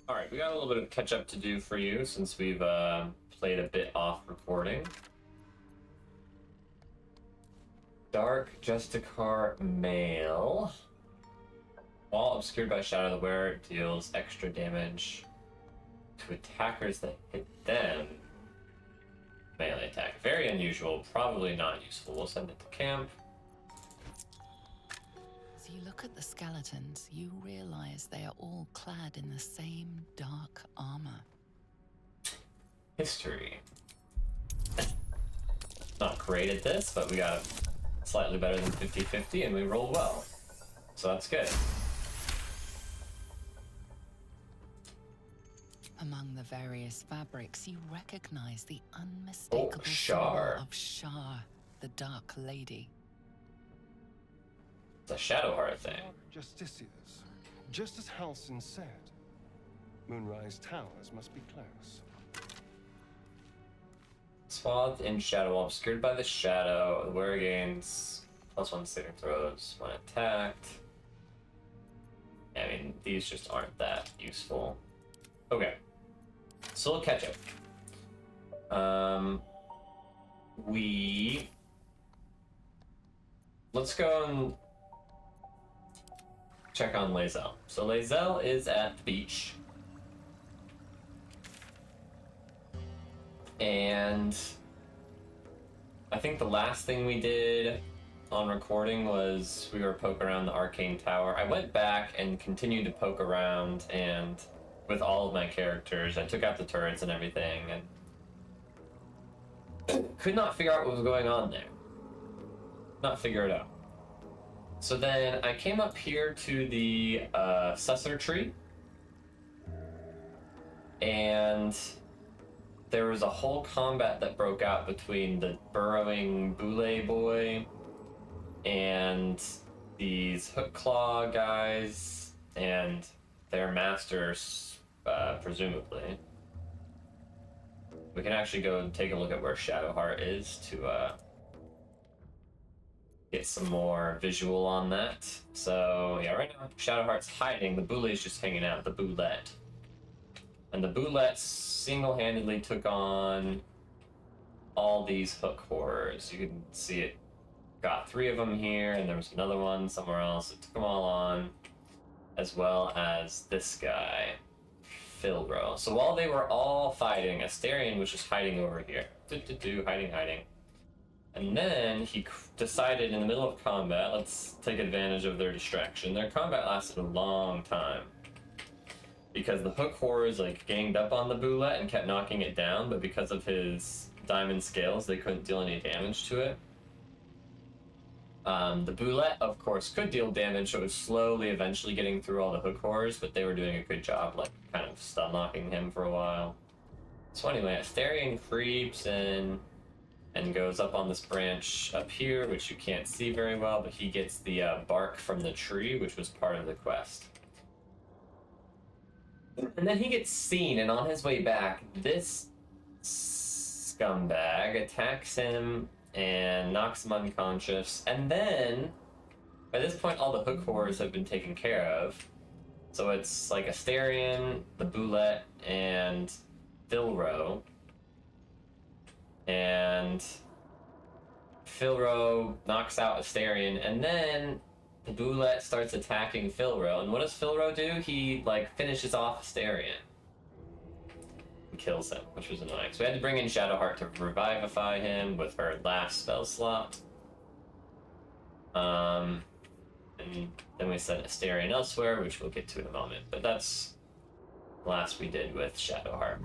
Alright, we got a little bit of catch up to do for you since we've played a bit off recording. Dark Justicar Mail. While obscured by Shadow, the wearer deals extra damage to attackers that hit them. Melee attack. Very unusual, probably not useful. We'll send it to camp. As you look at the skeletons, you realize they are all clad in the same dark armor. History. Not great at this, but we got slightly better than 50-50 and we roll well. So that's good. Among the various fabrics, you recognize the unmistakable Shar. symbol of Shar, the Dark Lady. It's a Shadowheart thing. Justiciars. Just as Halsin said, Moonrise Towers must be close. Swathed in shadow, while obscured by the shadow, the wearer gains +1 saving throws when attacked. I mean, these just aren't that useful. Okay. So we'll catch up. Let's go and check on Lae'zel. So Lae'zel is at the beach. And I think the last thing we did on recording was we were poking around the arcane tower. I went back and continued to poke around and with all of my characters. I took out the turrets and everything and could not figure out what was going on there. Not figure it out. So then I came up here to the Susser tree and there was a whole combat that broke out between the burrowing Boule boy and these Hook Claw guys and their masters, presumably. We can actually go and take a look at where Shadowheart is to get some more visual on that. So yeah, right now Shadowheart's hiding, the Boule's just hanging out, the Boulette. And the Boulette single-handedly took on all these hook horrors. You can see it got 3 of them here, and there was another one somewhere else. It took them all on, as well as this guy, Filro. So while they were all fighting, Astarion was just hiding over here. Hiding. And then he decided in the middle of combat, let's take advantage of their distraction. Their combat lasted a long time, because the hook horrors like ganged up on the Boulette and kept knocking it down, but because of his diamond scales, they couldn't deal any damage to it. The Boulette, of course, could deal damage, so it was slowly eventually getting through all the hook horrors, but they were doing a good job, like, kind of stun-locking him for a while. So anyway, Astarion creeps in and goes up on this branch up here, which you can't see very well, but he gets the bark from the tree, which was part of the quest. And then he gets seen, and on his way back, this scumbag attacks him and knocks him unconscious. And then, by this point, all the hook horrors have been taken care of. So it's like Astarion, the Boulette, and Filro. And Filro knocks out Astarion, and then the Boulette starts attacking Filro, and what does Filro do? He, like, finishes off Astarion. And kills him, which was annoying. So we had to bring in Shadowheart to revivify him with her last spell slot. And then we sent Astarion elsewhere, which we'll get to in a moment. But that's the last we did with Shadowheart.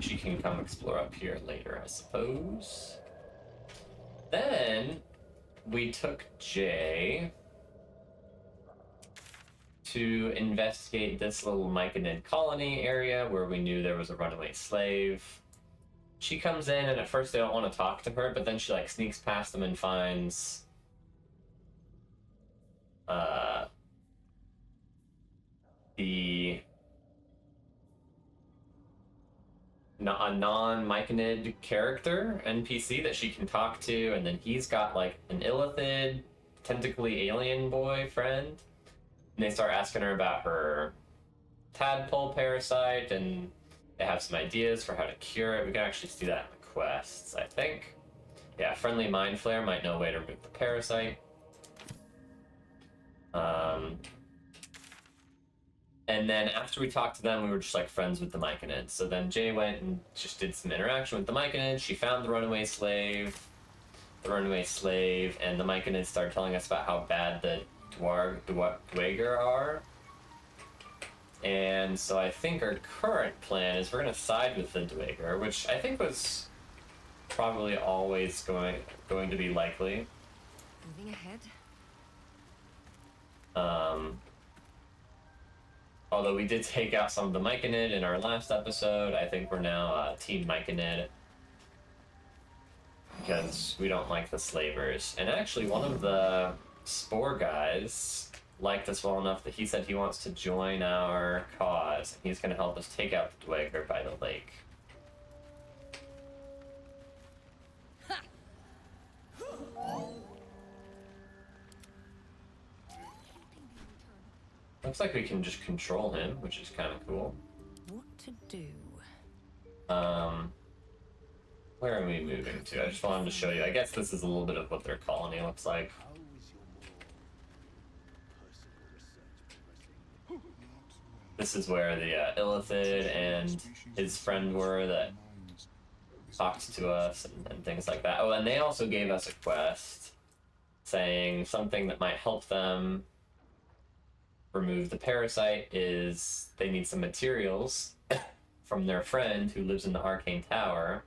She can come explore up here later, I suppose. Then we took Jay to investigate this little Myconid colony area where we knew there was a runaway slave. She comes in, and at first they don't want to talk to her, but then she, like, sneaks past them and finds a non-Myconid character, NPC, that she can talk to, and then he's got, like, an illithid, tentacly alien boy friend, and they start asking her about her tadpole parasite, and they have some ideas for how to cure it. We can actually do that in the quests, I think. Yeah, friendly mind flare might know a way to remove the parasite. And then after we talked to them, we were just like friends with the Myconids. So then Jay went and just did some interaction with the Myconids. She found the runaway slave, and the Myconids started telling us about how bad the Dweger are. And so I think our current plan is we're going to side with the Dweger, which I think was probably always going to be likely. Moving ahead. Although we did take out some of the Myconid in our last episode, I think we're now Team Myconid. Because we don't like the slavers. And actually, one of the Spore guys liked us well enough that he said he wants to join our cause. He's going to help us take out the Dweger by the lake. Looks like we can just control him, which is kind of cool. What to do? Where are we moving to? I just wanted to show you. I guess this is a little bit of what their colony looks like. This is where the Illithid and his friend were that talked to us and things like that. Oh, and they also gave us a quest saying something that might help them remove the parasite is they need some materials from their friend who lives in the Arcane Tower.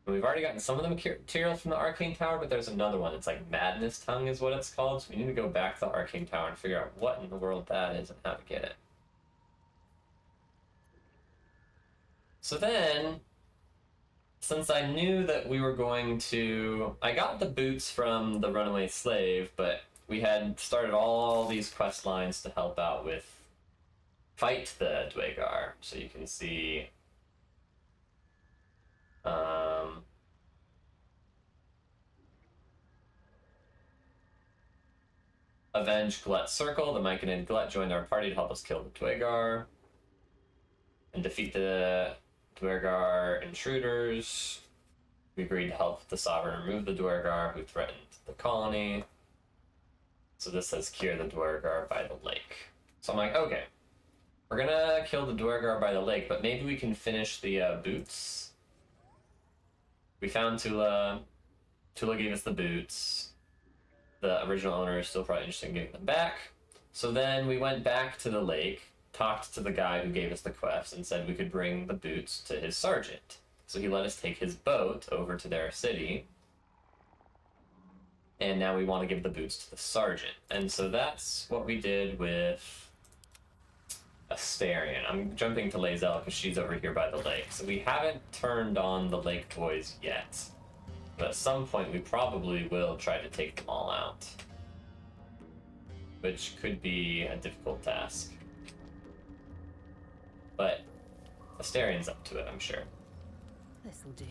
And we've already gotten some of the materials from the Arcane Tower, but there's another one. It's like Madness Tongue is what it's called. So we need to go back to the Arcane Tower and figure out what in the world that is and how to get it. So then, since I knew that we were going to... I got the boots from the runaway slave, but we had started all these quest lines to help out with fight the Dweger. So you can see avenge Glut Circle. The Myconid Glut joined our party to help us kill the Dweger and defeat the Dweger intruders. We agreed to help the Sovereign remove the Dweger who threatened the colony. So this says cure the Dweger by the lake. So I'm like, okay, we're gonna kill the Dweger by the lake, but maybe we can finish the boots. We found Tula. Tula gave us the boots. The original owner is still probably interested in getting them back. So then we went back to the lake, talked to the guy who gave us the quest, and said we could bring the boots to his sergeant. So he let us take his boat over to their city. And now we want to give the boots to the sergeant. And so that's what we did with Astarion. I'm jumping to Lae'zel because she's over here by the lake. So we haven't turned on the lake boys yet. But at some point we probably will try to take them all out. Which could be a difficult task. But Astarion's up to it, I'm sure. This'll do.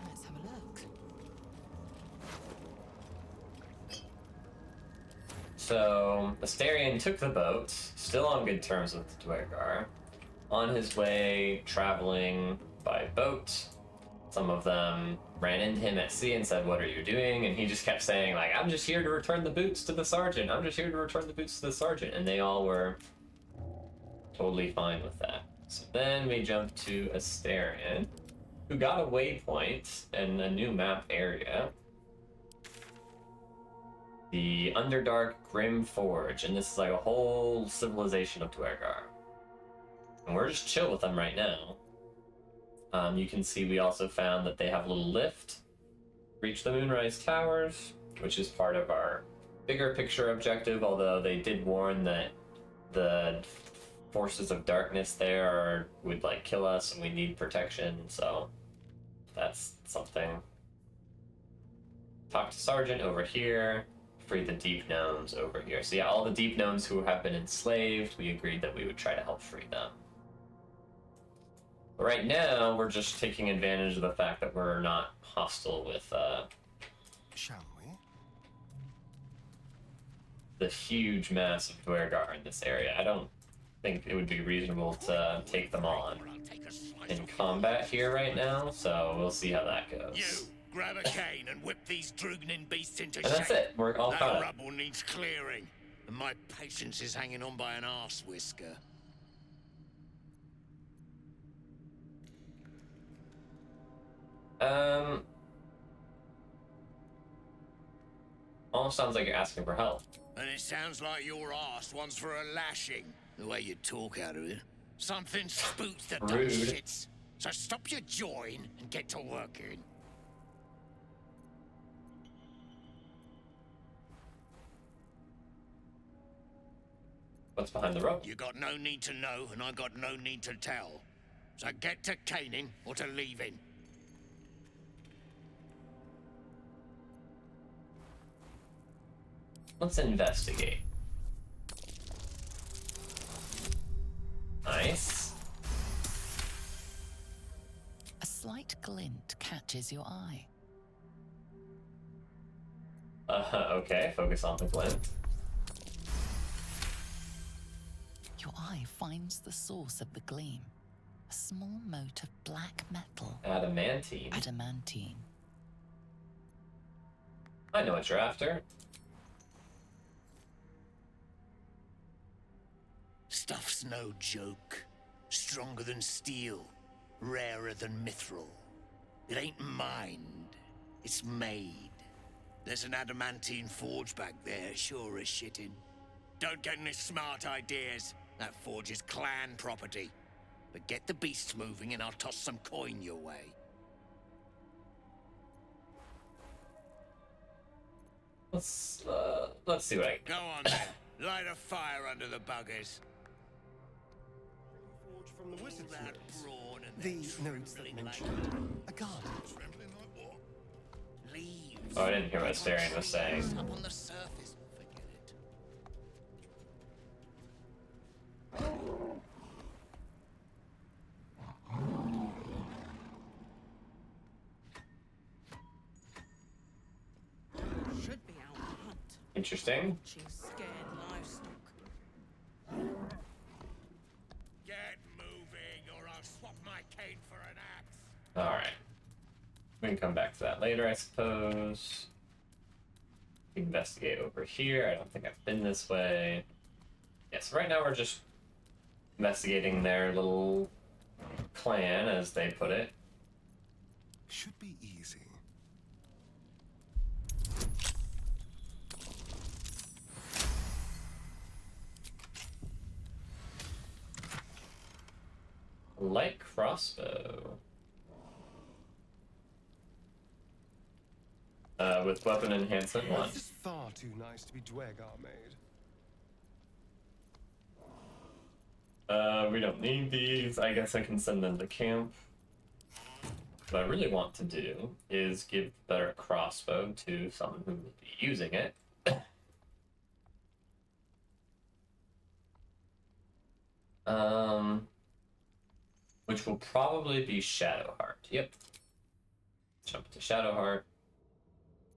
Let's have a look. So Astarion took the boat, still on good terms with the Dweger, on his way traveling by boat. Some of them ran into him at sea and said, "What are you doing?" And he just kept saying, like, "I'm just here to return the boots to the sergeant. I'm just here to return the boots to the sergeant." And they all were totally fine with that. So then we jump to Astarion, who got a waypoint and a new map area. The Underdark Grim Forge, and this is like a whole civilization of Dweger. And we're just chill with them right now. You can see we also found that they have a little lift. Reach the Moonrise Towers, which is part of our bigger picture objective, although they did warn that the forces of darkness there would like kill us and we need protection, so that's something. Talk to Sergeant over here. Free the deep gnomes over here. So yeah, all the deep gnomes who have been enslaved, we agreed that we would try to help free them. But right now, we're just taking advantage of the fact that we're not hostile with, Shall we? the huge mass of Dwergar in this area. I don't think it would be reasonable to take them on in combat here right now, so we'll see how that goes. You, grab a cane and whip these Drugnin beasts into And that's shape. it. We're all That caught up. rubble needs clearing, and my patience is hanging on by an arse whisker. Almost sounds like you're asking for help. And it sounds like your arse wants for a lashing, the way you talk out of it. Something spooks the dumb Rude. shits. So stop your jawing and get to working. What's behind the rope? You got no need to know, and I got no need to tell. So get to caning or to leaving. Let's investigate. Nice. A slight glint catches your eye. Okay, focus on the glint. Your eye finds the source of the gleam. A small mote of black metal. Adamantine. Adamantine. I know what you're after. Stuff's no joke. Stronger than steel. Rarer than mithril. It ain't mined. It's made. There's an adamantine forge back there, sure as shitting. Don't get any smart ideas. That forge is clan property. But get the beasts moving and I'll toss some coin your way. Let's see what I Go on then. Light a fire under the buggers. Forge from the wizard's That notes. brawn and The that notes that trembling like- mentioned a garden. Leaves. Oh, I didn't hear what Astarion was saying. Up on the surface, forget it. Should be out to hunt. Interesting. She's scared livestock. Get moving, or I'll swap my cane for an axe. Alright. We can come back to that later, I suppose. Investigate over here. I don't think I've been this way. Yes, right now we're just investigating their little clan, as they put it. Should be easy. Light crossbow. With weapon enhancement 1. This is far too nice to be Dwergar made. We don't need these. I guess I can send them to camp. What I really want to do is give better crossbow to someone who will be using it. Which will probably be Shadowheart. Yep. Jump to Shadowheart.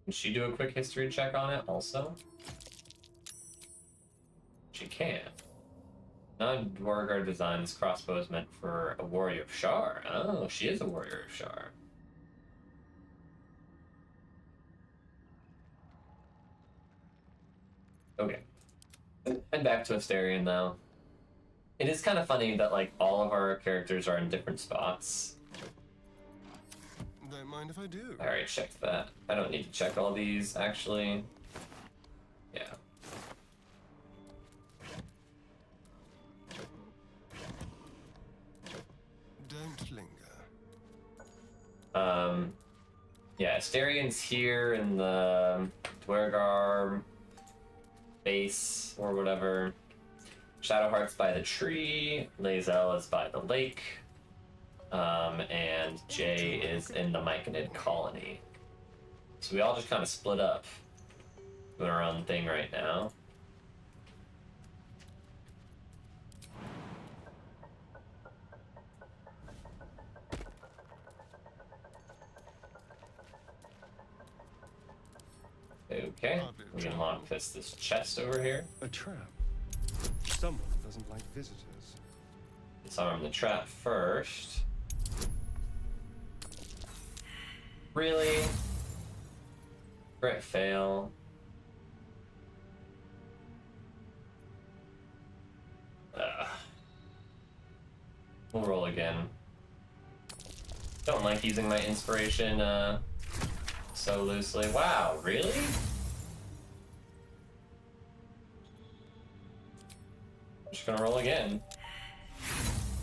Can she do a quick history check on it also? She can. Non-Dwargar design, this crossbow is meant for a warrior of Shar. Oh, she is a warrior of Shar. Okay. And back to Astarion now. It is kind of funny that like all of our characters are in different spots. Don't mind if I do. I already checked that. I don't need to check all these actually. Yeah. Don't linger. Yeah, Astarion's here in the Dwergar base or whatever. Shadowheart's by the tree, Lae'zel is by the lake, and Jay is in the Myconid colony. So we all just kind of split up, doing our own thing right now. Okay. Okay, we unlock this chest over here. A trap. Someone doesn't like visitors. Disarm the trap first. Really? Crit fail. We'll roll again. Don't like using my inspiration so loosely. Wow, really? I'm just gonna roll again.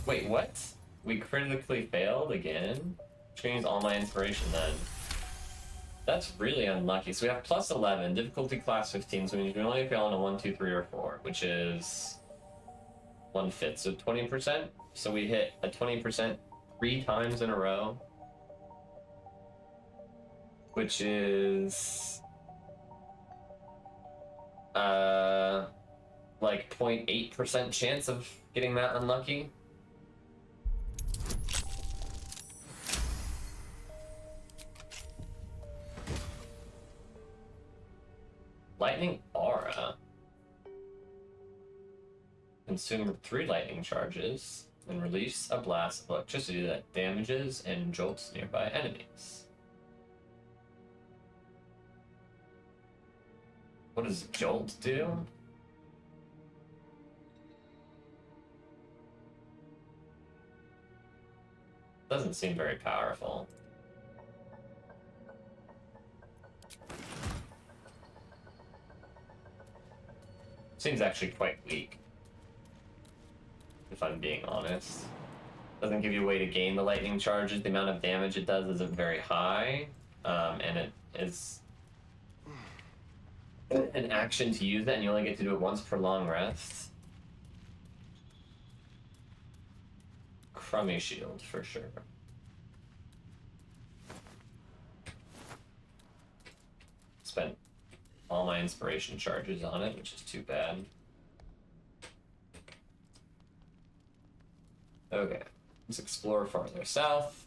Wait, what? We critically failed again? Which means all my inspiration then. That's really unlucky. So we have plus 11, difficulty class 15, so we can only fail on a 1, 2, 3, or 4, which is 1/5, so 20%. So we hit a 20% 3 times in a row, which is like 0.8% chance of getting that unlucky. Lightning aura. Consume 3 lightning charges and release a blast of electricity that damages and jolts nearby enemies. What does jolt do? Doesn't seem very powerful. Seems actually quite weak, if I'm being honest. Doesn't give you a way to gain the lightning charges. The amount of damage it does isn't very high, and it is an action to use it, and you only get to do it once per long rest. Crummy shield, for sure. Spent all my inspiration charges on it, which is too bad. Okay, let's explore farther south.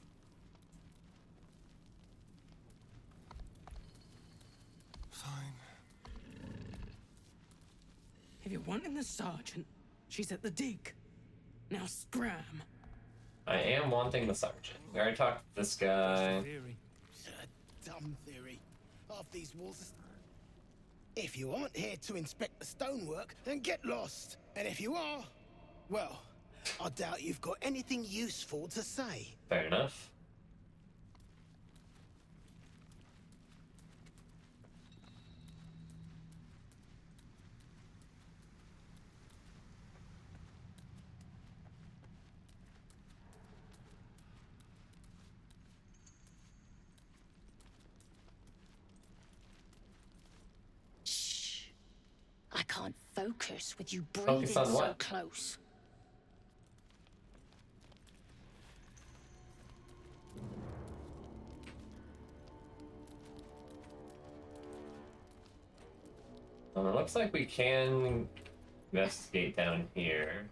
Fine. If you're wanting the sergeant, she's at the dig. Now scram. I am wanting the sergeant. We already talked to this guy. Theory. A dumb theory. Half these walls. If you aren't here to inspect the stonework, then get lost. And if you are, well, I doubt you've got anything useful to say. Fair enough. Shh. I can't focus with you Focus breathing on so what? close. It looks like we can investigate down here.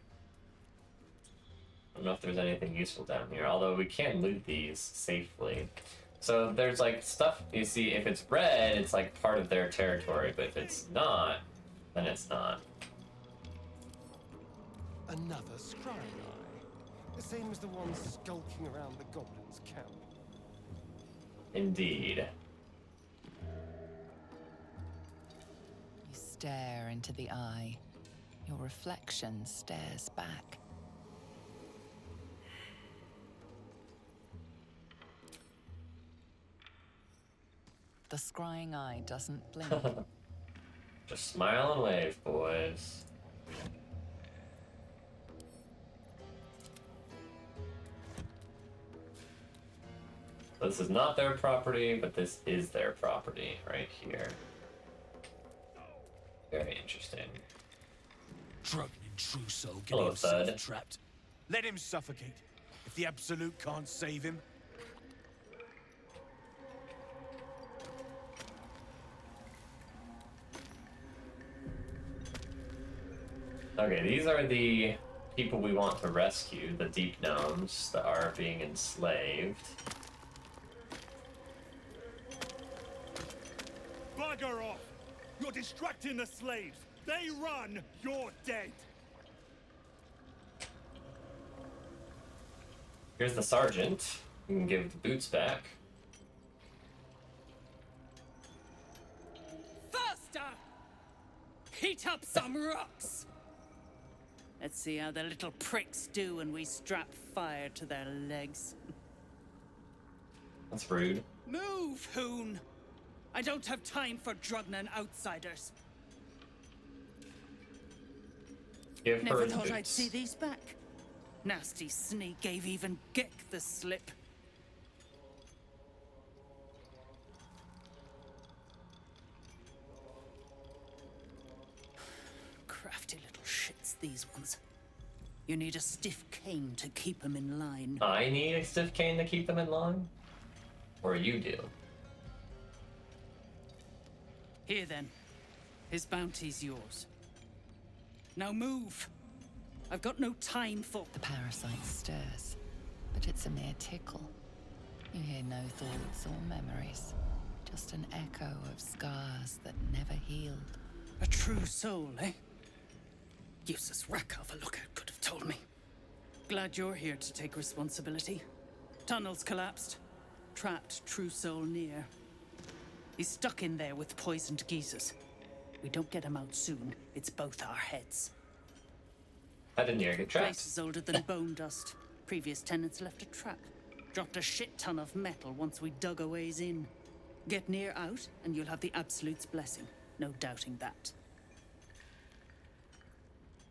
I don't know if there's anything useful down here, although we can loot these safely. So there's like stuff, you see, if it's red, it's like part of their territory, but if it's not, then it's not. Another scrying eye. The same as the one skulking around the goblin's camp. Indeed. You stare into the eye. Your reflection stares back. The scrying eye doesn't blink. Just smile and wave, boys. This is not their property, but this is their property right here. Very interesting. Drunken intruso, getting Hello, himself Thud. trapped. Let him suffocate. If the Absolute can't save him. Okay, these are the people we want to rescue, the deep gnomes that are being enslaved. Bugger off! You're distracting the slaves. They run, you're dead. Here's the sergeant. You can give the boots back. Faster! Heat up some rocks! Let's see how the little pricks do when we strap fire to their legs. That's rude. Move, Hoon! I don't have time for Drugnan outsiders. Give her Never the thought boots. I'd see these back. Nasty sneak gave even Gick the slip. Crafty little shits, these ones. You need a stiff cane to keep them in line. I need a stiff cane to keep them in line? Or you do? Here then. His bounty's yours. Now move. I've got no time for... The parasite stirs, but it's a mere tickle. You hear no thoughts or memories, just an echo of scars that never healed. A true soul, eh? Useless wreck of a lookout could have told me. Glad you're here to take responsibility. Tunnels collapsed. Trapped true soul near. He's stuck in there with poisoned geezers. We don't get him out soon, it's both our heads. How did Nier get Place trapped? is older than bone dust. Previous tenants left a trap. Dropped a shit ton of metal once we dug a ways in. Get Nier out, and you'll have the Absolute's blessing. No doubting that.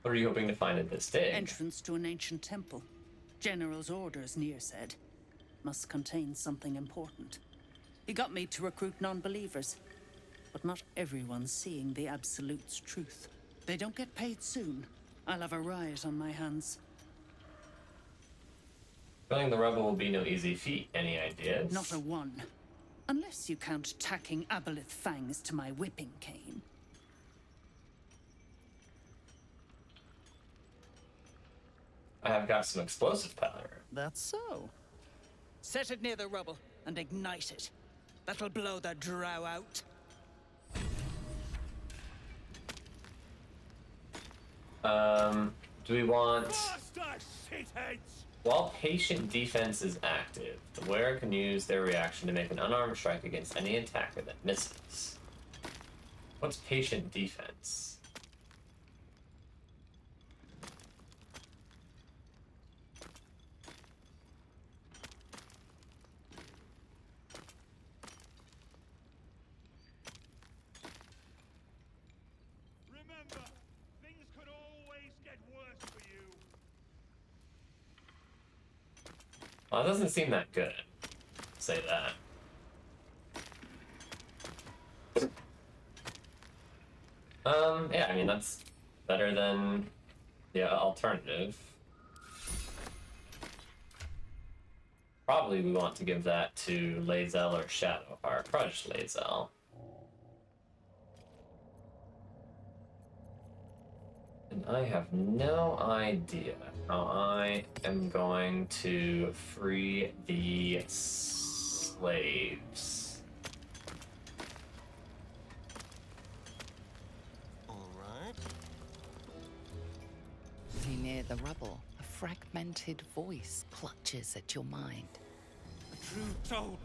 What are you hoping to find at this dig? Entrance to an ancient temple. General's orders, Nier said. Must contain something important. He got me to recruit non-believers. But not everyone's seeing the Absolute's truth. They don't get paid soon. I'll have a riot on my hands. Killing the rebel will be no easy feat. Any ideas? Not a one. Unless you count tacking aboleth fangs to my whipping cane. I have got some explosive powder. That's so. Set it near the rubble and ignite it. That'll blow the drow out. Do we want... Faster, shitheads! While patient defense is active, the wearer can use their reaction to make an unarmed strike against any attacker that misses. What's patient defense? Remember, things could always get worse for you. Well, it doesn't seem that good. Say that. Yeah, I mean, that's better than the alternative. Probably we want to give that to Lae'zel or Shadowheart. Probably just Lae'zel. And I have no idea how I am going to free the slaves. All right. You near the rubble, a fragmented voice clutches at your mind. True soul.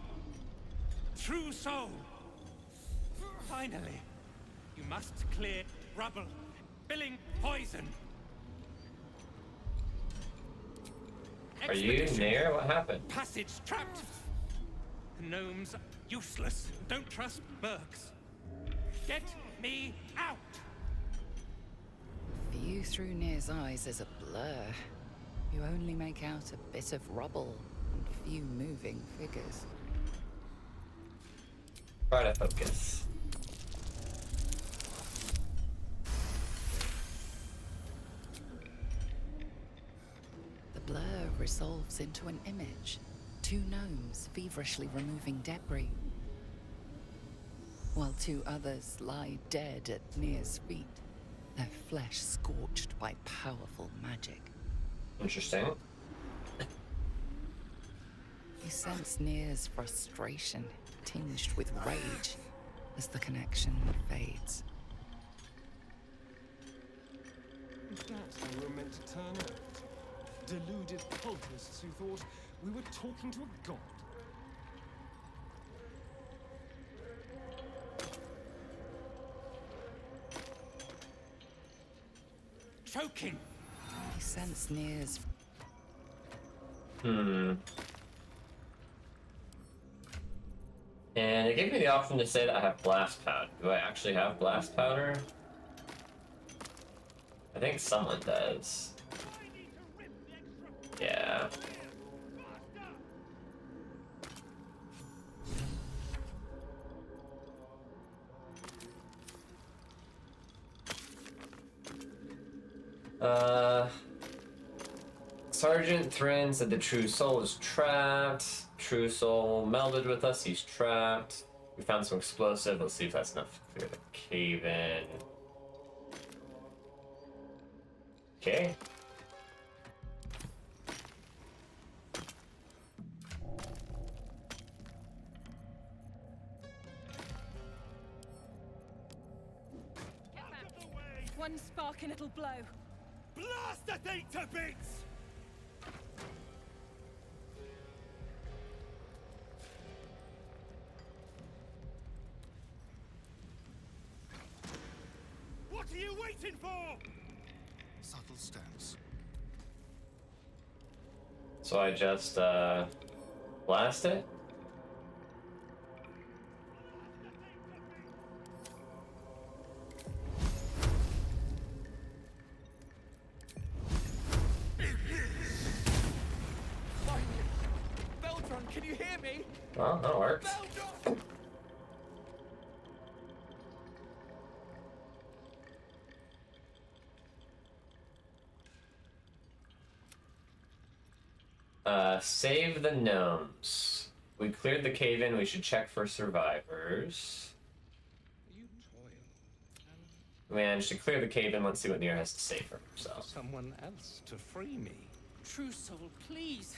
True soul. Finally. You must clear rubble. Spilling poison. Are you near? What happened? Passage trapped. Gnomes useless. Don't trust Burks. Get me out. View through Nir's eyes is a blur. You only make out a bit of rubble and few moving figures. Try to focus. The blur resolves into an image. Two gnomes feverishly removing debris, while two others lie dead at Nir's feet, their flesh scorched by powerful magic. Interesting. You sense Nir's frustration, tinged with rage, as the connection fades. deluded cultists who thought we were talking to a god. Choking! I sense Nir's. And it gave me the option to say that I have blast powder. Do I actually have blast powder? I think someone does. Yeah. Sergeant Thrin said the True Soul is trapped. True Soul melded with us, he's trapped. We found some explosive, let's see if that's enough to clear the cave in. Okay. One spark and it'll blow. Blast that thing to bits! What are you waiting for? Subtle steps. So I just, blast it? Baldur, can you hear me? Well, that works. Baldur! Save the gnomes. We cleared the cave-in, we should check for survivors. You toil. We managed to clear the cave-in, let's see what Nier has to say for himself. Someone else to free me. True Soul, please.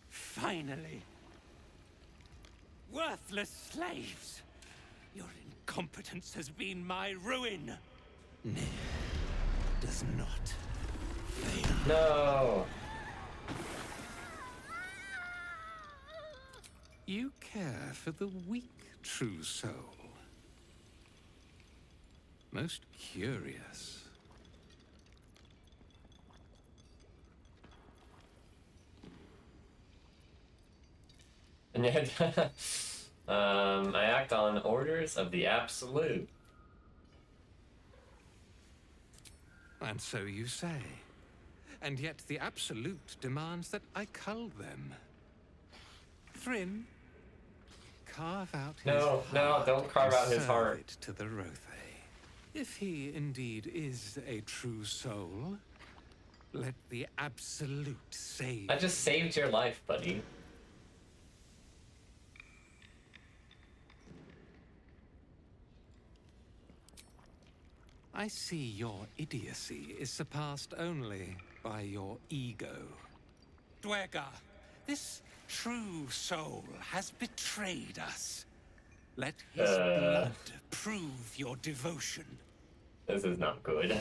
Finally. Worthless slaves. Your incompetence has been my ruin. Nier does not fail. No! You care for the weak, True Soul. Most curious. And yet, I act on orders of the Absolute. And so you say. And yet the Absolute demands that I cull them. Thrin, carve out his No, heart don't carve out and his serve heart. it to the Rothe. If he indeed is a true soul, let the Absolute save. I just saved your life, buddy. I see your idiocy is surpassed only by your ego. Dwergar, this true soul has betrayed us. Let his blood prove your devotion. This is not good.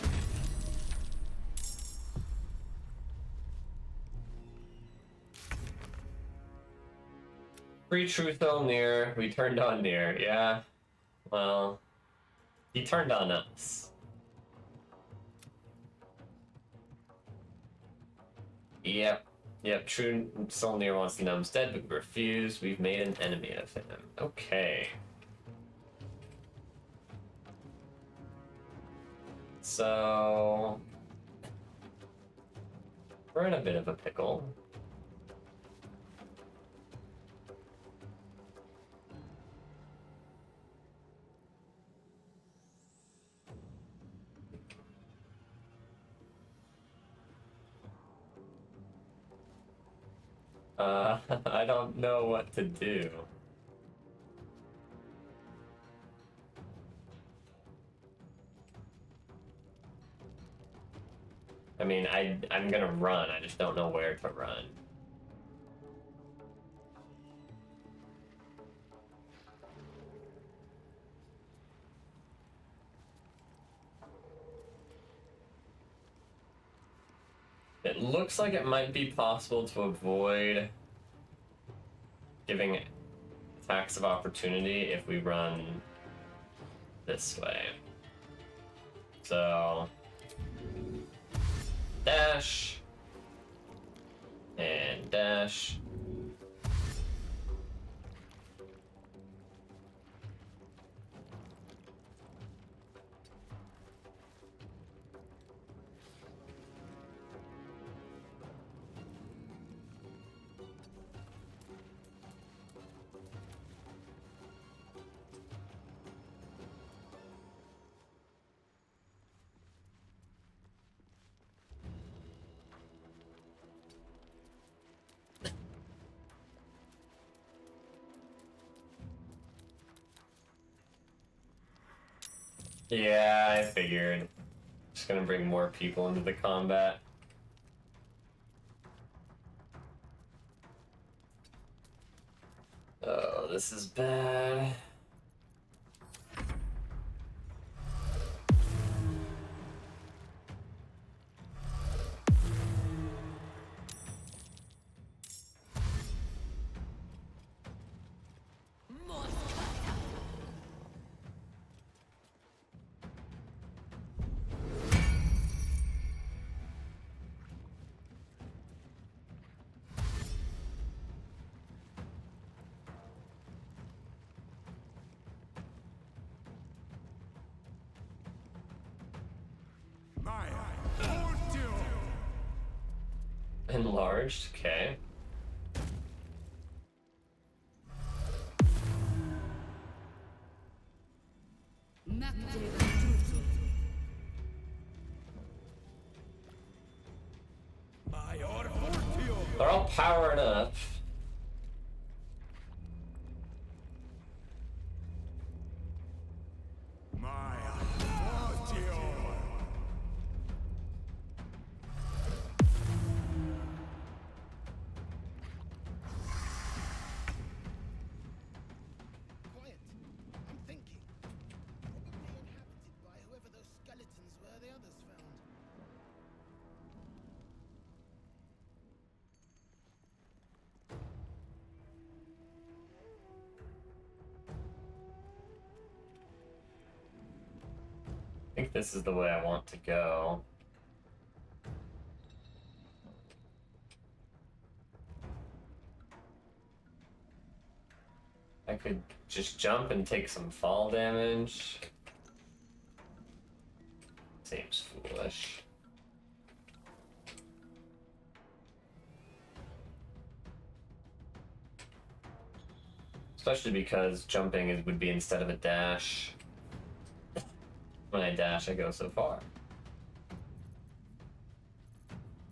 Free True Soul Nier. We turned on Nier. Yeah. Well, he turned on us. Yep, True Soul Nier wants the gnomes dead, but we refuse. We've made an enemy of him. Okay. So... we're in a bit of a pickle. I don't know what to do. I mean, I'm gonna run, I just don't know where to run. It looks like it might be possible to avoid giving attacks of opportunity if we run this way. So, dash, and dash. Yeah, I figured. Just gonna bring more people into the combat. Oh, this is bad. Enlarged, okay. They're all powering up. Quiet. I'm thinking. Probably inhabited by whoever those skeletons were the others found. I think this is the way I want to go. I could just jump and take some fall damage. Seems foolish. Especially because jumping would be instead of a dash. When I dash, I go so far.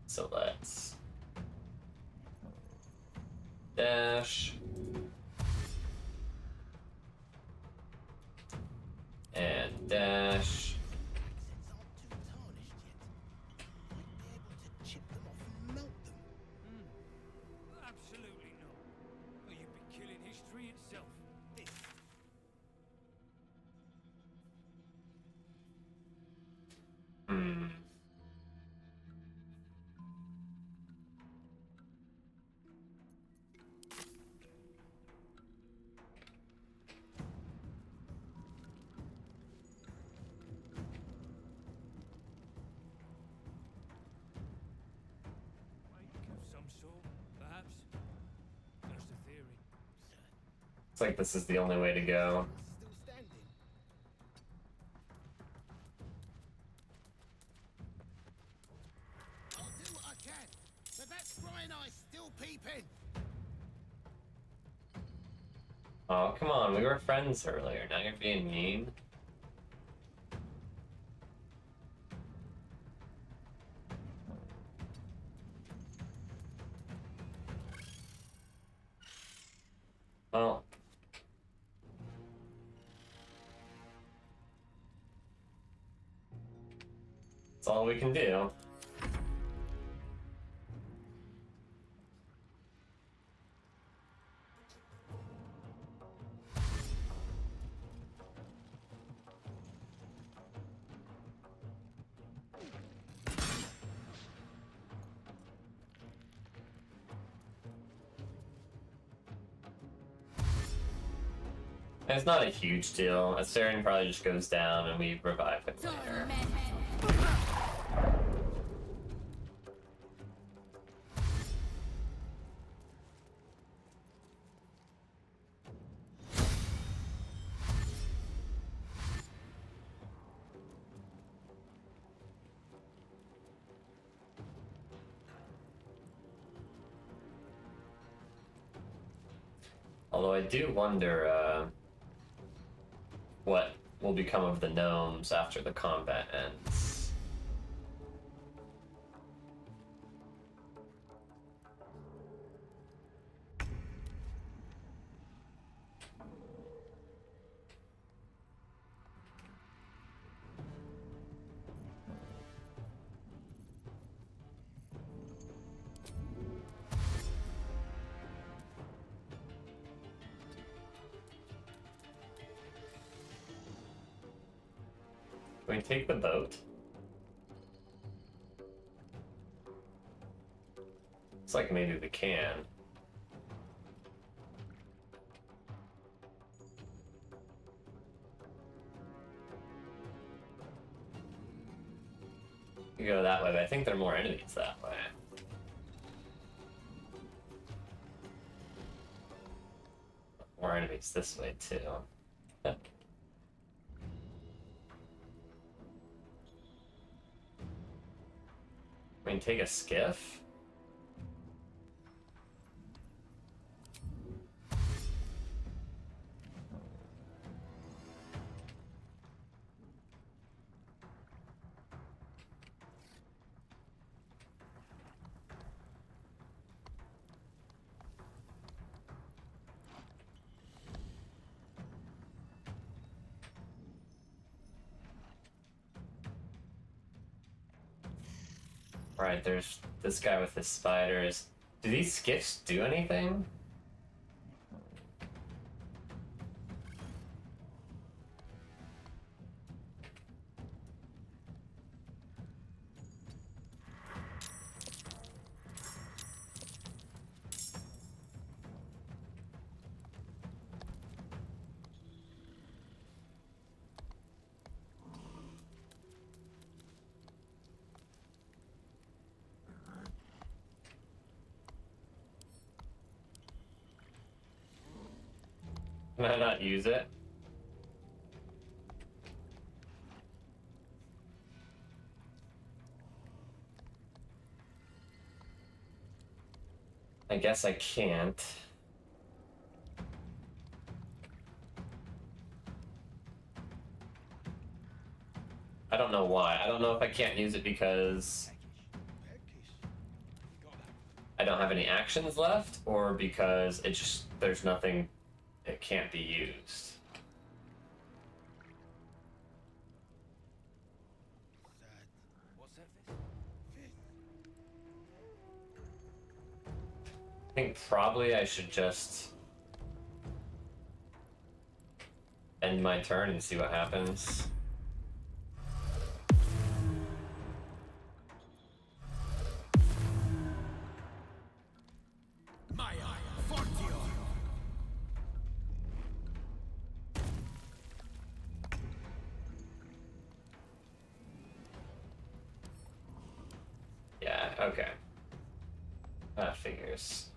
So let's dash. And dash. Accents aren't too tarnished yet. Might be able to chip them off and melt them. Absolutely not. Or you'd be killing history itself. Hmm. Of some sort, perhaps. Just a theory. It's like this is the only way to go. Still standing. I'll do what I can, but that scrying eye's still peeping. Oh, come on, we were friends earlier. Now you're being mean. Well. That's all we can do. And it's not a huge deal. Asterion probably just goes down and we revive him later. Although I do wonder what will become of the gnomes after the combat ends. Can we take the boat? It's like maybe we can. You go that way, but I think there are more enemies that way. More enemies this way too. I mean, take a skiff? Right, there's this guy with his spiders. Do these skiffs do anything? Can I not use it? I guess I can't. I don't know why. I don't know if I can't use it because I don't have any actions left, or because it just, there's nothing, it can't be used. I think probably I should just end my turn and see what happens. Yeah, okay. That figures.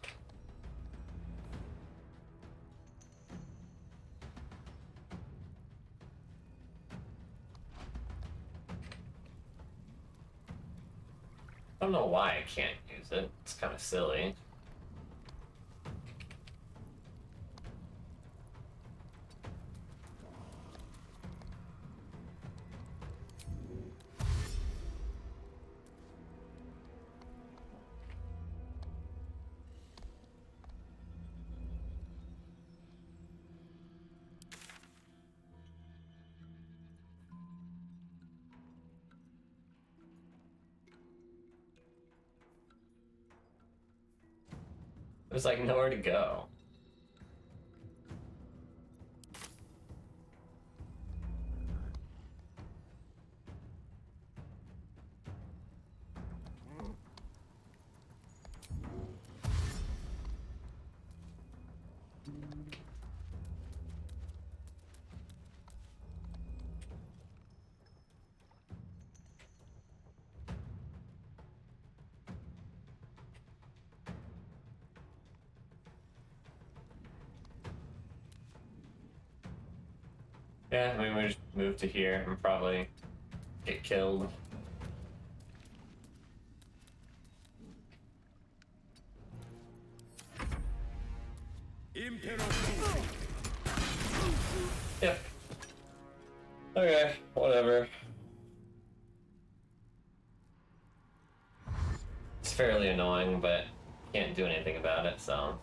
I don't know why I can't use it. It's kind of silly. There's like nowhere to go. Yeah, I mean, we just move to here and probably get killed. Yep. Okay, whatever. It's fairly annoying, but can't do anything about it, so.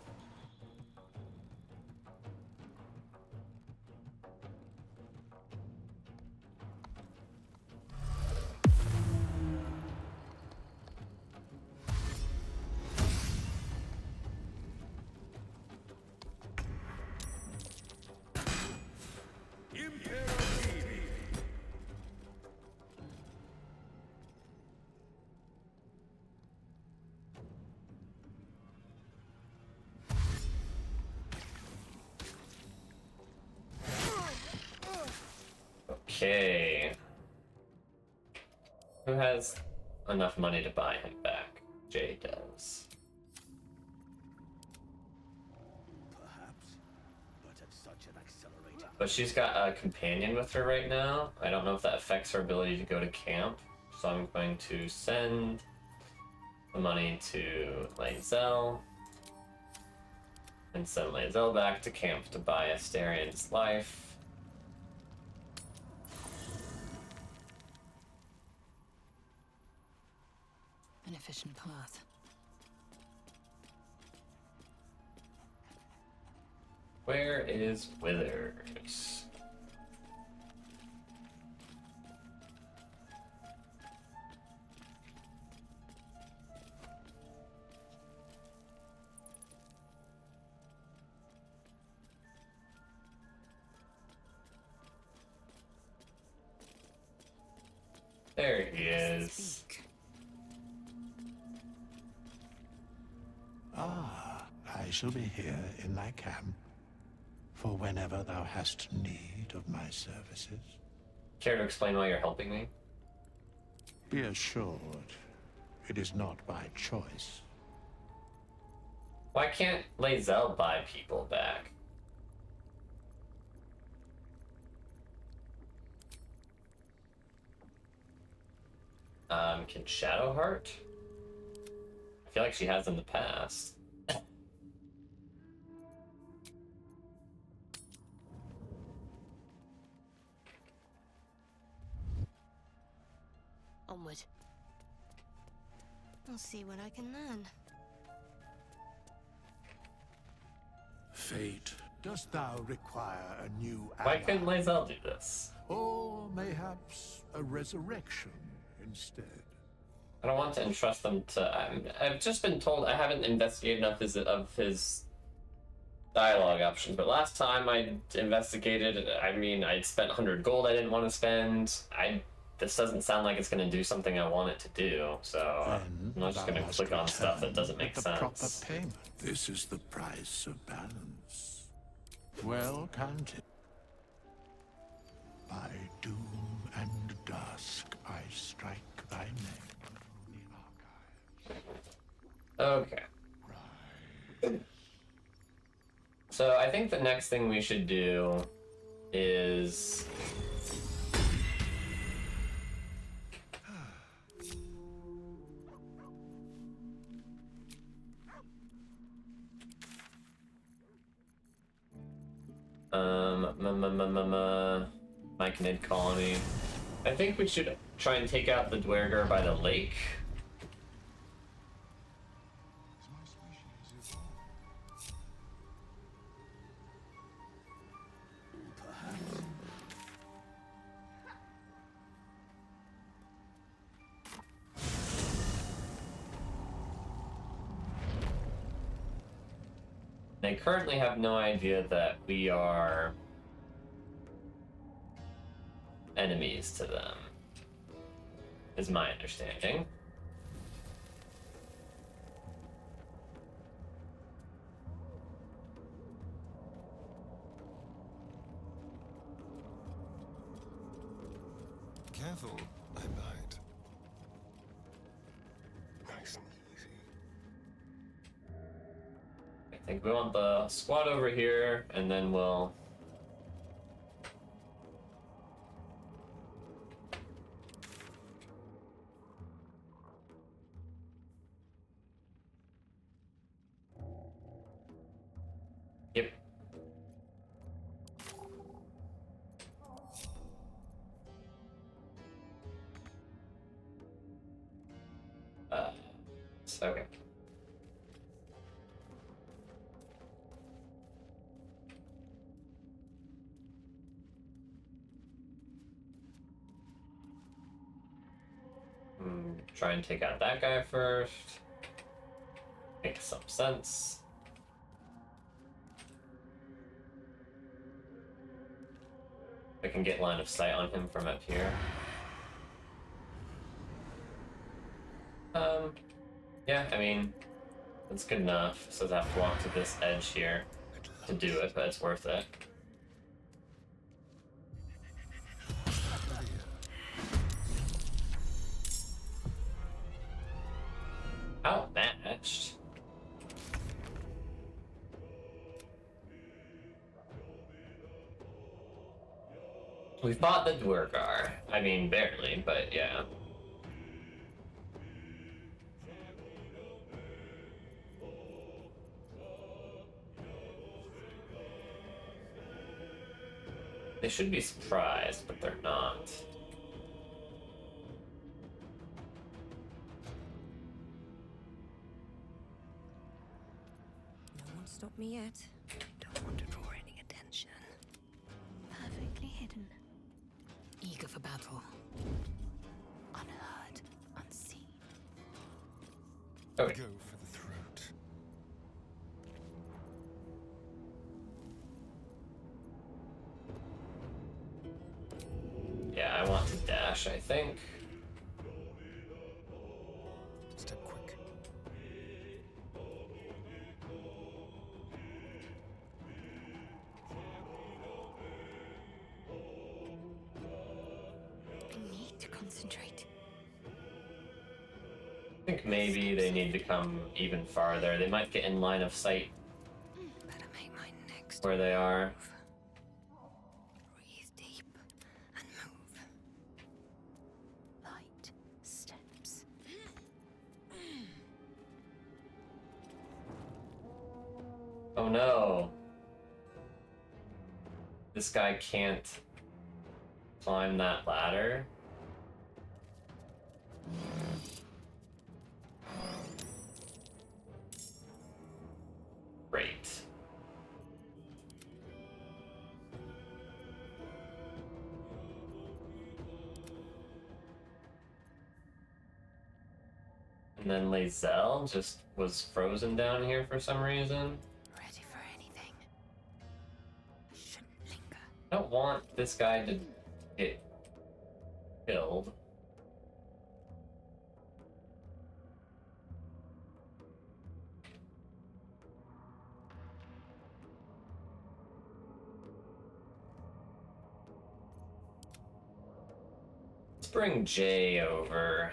Okay. Who has enough money to buy him back? Jay does. Perhaps, but at such an accelerated. But she's got a companion with her right now. I don't know if that affects her ability to go to camp. So I'm going to send the money to Lae'zel. And send Lae'zel back to camp to buy Asterian's life. An efficient path. Where is Withers? There he is. Speak. Ah, I shall be here in thy camp, for whenever thou hast need of my services. Care to explain why you're helping me? Be assured, it is not by choice. Why can't Lae'zel buy people back? Can Shadowheart? I feel like she has in the past. Onward. I'll see what I can learn. Fate, dost thou require a new Why ally? couldn't Lae'zel do this? Or mayhaps a resurrection instead? I don't want to entrust them to. I've just been told I haven't investigated enough of his dialogue options. But last time I investigated, I mean, I spent 100 gold I didn't want to spend. This doesn't sound like it's going to do something I want it to do. So I'm not just going to click on stuff that doesn't make sense. Proper payment. This is the price of balance. Well counted. By doom and dusk, I strike thy name. Okay. So I think the next thing we should do is Myconid colony. I think we should try and take out the Dwerger by the lake. They currently have no idea that we are enemies to them, is my understanding. Careful, I bite. Nice and easy. I think we want the squad over here, and then we'll Okay. Try and take out that guy first. Makes some sense. I can get line of sight on him from up here. Yeah, I mean, it's good enough. So I have to walk to this edge here to do it, but it's worth it. Outmatched. We fought the Dwergar. I mean, barely, but yeah. They should be surprised, but they're not. No one stopped me yet. Don't want to draw any attention. Perfectly hidden. Eager for battle. Unheard. Unseen. Okay. Go for the throat. Yeah, I want to dash, I think. Step quick. I need to concentrate. I think maybe they need to come even farther. They might get in line of sight Better make my next where they are. move. Breathe deep and move. Light steps. Oh no. This guy can't climb that ladder. Great. And then Lazelle just was frozen down here for some reason. Ready for anything. Shouldn't linger. I don't want this guy to get killed. Let's bring Jay over.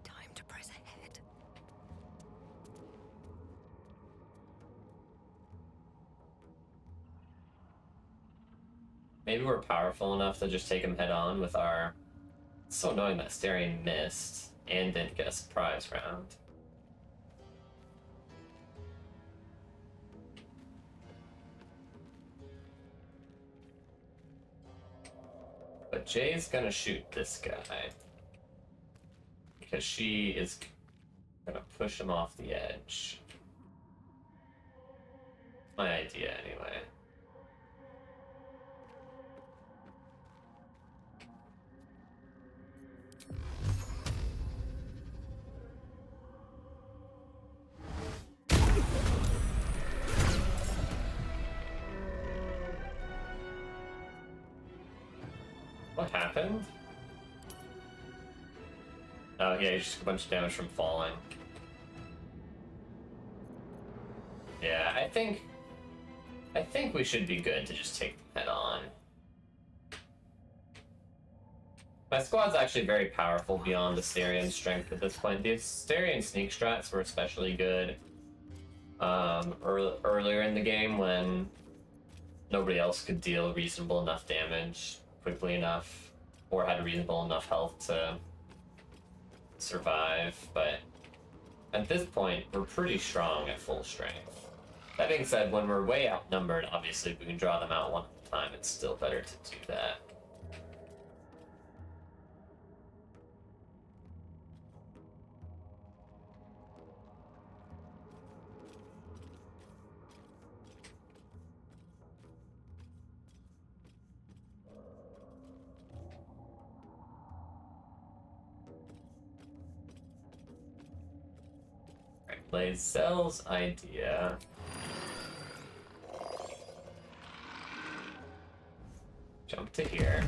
Time to press ahead. Maybe we're powerful enough to just take him head on with our... It's so annoying that Styrian missed and didn't get a surprise round. But Jay's gonna shoot this guy. Because she is gonna push him off the edge. My idea, anyway. What happened? Oh yeah, just a bunch of damage from falling. Yeah, I think we should be good to just take them head on. My squad's actually very powerful beyond the Styrian strength at this point. The Styrian sneak strats were especially good earlier in the game when nobody else could deal reasonable enough damage quickly enough or had reasonable enough health to survive, but at this point we're pretty strong at full strength. That being said, when we're way outnumbered, obviously if we can draw them out one at a time, it's still better to do that. Lae'zel's idea. Jump to here.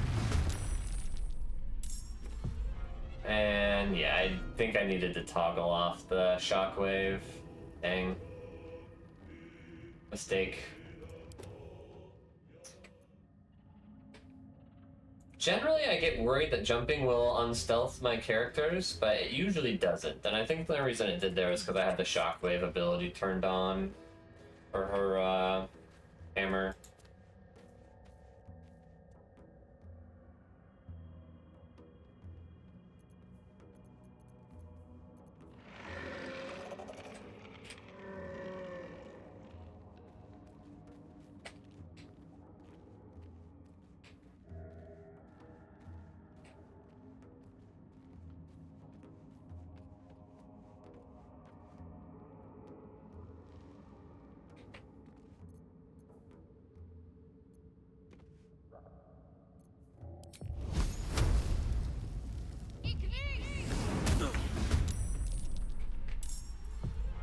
And yeah, I think I needed to toggle off the shockwave. Dang. Mistake. Generally, I get worried that jumping will unstealth my characters, but it usually doesn't. And I think the reason it did there was because I had the shockwave ability turned on for her hammer.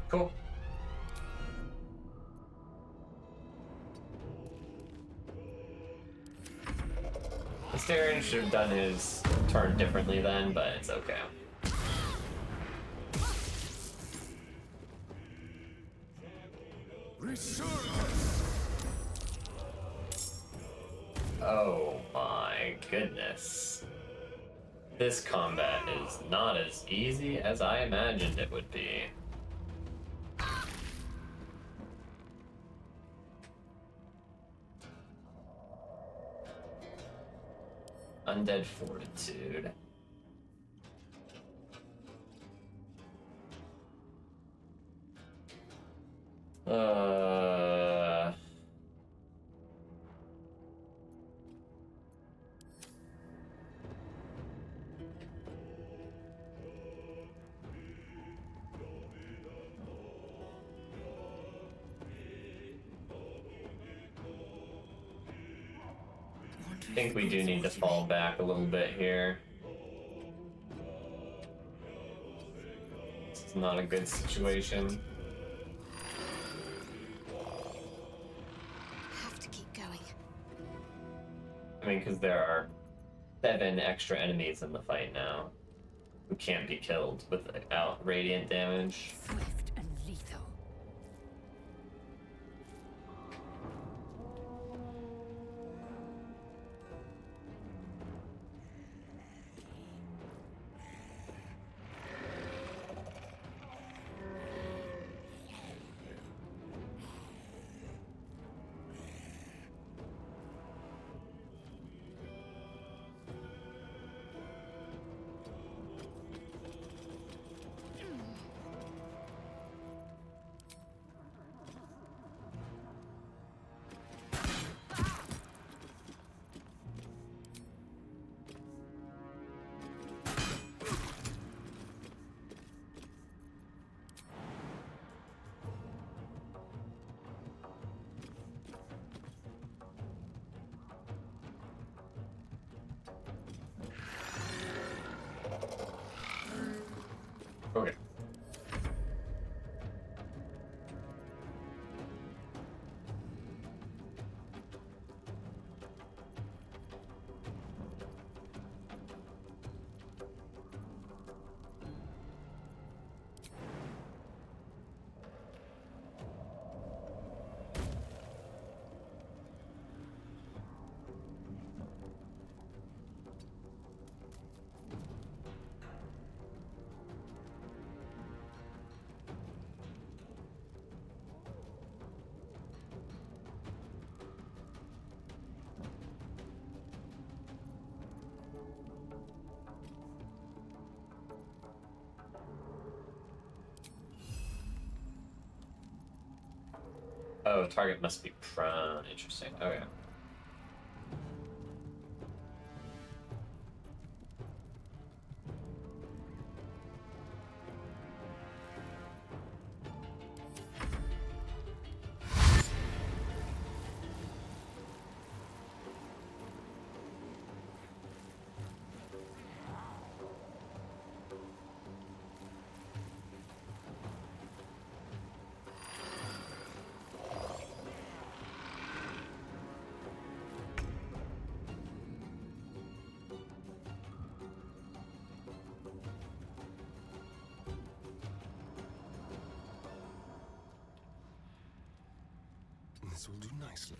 Cool. Astarion should have done his turn differently then, but it's okay. Oh my goodness. This combat is not as easy as I imagined it would be. Undead Fortitude. I think we do need to fall back a little bit here. It's not a good situation. Have to keep going. I mean, because there are 7 extra enemies in the fight now who can't be killed without radiant damage. Swift and lethal. Okay. Oh, target must be prone. Interesting. Okay. This will do nicely.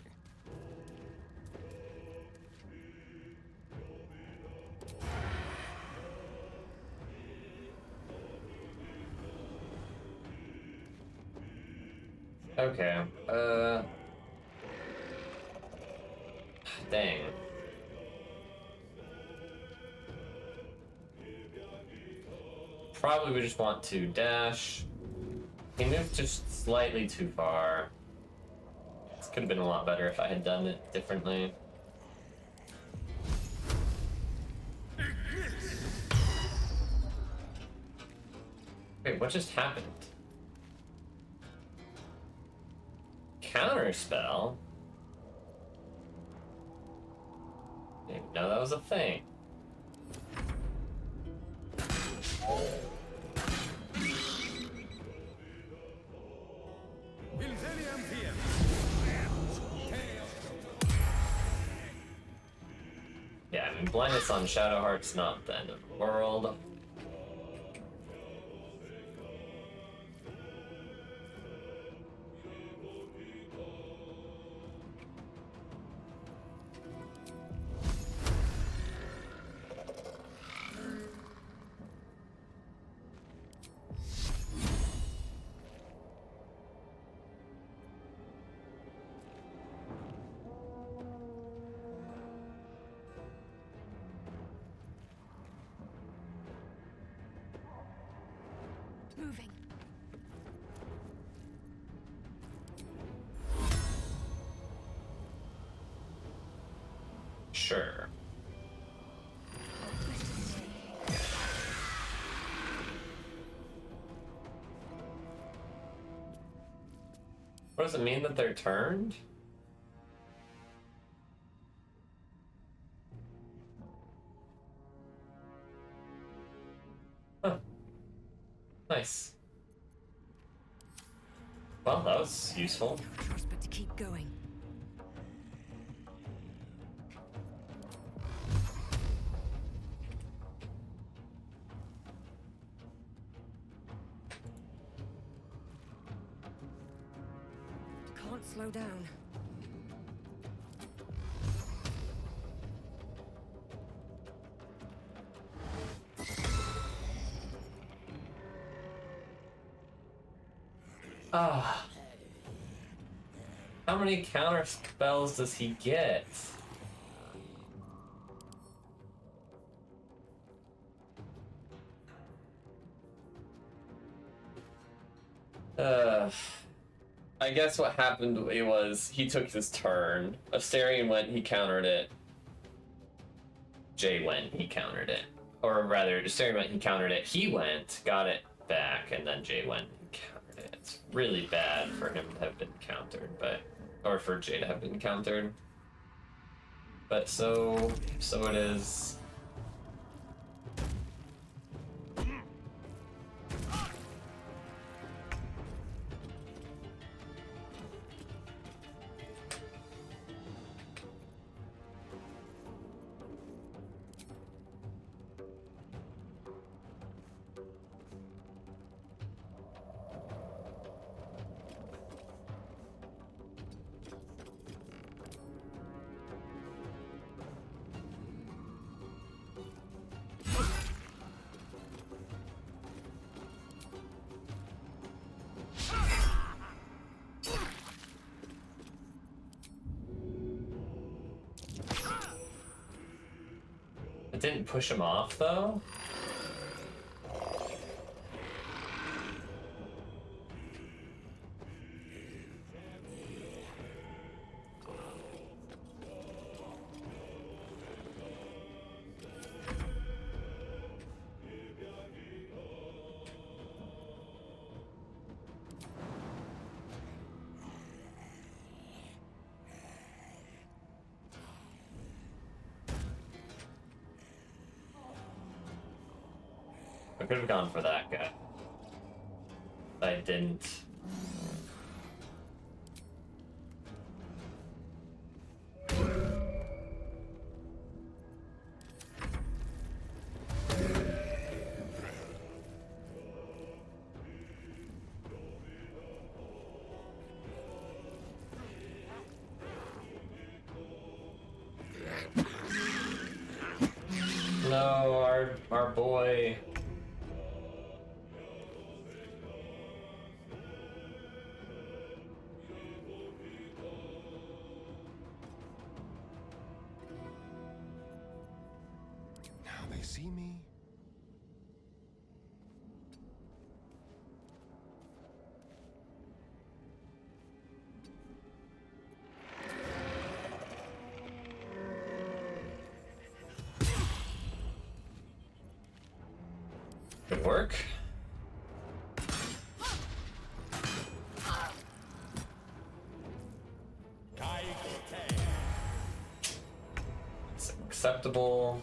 Okay. Dang. Probably we just want to dash. He moved just slightly too far. This could have been a lot better if I had done it differently. Wait, what just happened? Counter spell? Didn't even know that was a thing. Yeah, I mean, blindness on Shadowheart's not the end of the world. Moving. Sure. What does it mean that they're turned? Huh. Nice. Well, that was useful. No choice but to keep going. Can't slow down. Ah. How many counter spells does he get? I guess what happened was he took his turn. Asterion went, he countered it. Jay went, he countered it. Or rather, Asterion went, he countered it. He went, got it back, and then Jay went and countered it. It's really bad for him to have been countered, but... Or for Jay to have been countered. But so it is. It didn't push him off, though? I could have gone for that guy. I didn't. our boy. Now they see me. Good work. It's acceptable.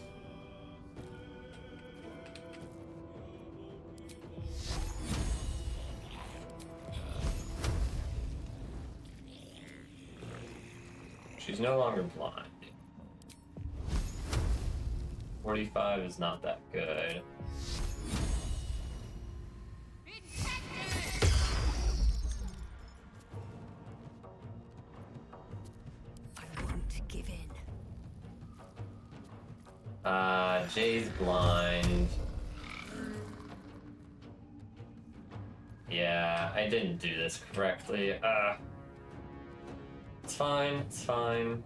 She's no longer blind. 45 is not that good. Give in. Jay's blind. Yeah, I didn't do this correctly. It's fine, it's fine.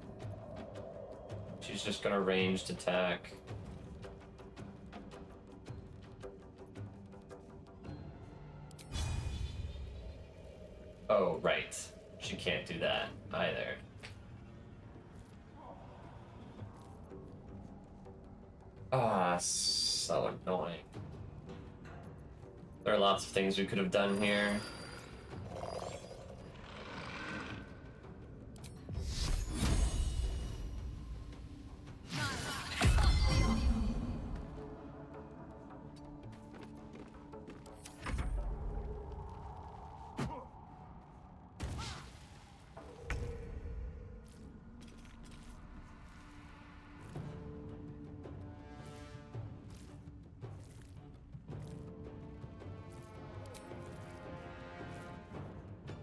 She's just gonna ranged attack. Oh, right. She can't do that either. So annoying. There are lots of things we could have done here.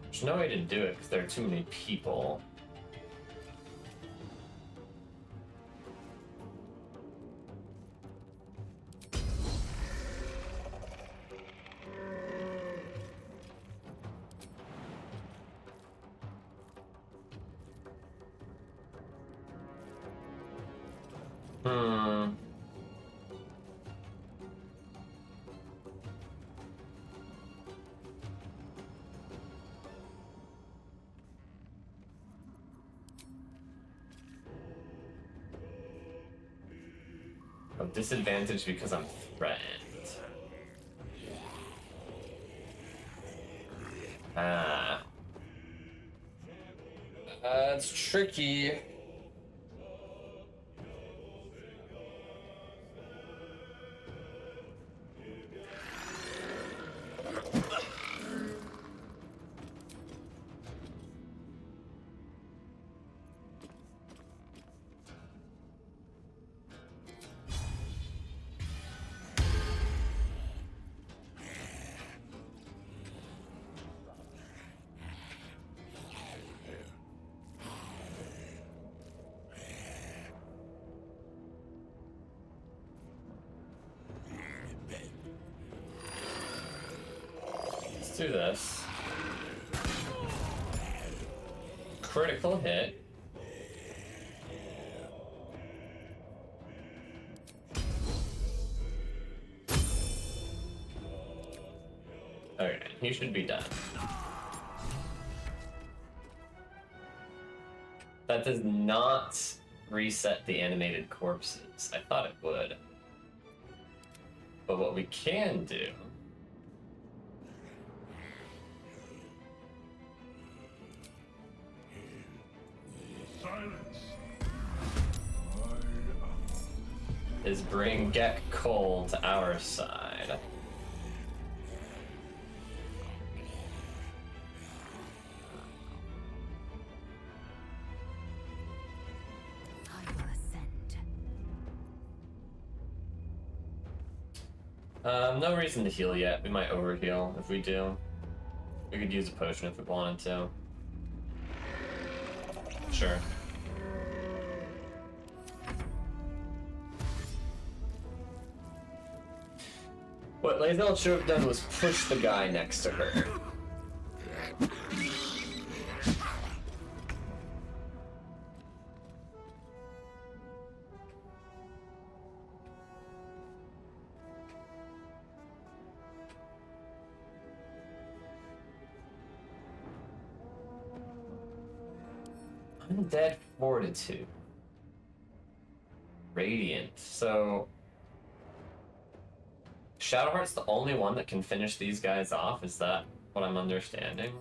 There's no way to do it because there are too many people. Disadvantage because I'm threatened. It's tricky. Do this. Critical hit. Okay, he should be done. That does not reset the animated corpses. I thought it would. But what we can do is bring Gek Cole to our side. I will ascend. No reason to heal yet. We might overheal if we do. We could use a potion if we wanted to. Sure. What Lae'zel should have done was push the guy next to her. Undead Fortitude. Radiant. So Shadowheart's the only one that can finish these guys off, is that what I'm understanding?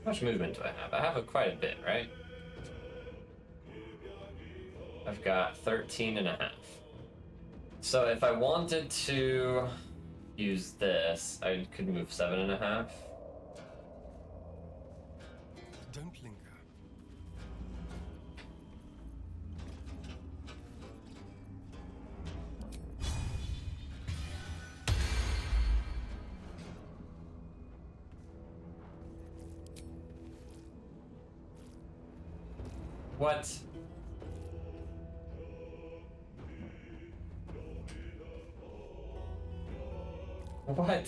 How much movement do I have? I have quite a bit, right? I've got 13 and a half. So if I wanted to use this, I could move 7 and a half. Don't linger. What? What?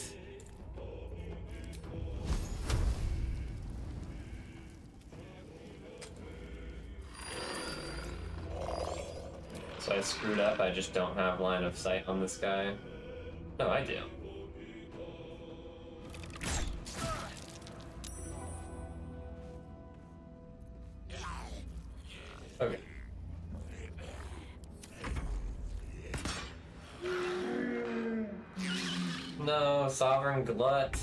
So I screwed up, I just don't have line of sight on this guy. No, I do. Okay. No, Sovereign Glut.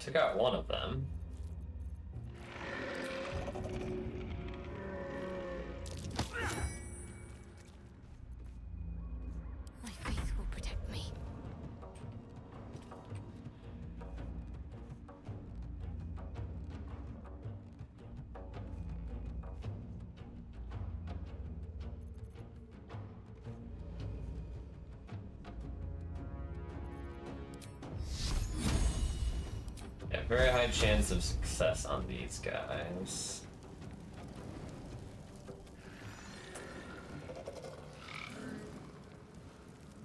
Took out one of them. My faith will protect me. Yeah, very high chance of success on these guys.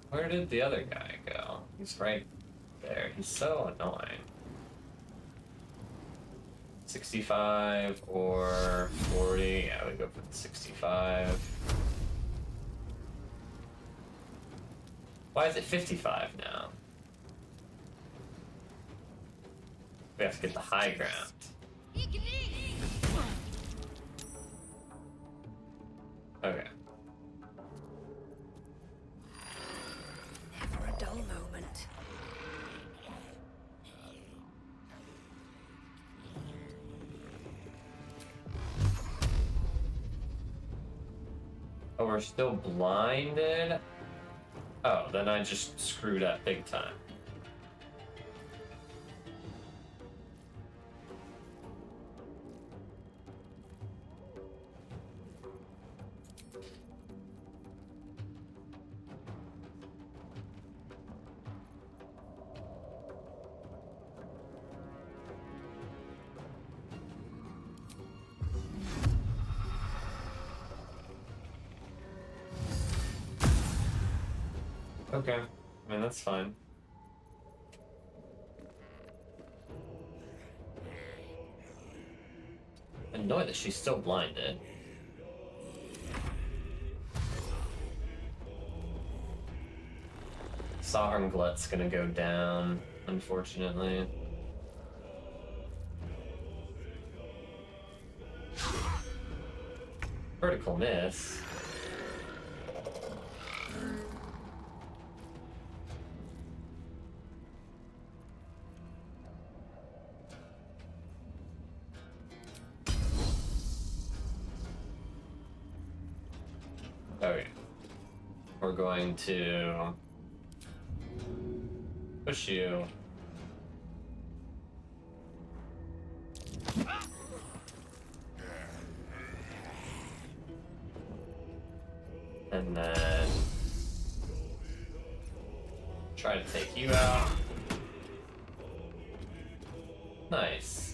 Where did the other guy go? He's right there. He's so annoying. 65 or 40. Yeah, we go for the 65. Why is it 55 now? We have to get the high ground. Okay. Never a dull moment. Oh, we're still blinded? Oh, then I just screwed up big time. Okay, I mean, that's fine. Annoyed that she's still blinded. Sovereign Glut's gonna go down, unfortunately. Vertical miss. Okay. We're going to push you. And then try to take you out. Nice.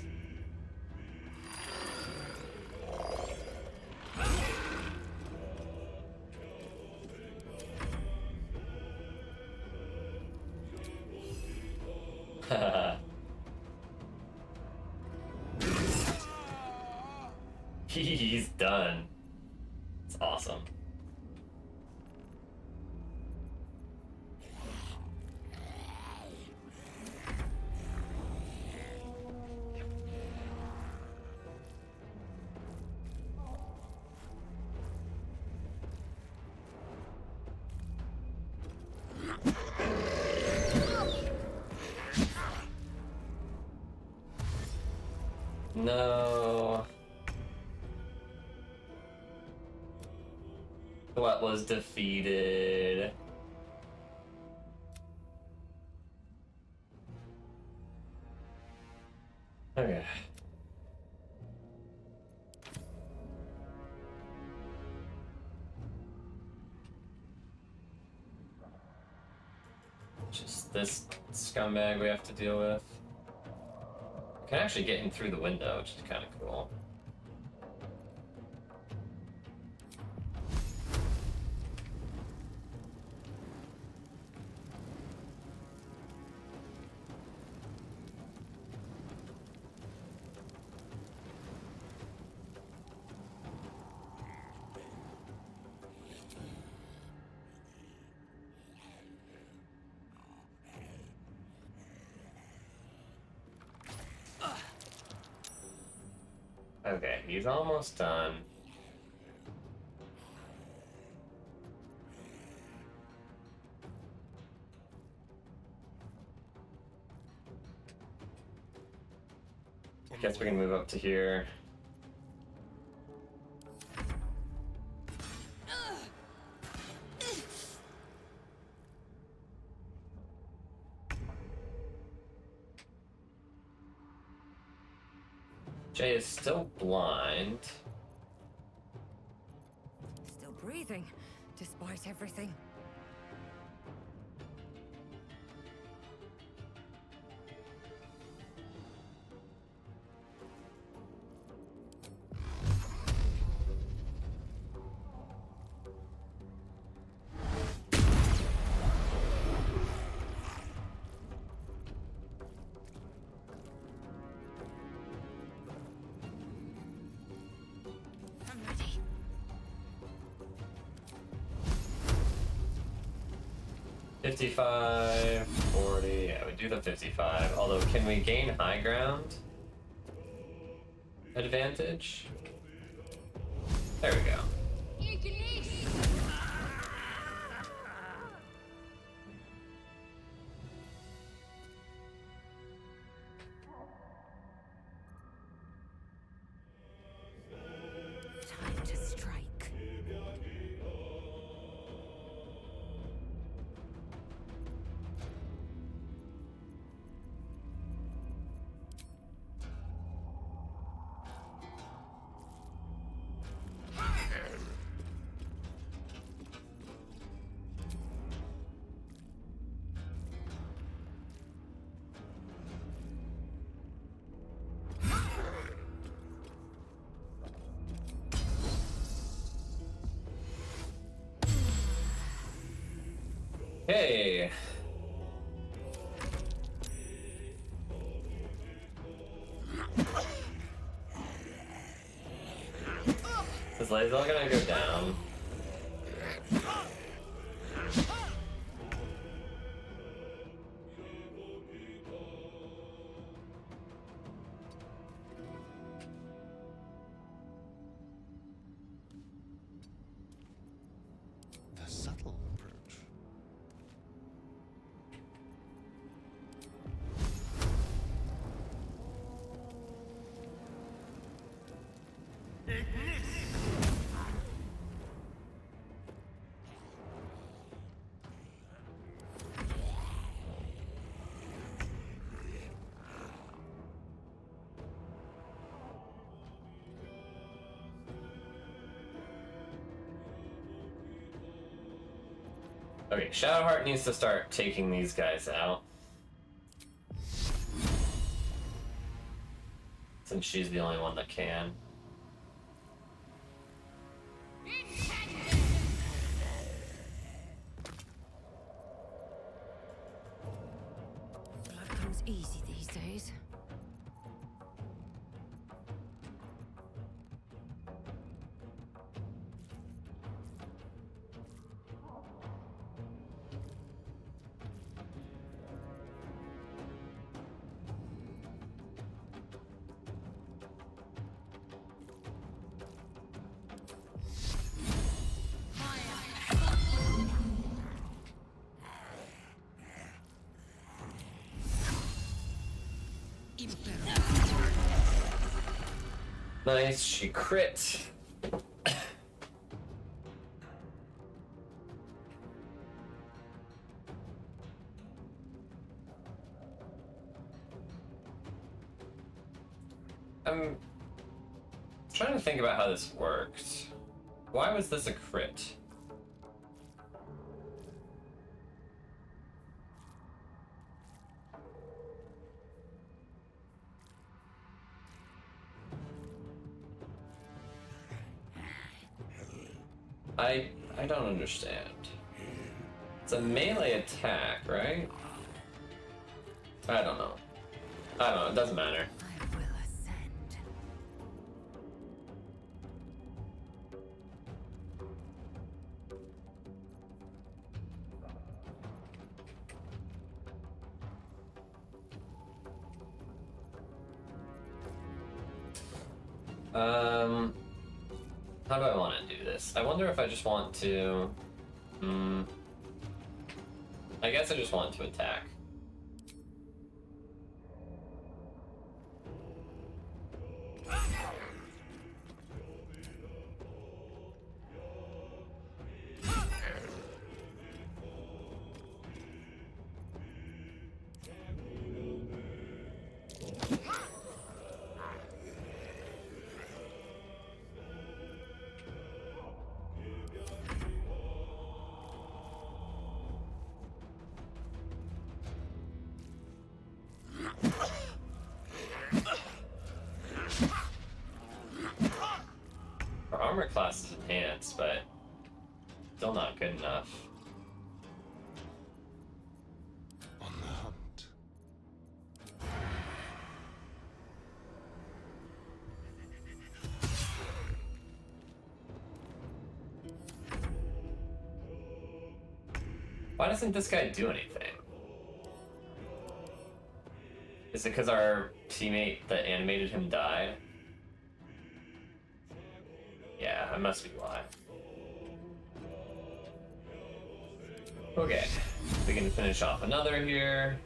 He's done. It's awesome. No. What was defeated? Okay. Just this scumbag we have to deal with. I can actually get him through the window, which is kind of cool. Okay, he's almost done. Guess we can move up to here. Jay is still blind. Still breathing, despite everything. I'm ready. 55, 40. Yeah, we do the 55. Although, can we gain high ground advantage? There we go. Time to strike. Hey! This laser's all gonna go down. Okay, Shadowheart needs to start taking these guys out. Since she's the only one that can. Blood comes easy these days. Nice, she crit. I'm trying to think about how this worked. Why was this a crit? I don't understand. It's a melee attack, right? I don't know. It doesn't matter. I will ascend. How do I want to do this? I wonder if I just want to... I guess I just want to attack. Our armor class is enhanced, but still not good enough. On the hunt. Why doesn't this guy do anything? Is it because our teammate that animated him died? Yeah, that must be why. Okay, we can finish off another here.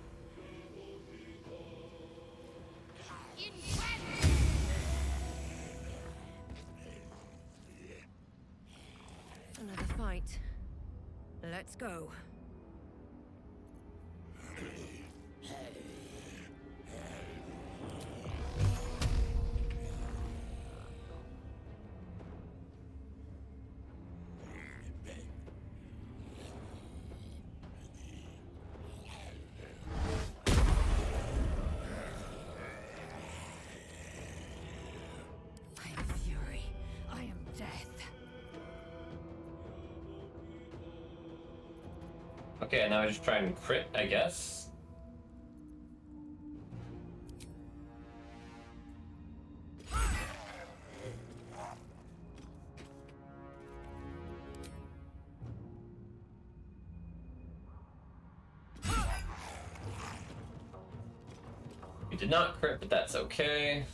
Another fight. Let's go. I am fury. I am death. Okay, and now I just try and crit, I guess. We did not crit, but that's okay.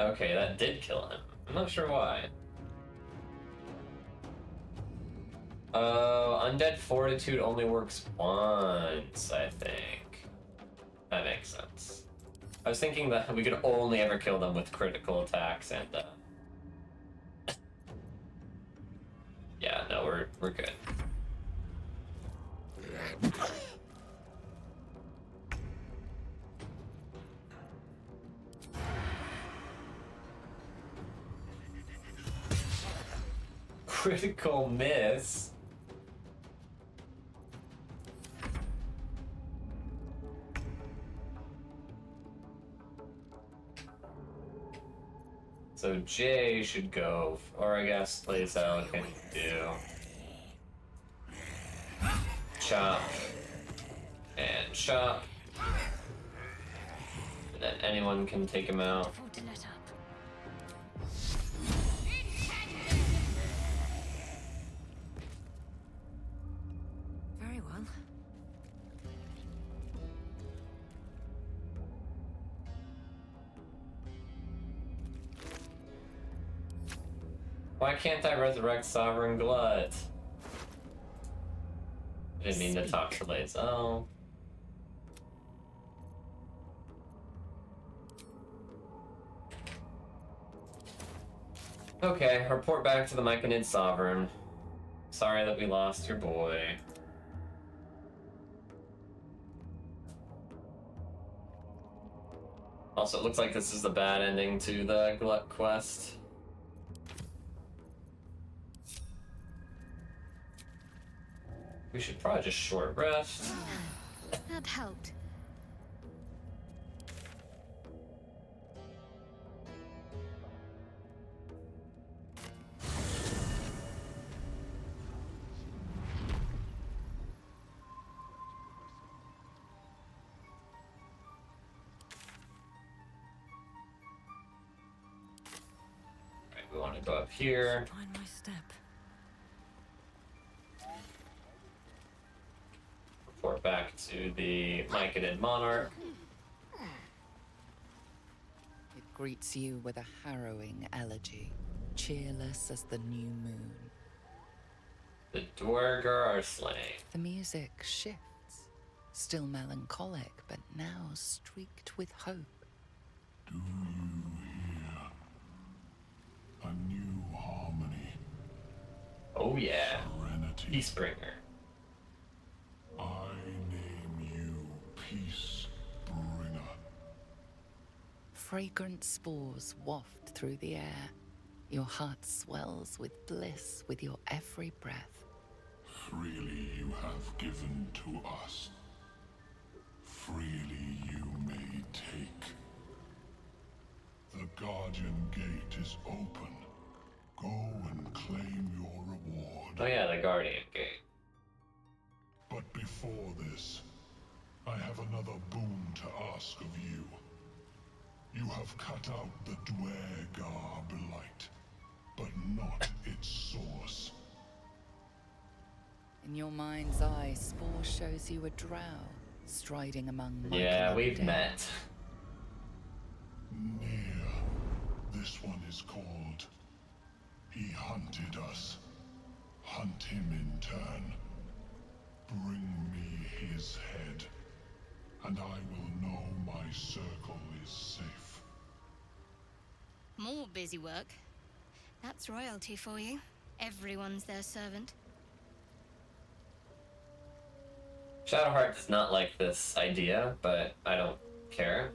Okay, that did kill him. I'm not sure why. Undead Fortitude only works once, I think. That makes sense. I was thinking that we could only ever kill them with critical attacks and, yeah, no, we're good. critical miss. So Jay should go, or I guess plays out can do. Chop. And chop. And then anyone can take him out. Very well. Why can't I resurrect Sovereign Glut? I didn't mean to talk to Lays. Oh. Okay, report back to the Myconid Sovereign. Sorry that we lost your boy. Also, it looks like this is the bad ending to the Glut quest. We should probably just short rest. That helped. Alright, we want to go up here. Find my step. Report back to the Myconid Monarch. It greets you with a harrowing elegy, cheerless as the new moon. The Dwergar are slain. The music shifts, still melancholic, but now streaked with hope. Do you hear? A new harmony. Oh yeah. Serenity. Peacebringer. I name you Peacebringer. Fragrant spores waft through the air. Your heart swells with bliss with your every breath. Freely you have given to us. Freely you may take. The Guardian Gate is open. Go and claim your reward. Oh yeah, the Guardian Gate. But before this, I have another boon to ask of you. You have cut out the Dwergar blight, but not its source. In your mind's eye, Spore shows you a drow striding among Yeah, Myconid we've dead. met. Near. This one is called. He hunted us. Hunt him in turn. Bring me his head, and I will know my circle is safe. More busy work. That's royalty for you. Everyone's their servant. Shadowheart does not like this idea, but I don't care.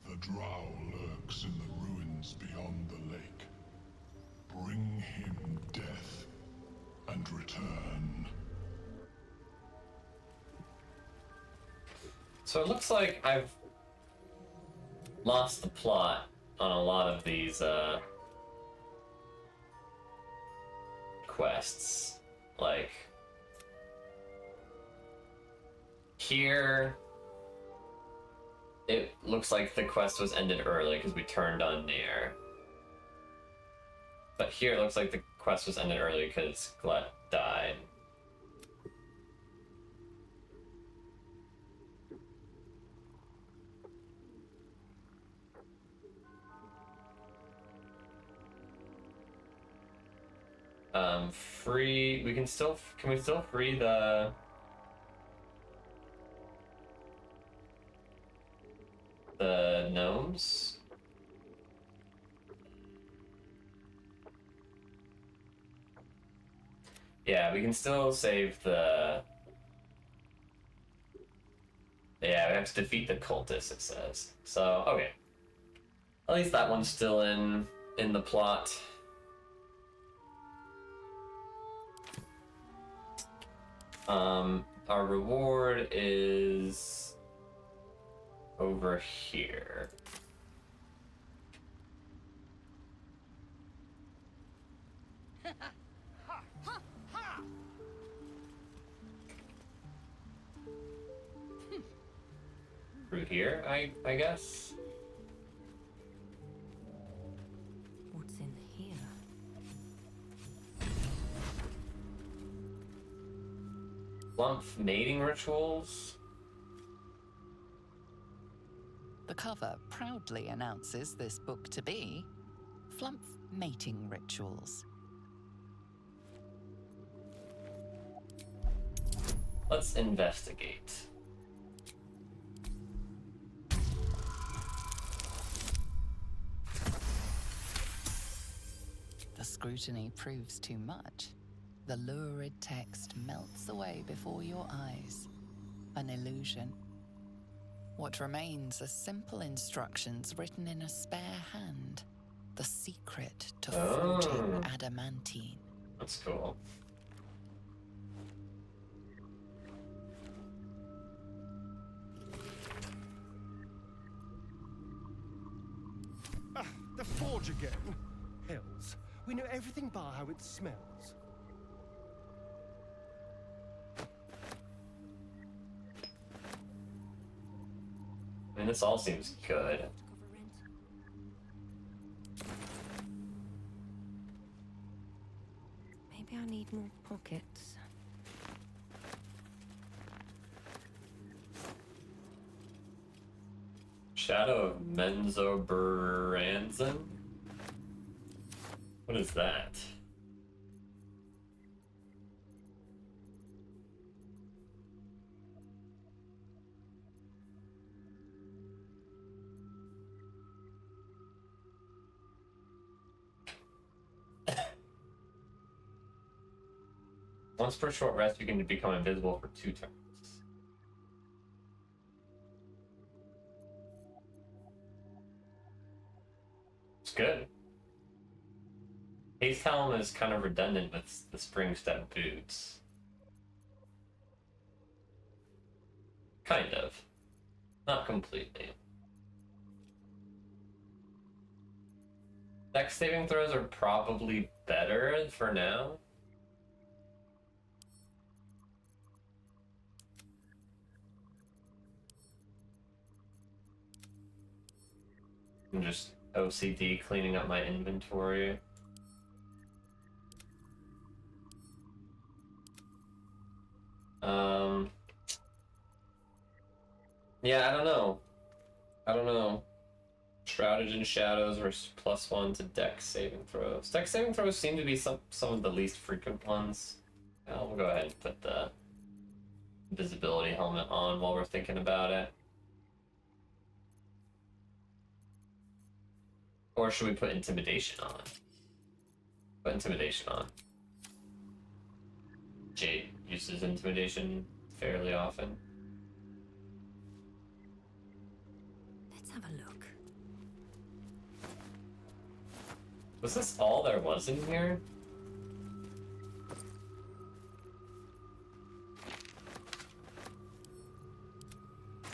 The drow lurks in the ruins beyond the lake. Bring him death and return. So it looks like I've lost the plot on a lot of these quests. Like here it looks like the quest was ended early because we turned on Nair. But here it looks like the quest was ended early because Glut died. Free. We can still. Can we still free the? The gnomes? Yeah, we can still save the. Yeah, we have to defeat the cultists, it says. So, okay. At least that one's still in in the plot. Our reward is over here. Through here, I guess. What's in here? Lump mating rituals. The cover proudly announces this book to be Flumph Mating Rituals. Let's investigate. The scrutiny proves too much. The lurid text melts away before your eyes. An illusion. What remains are simple instructions written in a spare hand. The secret to forging adamantine. That's cool. Ah, the forge again. Hells. We know everything by how it smells. I mean, this all seems good. Maybe I need more pockets. Shadow of Menzoberranzan? What is that? Once per short rest, you can become invisible for 2 turns. It's good. Haste Helm is kind of redundant with the spring step boots. Kind of. Not completely. Dex saving throws are probably better for now. I'm just OCD cleaning up my inventory. Yeah, I don't know. Shrouded in Shadows versus +1 to Dex saving throws. Dex saving throws seem to be some of the least frequent ones. We'll go ahead and put the invisibility helmet on while we're thinking about it. Or should we put intimidation on? Put intimidation on. Jade uses intimidation fairly often. Let's have a look. Was this all there was in here?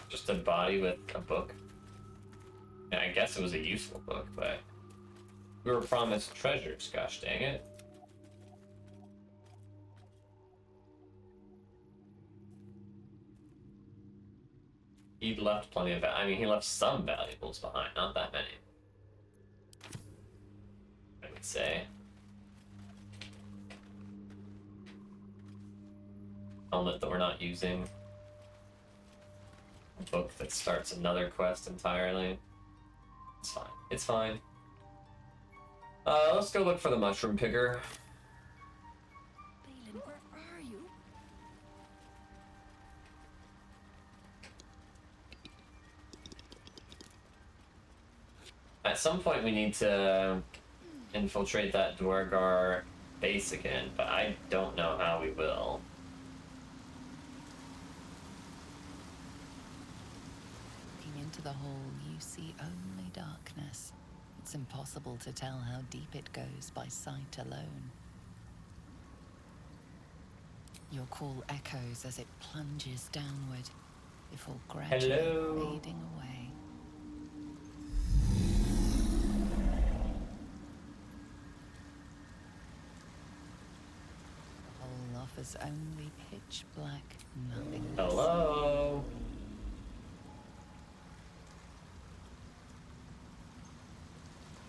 Just a body with a book? Yeah, I guess it was a useful book, but we were promised treasures, gosh dang it. He left plenty of, I mean, he left some valuables behind, not that many. I would say. Helmet that we're not using. A book that starts another quest entirely. It's fine. It's fine. Let's go look for the mushroom picker. Balin, where are you? At some point we need to infiltrate that Dwargar base again, but I don't know how we will. Looking into the hole, you see only darkness. It's it's impossible to tell how deep it goes by sight alone. Your call echoes as it plunges downward before gradually fading away. The hole offers only pitch black nothingness. Hello?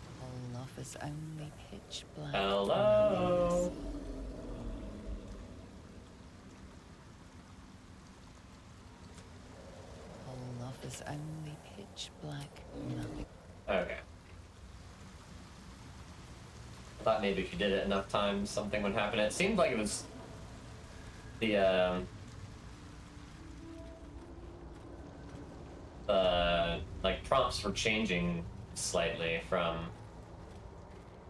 The hole offers only pitch black Hello? nothingness. The hole offers only pitch black nothing. Okay. I thought maybe if you did it enough times, something would happen. It seemed like it was the like prompts were changing slightly from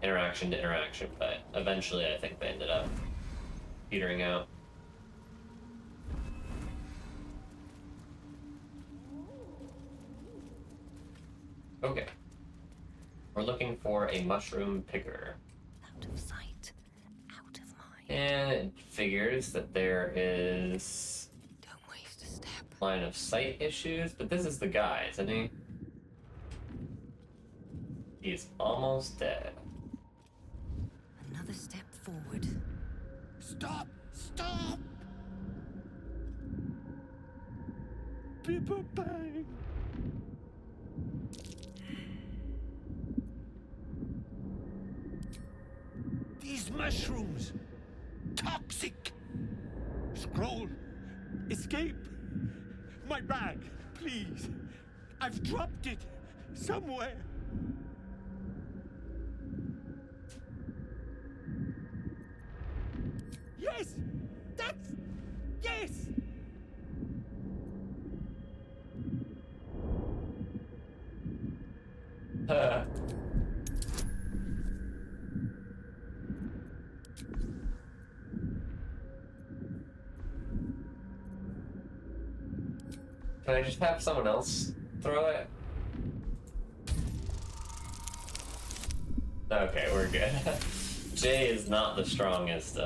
interaction to interaction, but eventually I think they ended up petering out. Okay. We're looking for a mushroom picker. Out of sight, out of mind. And it figures that there is Don't waste a step. line of sight issues, but this is the guy, isn't he? He's almost dead. Another step forward. Stop! Stop! People bang! These mushrooms! Toxic! Scroll! Escape! My bag, please! I've dropped it somewhere! Yes! That's... Yes! Can I just have someone else throw it? Okay, we're good. Jay is not the strongest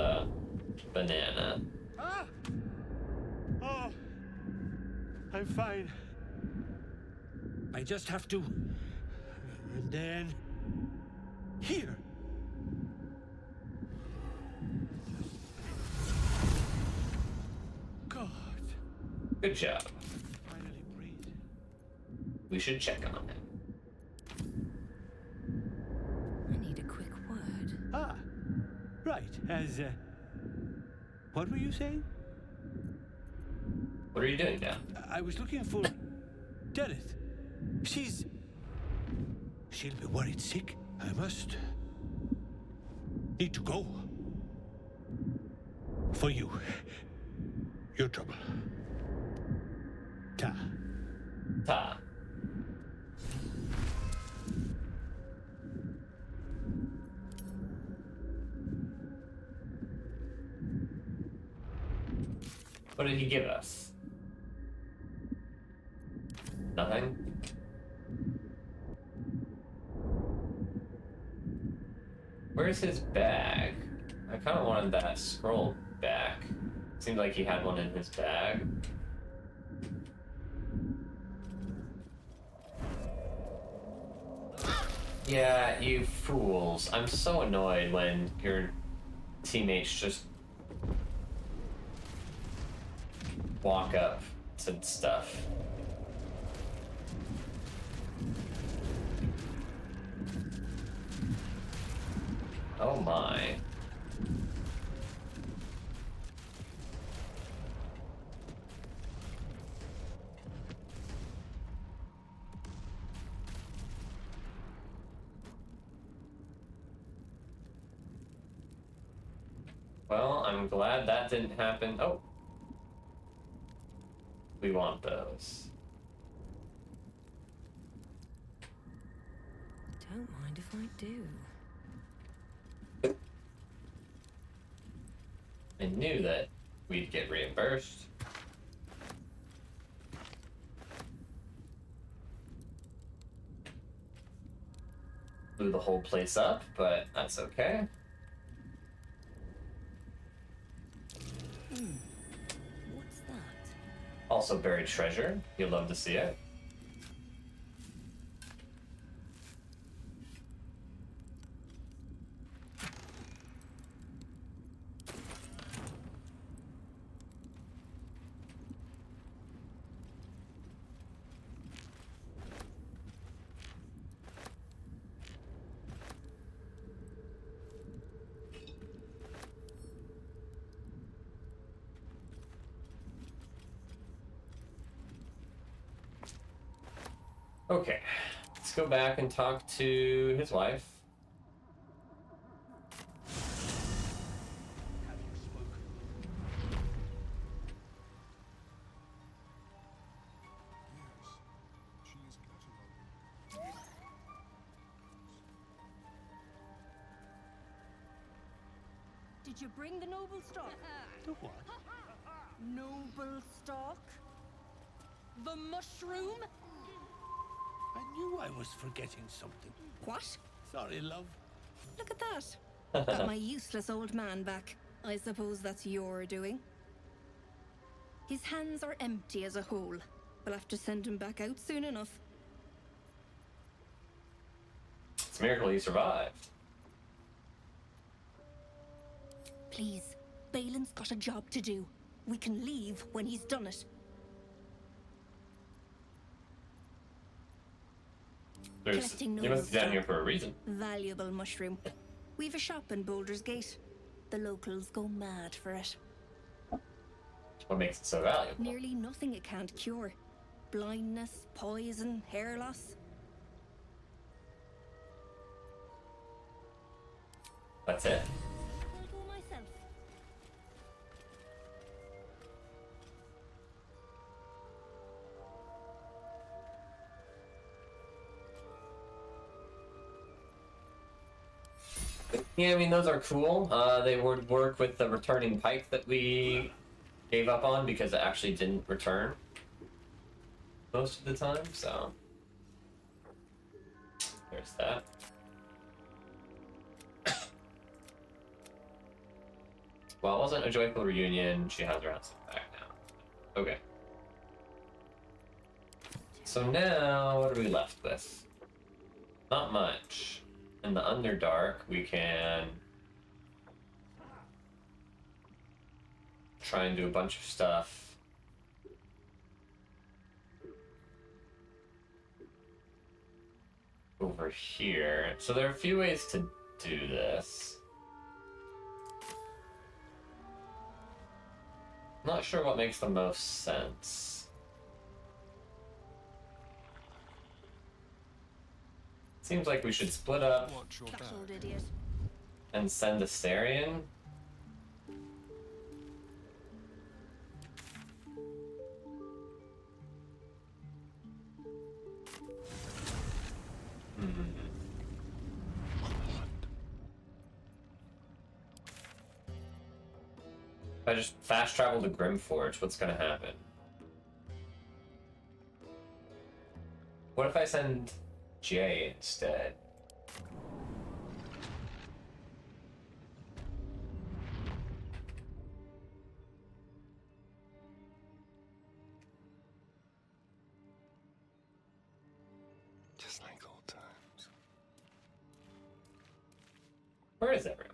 banana. Ah! Oh! I'm fine. I just have to... And then... Here! God. Good job. Finally breathe. We should check on him. I need a quick word. Ah! Right, as, what were you saying? What are you doing now? I was looking for... Deneth. She'll be worried sick. I must... need to go. For you. Your trouble. Ta. Ta. What did he give us? Nothing? Where's his bag? I kind of wanted that scroll back. Seemed like he had one in his bag. Yeah, you fools. I'm so annoyed when your teammates just walk up to stuff. Oh my. Well, I'm glad that didn't happen. Oh. We want those. Don't mind if I do. I knew that we'd get reimbursed. Blew the whole place up, but that's okay. What's that? Also buried treasure. You'll love to see it. Okay, let's go back and talk to his wife. Did you bring the noble stock? The what? Noble stock? The mushroom? I knew I was forgetting something. What? Sorry, love. Look at that. Got my useless old man back. I suppose that's your doing. His hands are empty as a whole. We'll have to send him back out soon enough. It's a miracle he survived. Please, Balin's got a job to do. We can leave when he's done it. Collecting You must be down here for a reason. Valuable mushroom. We've a shop in Baldur's Gate. The locals go mad for it. What makes it so valuable? Nearly nothing it can't cure. Blindness, poison, hair loss. That's it. I'll go myself. Yeah, I mean, those are cool. They would work with the returning pike that we gave up on because it actually didn't return most of the time, so there's that. Well, it wasn't a joyful reunion. She has her house back now. Okay. So now, what are we left with? Not much. In the Underdark, we can try and do a bunch of stuff. Over here. So there are a few ways to do this. I'm not sure what makes the most sense. Seems like we should split up That old idiot. and send Astarion. If I just fast travel to Grimforge, what's gonna happen? What if I send Jay instead? Just like old times. Where is everyone?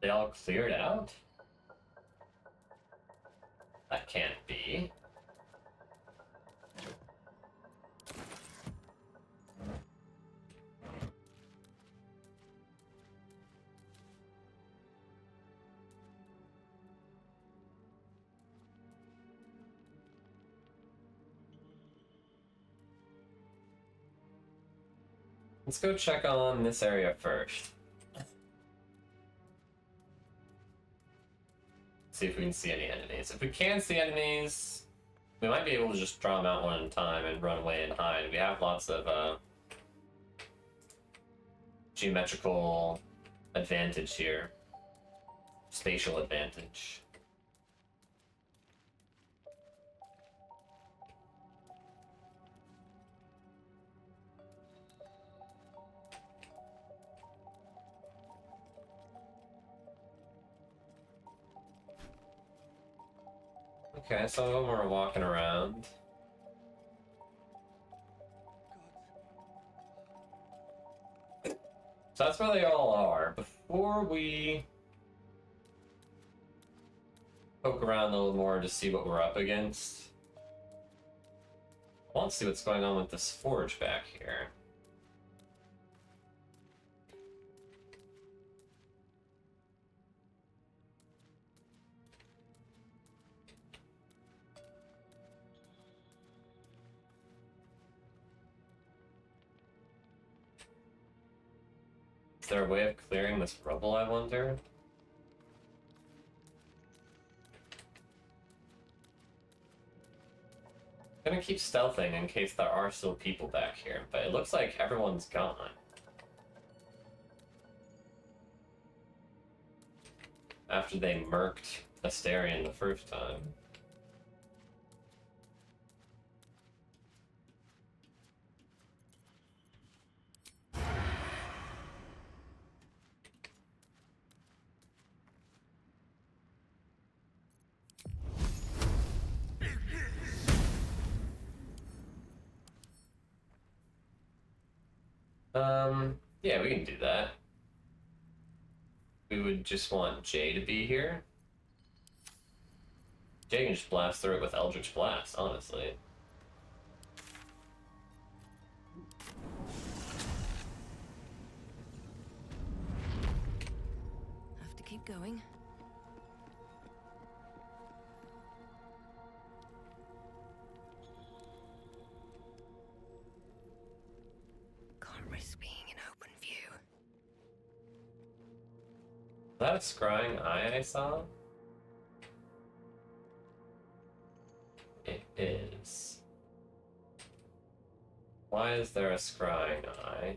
They all cleared out? That can't be. Let's go check on this area first. See if we can see any enemies. If we can see enemies, we might be able to just draw them out one at a time and run away and hide. We have lots of geometrical advantage here. Spatial advantage. Okay, some of them are walking around. So that's where they all are. Before we poke around a little more to see what we're up against, I want to see what's going on with this forge back here. Is there a way of clearing this rubble, I wonder? I'm gonna keep stealthing in case there are still people back here, but it looks like everyone's gone. After they murked Astarion the first time. Yeah, we can do that. We would just want Jay to be here. Jay can just blast through it with Eldritch Blast, honestly. Have to keep going. Can't risk being in open view. Is that a scrying eye I saw? It is. Why is there a scrying eye?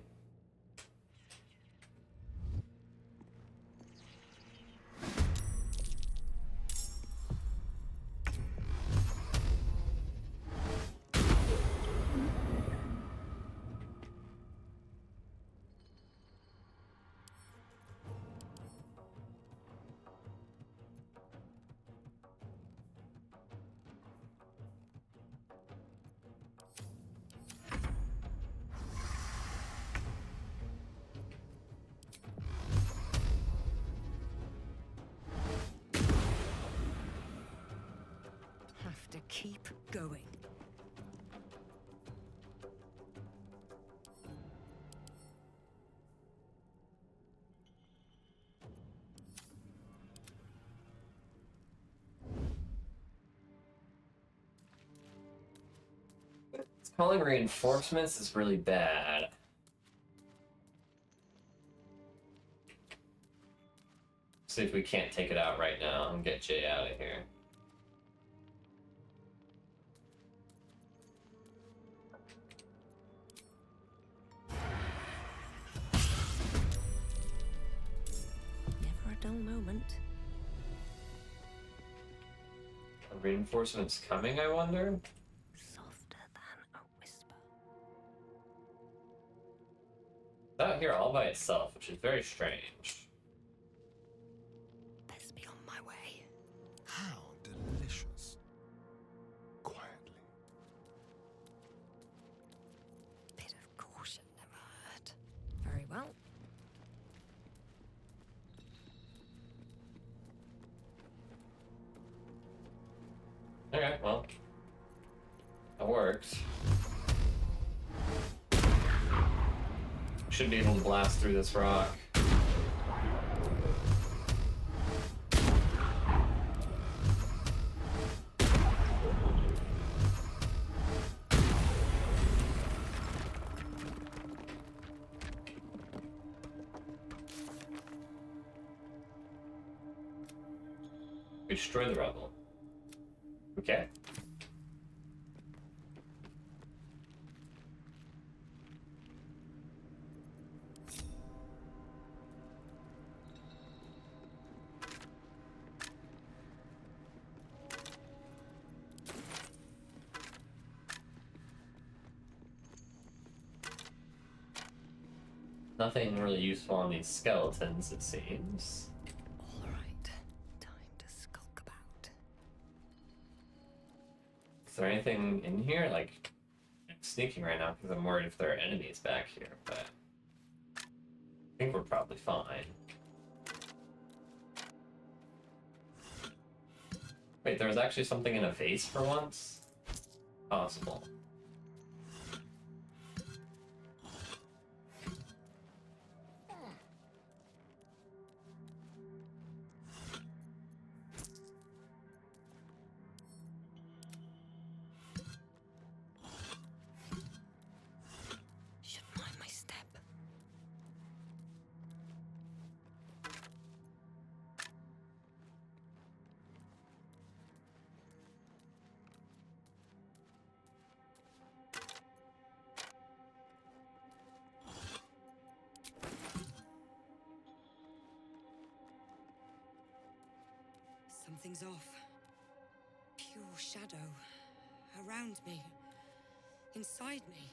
Have to keep going. Calling reinforcements is really bad. See if we can't take it out right now and get Jay out of here. Never a dull moment. Are reinforcements coming, I wonder? Softer than a whisper. It's out here all by itself, which is very strange. Best be on my way. How delicious. Quietly. Bit of caution never hurt. Very well. Okay, well. That works. Should be able to blast through this rock. Destroy the rebel. Okay. Nothing really useful on these skeletons, it seems. All right, time to skulk about. Is there anything in here? Like, I'm sneaking right now because I'm worried if there are enemies back here, but I think we're probably fine. Wait, there was actually something in a vase for once? Possible. Should mind my step. Something's off. Pure shadow. Around me. Inside me.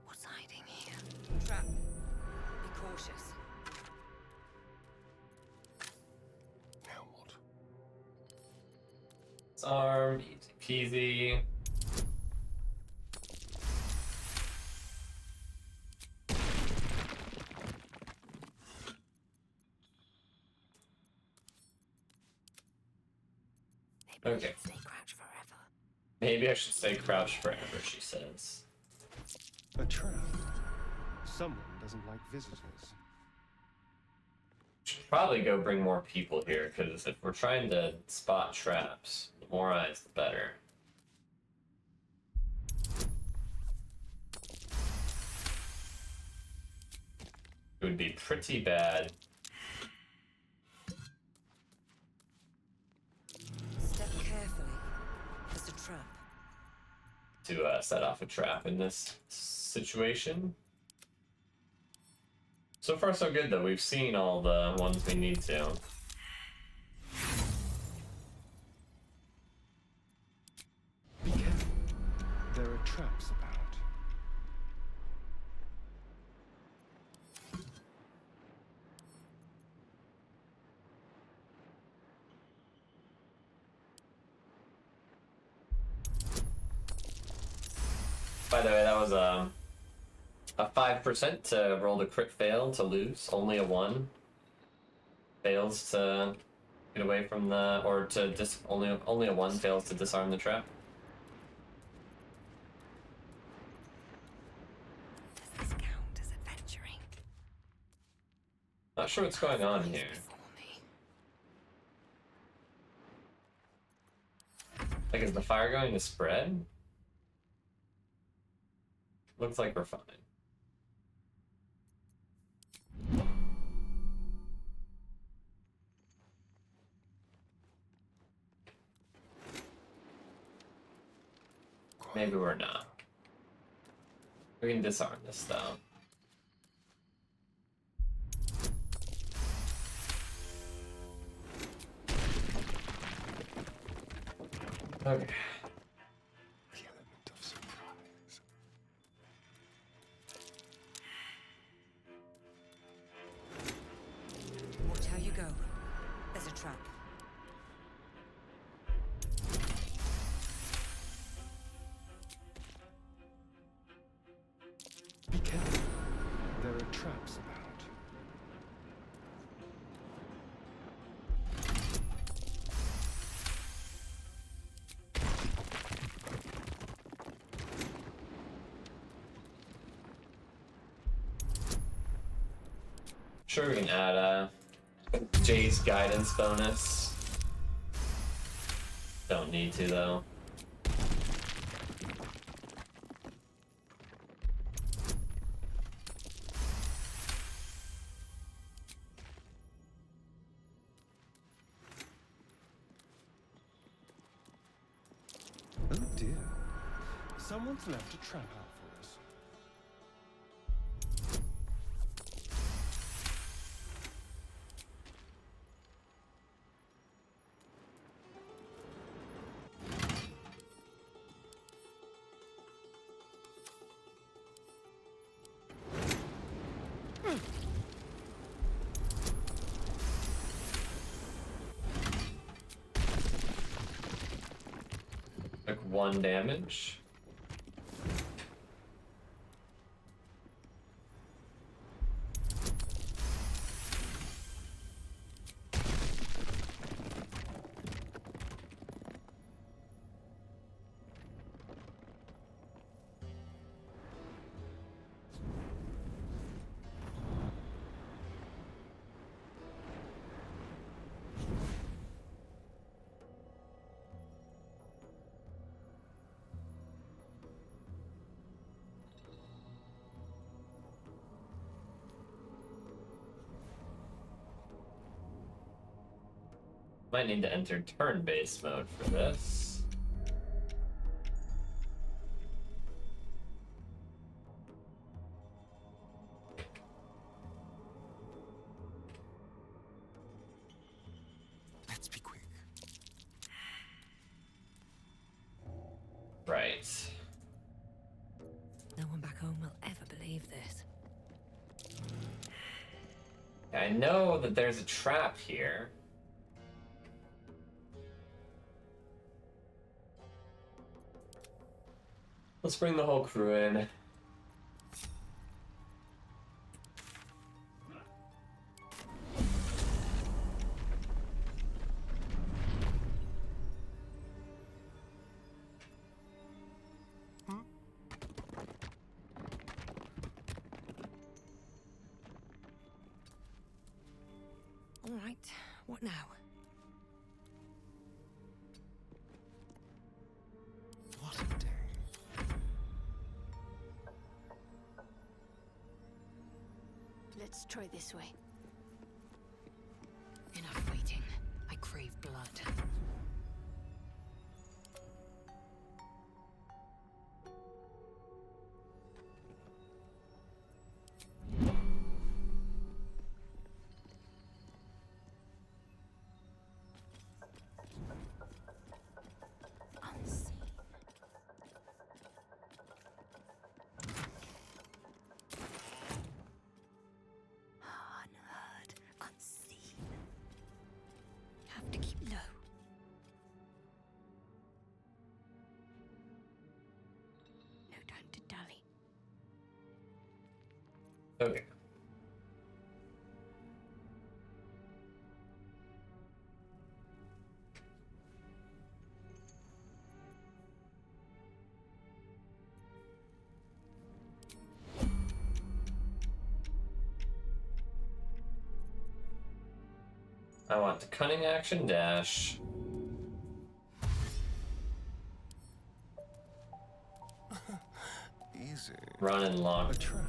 What's hiding here? Trap. Be cautious. Now what? Disarm, easy peasy. Maybe Okay. I should stay crouched forever. Maybe I should stay crouched forever, she says. A trap. Someone doesn't like visitors. Should probably go bring more people here, because if we're trying to spot traps, the more eyes, the better. It would be pretty bad Step carefully. There's a trap. to set off a trap in this situation. So far, so good, though. We've seen all the ones we need to. Be careful. There are traps about. By the way, that was a 5% to roll the crit fail to lose. Only a 1 fails to get away from the, or to only a 1 fails to disarm the trap. Does this count as adventuring? Not sure what's going on here. Before me. Like, is the fire going to spread? Looks like we're fine. Maybe we're not. We can disarm this though. Okay. The element of surprise. Watch how you go. There's a trap. Be careful. There are traps about. Sure, we can add a Jay's guidance bonus. Don't need to, though. Oh dear. Someone's left a trap out for us. Took 1 damage. Might need to enter turn-based mode for this. Let's be quick. Right. No one back home will ever believe this. I know that there's a trap here. Let's bring the whole crew in. All right, what now? What a day. Let's try this way. Enough waiting. I crave blood. Unheard, unseen. You have to keep low. No time to dally. Okay. I want the cunning action dash. Easy. Run and lock. A trap.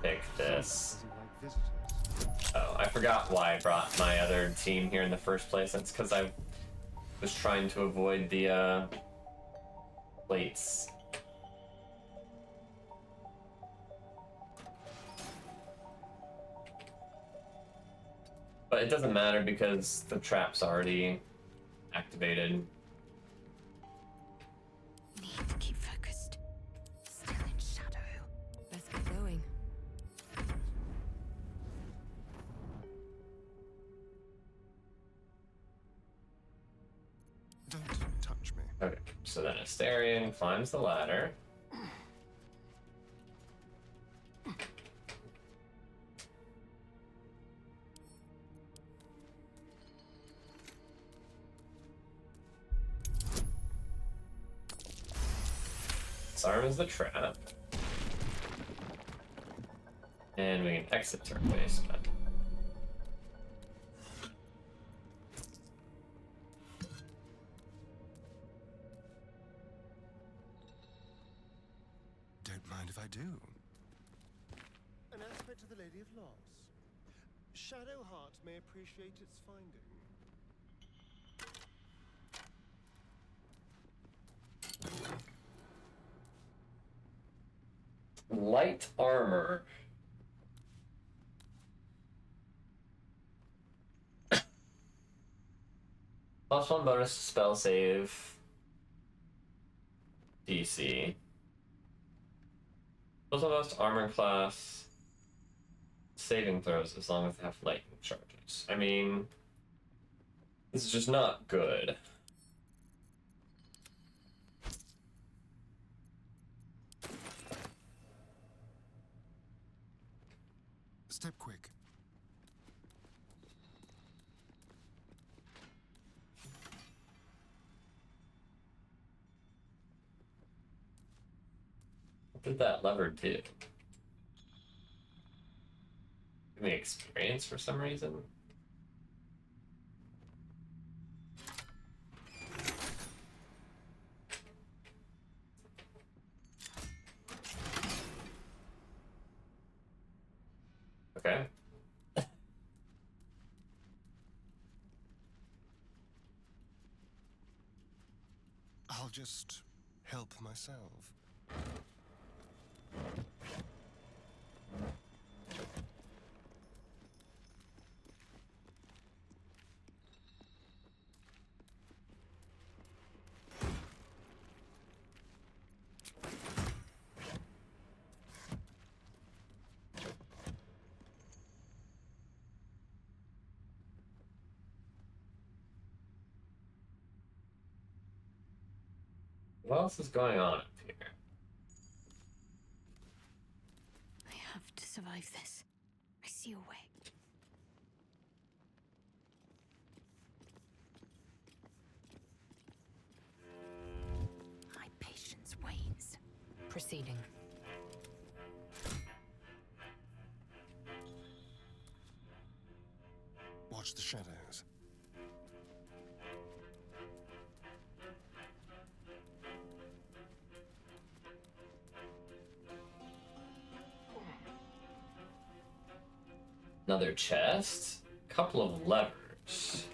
Pick this. Does he like visitors? Oh, I forgot why I brought my other team here in the first place. That's because I was trying to avoid the plates. But it doesn't matter because the trap's already activated. Need to keep focused. Still in shadow. Let's get going. Don't touch me. Okay, so then Astarion climbs the ladder. Disarm is the trap. And we can exit turn basement. do? An aspect of the Lady of Loss. Shadowheart may appreciate its finding. Light armor. +1 bonus to spell save. DC. +1 bonus to armor class. Saving throws as long as they have lightning charges. I mean, this is just not good. Step quick. What did that lever do? Give me experience for some reason. Okay. I'll just help myself. What else is going on up here? I have to survive this. I see a way. My patience wanes. Proceeding. Watch the shadows. Another chest? Couple of levers.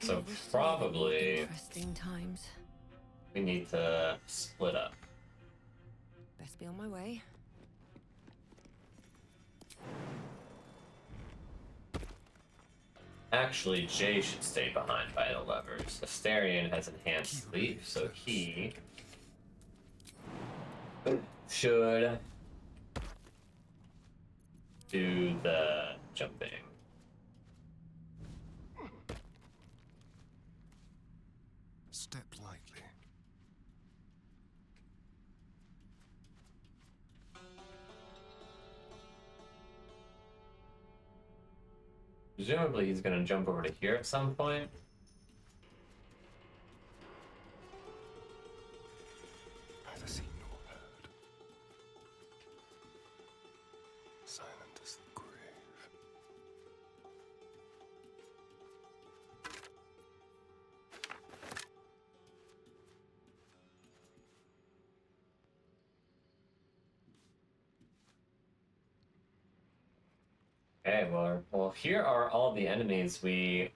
So probably Interesting times. we need to split up. Best be on my way. Actually, Jay should stay behind by the levers. Asterion has enhanced sleep, so he should do the jumping. Step lightly. Presumably he's gonna jump over to here at some point. Neither seen nor heard. Silent as the grave. Okay, well, here are all the enemies we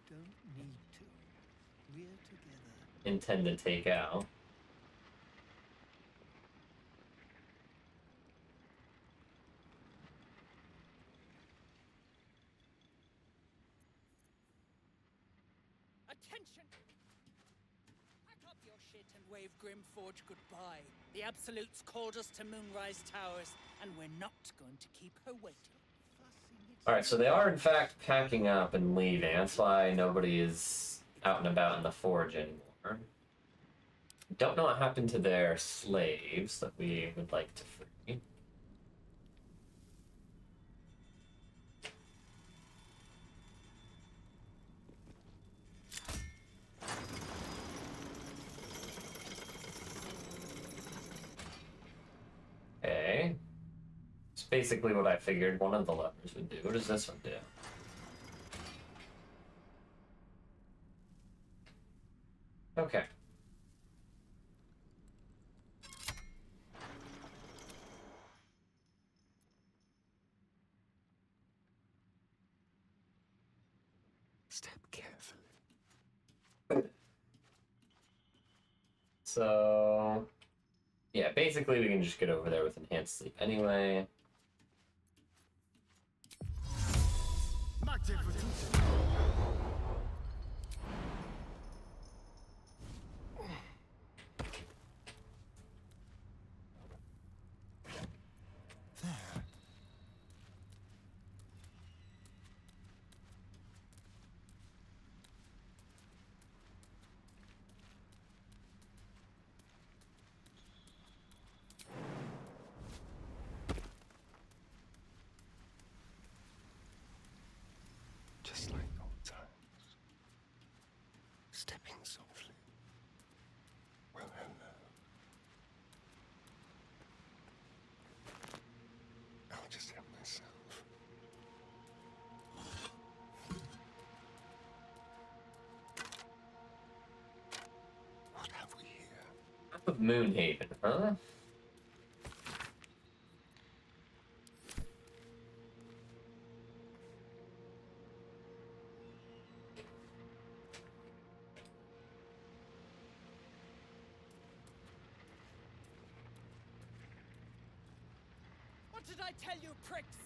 intend to take out. Attention! Pack up your shit and wave Grimforge goodbye. The Absolutes called us to Moonrise Towers, and we're not going to keep her waiting. Alright, so they are in fact packing up and leaving. That's why nobody is out and about in the forge anymore. Don't know what happened to their slaves that we would like to free. Okay. It's basically what I figured one of the levers would do. What does this one do? Okay. Step carefully. So, yeah, basically we can just get over there with enhanced sleep anyway. Just like old times. Stepping softly. Well, hello. I'll just help myself. What have we here? Map of Moonhaven, huh? What did I tell you, pricks?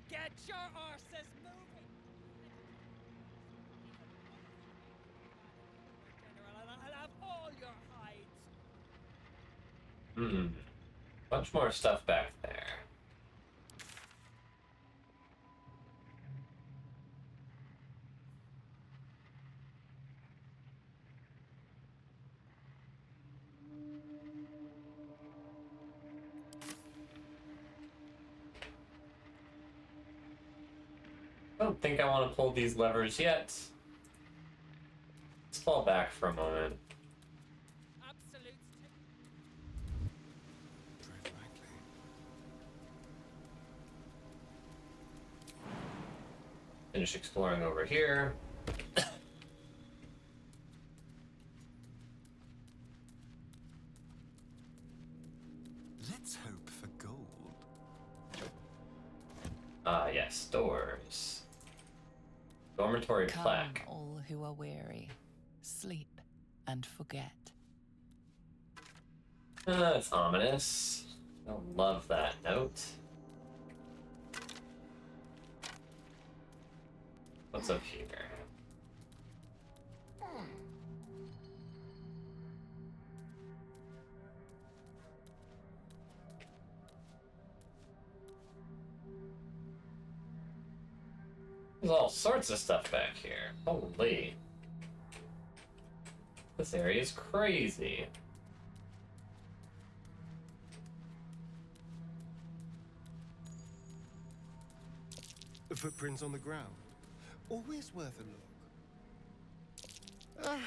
Get your arses moving! General, and I'll have all your hides. Bunch more stuff back there. I don't think I want to pull these levers yet. Let's fall back for a moment. Absolute. Tread lightly. Finish exploring over here. Let's hope for gold. Ah, yes, doors. Dormitory Come, plaque. all who are weary, sleep and forget. That's ominous. I love that note. What's up here? There's all sorts of stuff back here. Holy. This area is crazy. The footprints on the ground. Always worth a look.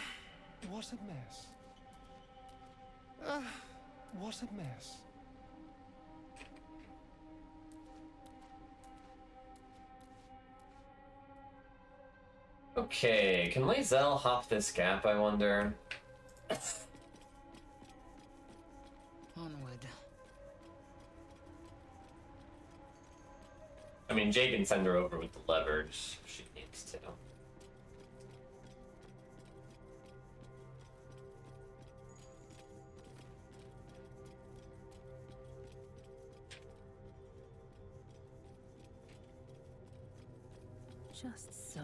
What a mess. What a mess. Okay, can Lae'zel hop this gap, I wonder? Onward. I mean, Jay can send her over with the levers if she needs to. Just so.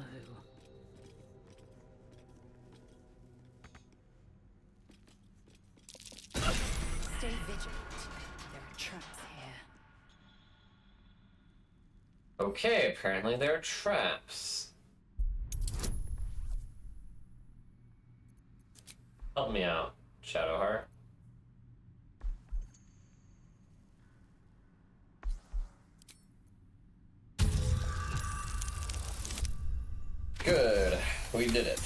Stay vigilant. There are traps here. Okay, apparently there are traps. Help me out, Shadowheart. Good, we did it.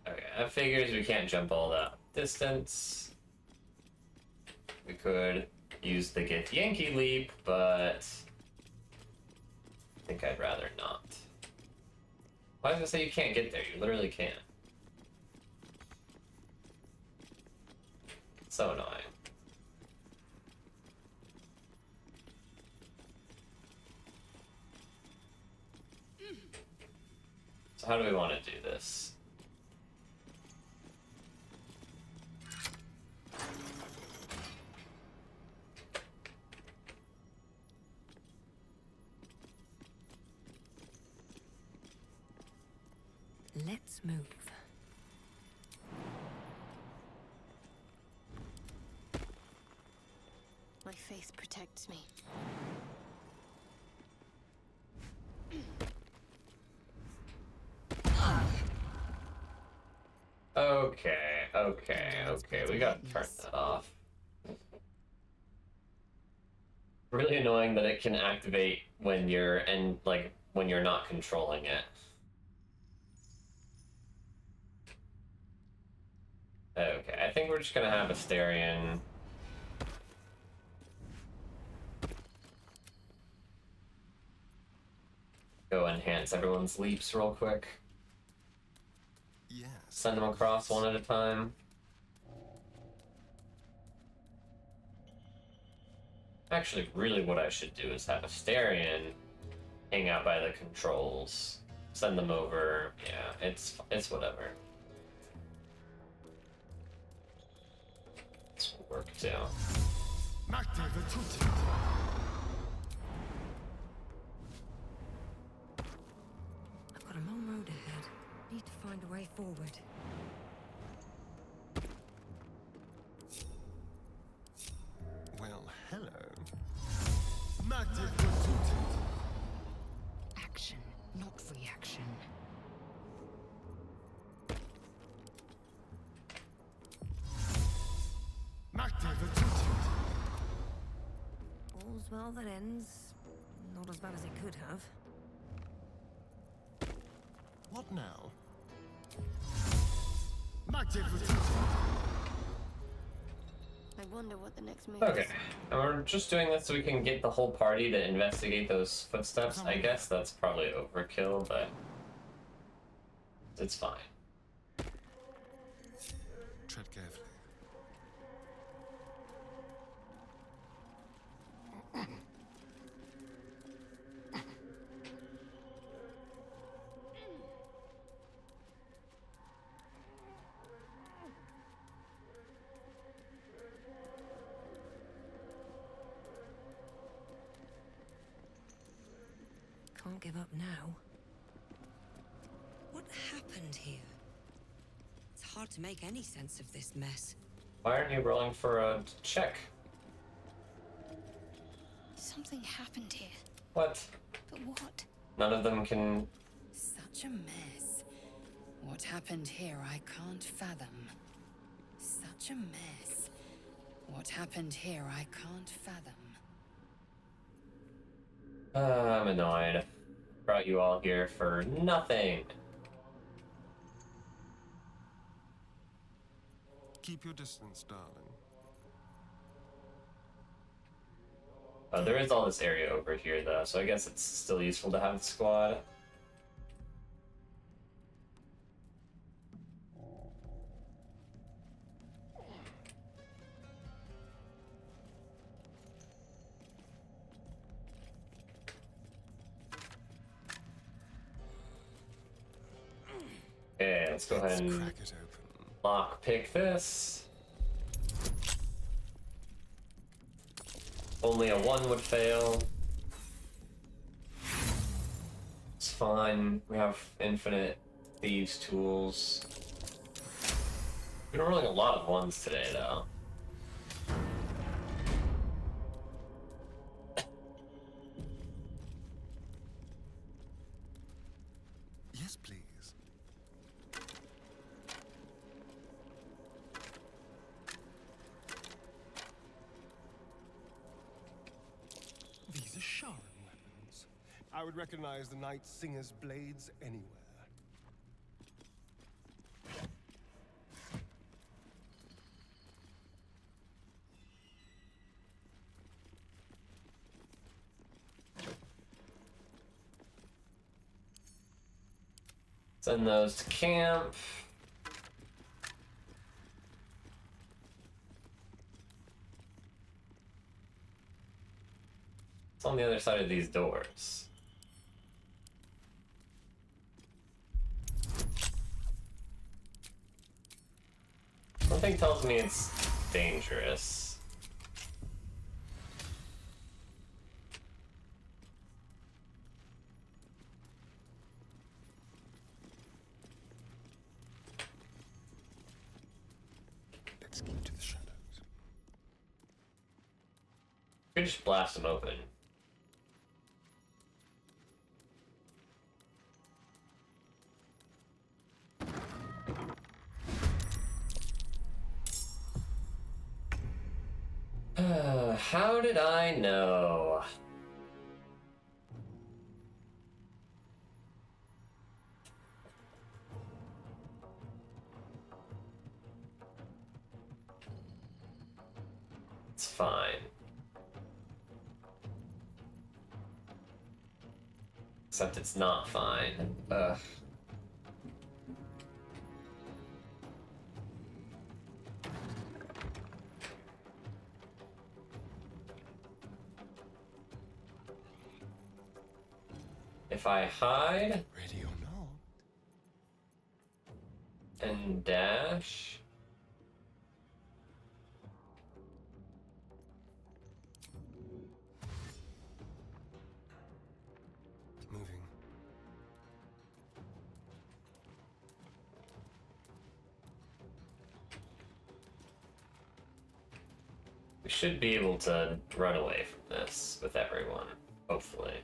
Okay, that figures we can't jump all that distance. We could use the Get Yankee Leap, but I think I'd rather not. Why was I gonna say you can't get there? You literally can't. So annoying. So how do we want to do this? Let's move. My faith protects me. Okay, we gotta turn that off. Really annoying that it can activate when you're when you're not controlling it. Okay, I think we're just gonna have Asterion. Go enhance everyone's leaps real quick. Yes. Send them across one at a time. Actually, really what I should do is have Asterion hang out by the controls. Send them over. Yeah, it's whatever. This will work too. I've got a long road ahead. Need to find a way forward. Well, hello. Action, not reaction. All's well that ends. Not as bad as it could have. What now? I wonder what the next move Okay, is. and we're just doing this so we can get the whole party to investigate those footsteps. I guess that's probably overkill, but it's fine. Tread carefully. Can't give up now. What happened here? It's hard to make any sense of this mess. Why aren't you rolling for a check? Something happened here. What? But what? None of them can... Such a mess. What happened here I can't fathom. Such a mess. What happened here I can't fathom. I'm annoyed. Brought you all here for nothing. Keep your distance, darling. There is all this area over here, though, so I guess it's still useful to have the squad. Okay, let's go ahead and Crack it open. lock pick this. Only a 1 would fail. It's fine. We have infinite thieves tools. We've been rolling a lot of 1s today, though. Yes, please. These are Sharan weapons. I would recognize the Night Singer's blades anywhere. Send those to camp. It's on the other side of these doors. Something tells me it's dangerous. Let's keep to the shadows. Could just blast them open. How did I know? It's fine. Except it's not fine. Ugh. If I hide Ready or not? and dash, Moving. we should be able to run away from this with everyone, hopefully.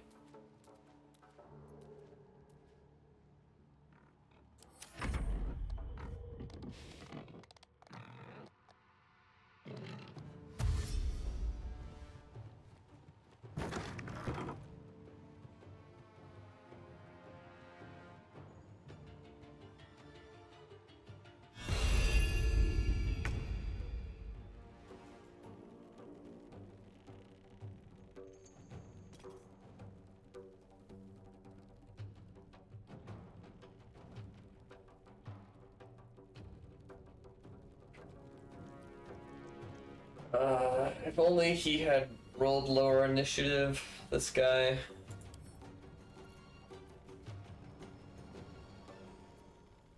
If only he had rolled lower initiative, this guy.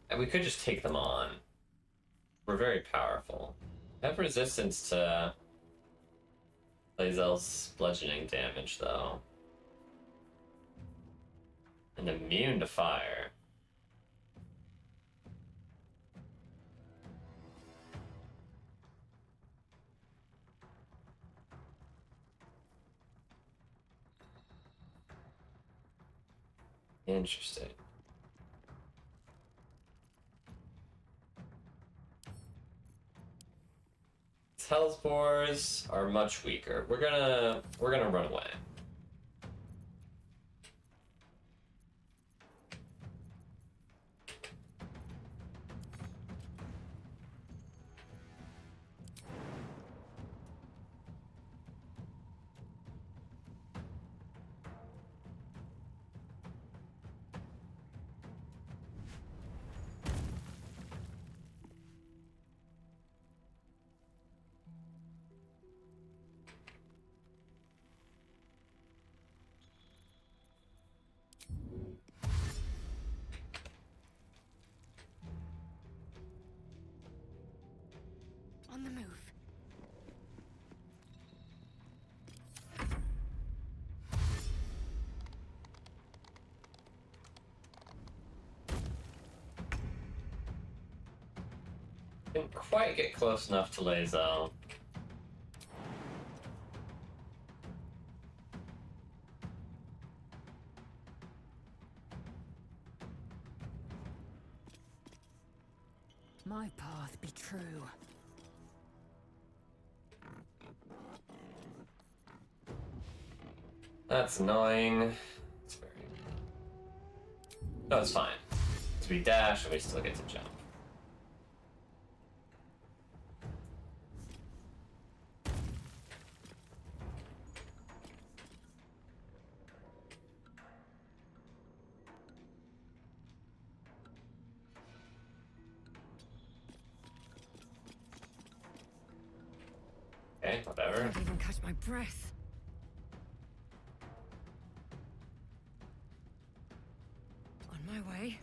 And we could just take them on. We're very powerful. Have resistance to Lae'zel's bludgeoning damage, though. And immune to fire. Interesting. Hellspores are much weaker. We're gonna run away. On the move. Didn't quite get close enough to Lae'zel. My path be true. That's annoying. It's very... No, it's fine. So we dash and we still get to jump. Okay, whatever. Can't even catch my breath. On my way.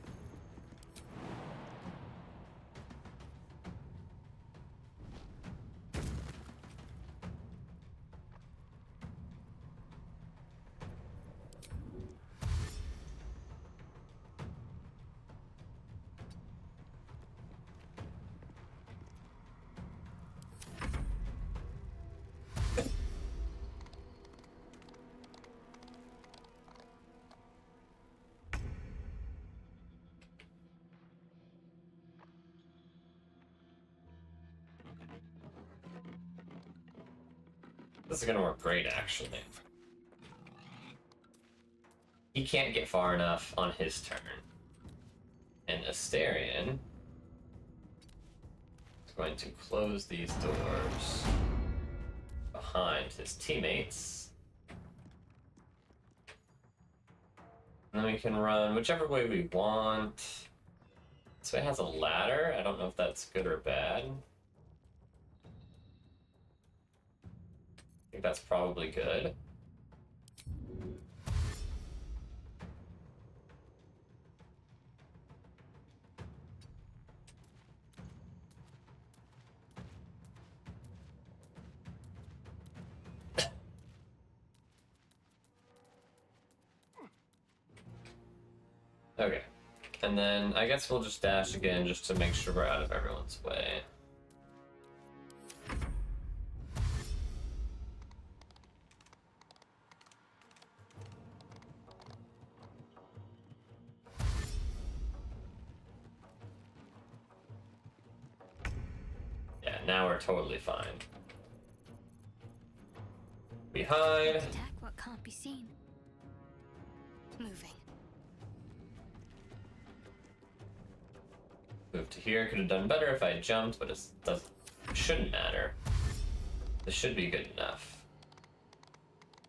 This is gonna work great, actually. He can't get far enough on his turn. And Asterion is going to close these doors behind his teammates. And then we can run whichever way we want. This way has a ladder. I don't know if that's good or bad. I think that's probably good. Okay. And then I guess we'll just dash again just to make sure we're out of everyone's way. Yeah, now we're totally fine. We hide. Attack what can't be seen. Moving. Move to here. Could have done better if I had jumped, but it shouldn't matter. This should be good enough.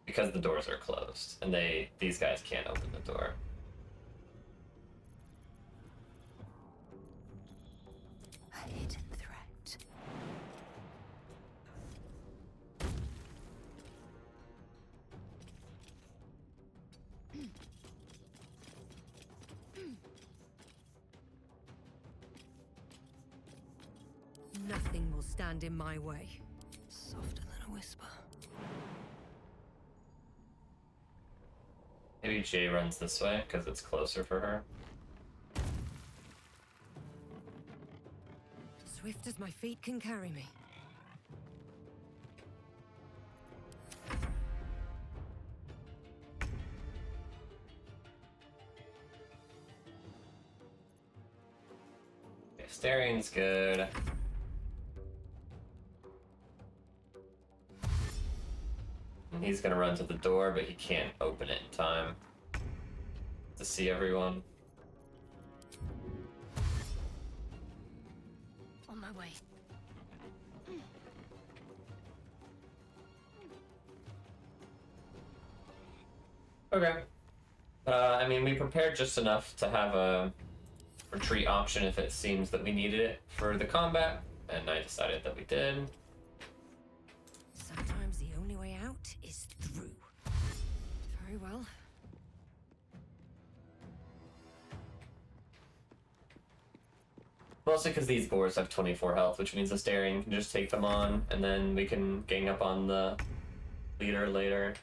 Because the doors are closed, and these guys can't open the door. A hidden threat. Nothing will stand in my way. Softer than a whisper. Maybe Jay runs this way, because it's closer for her. Swift as my feet can carry me. Okay, Asterian's good. He's gonna run to the door, but he can't open it in time to see everyone. On my way. Okay. I mean, we prepared just enough to have a retreat option if it seems that we needed it for the combat, and I decided that we did. Sometimes the only way out is through. Very well. Mostly because these boars have 24 health, which means Asterion can just take them on, and then we can gang up on the leader later.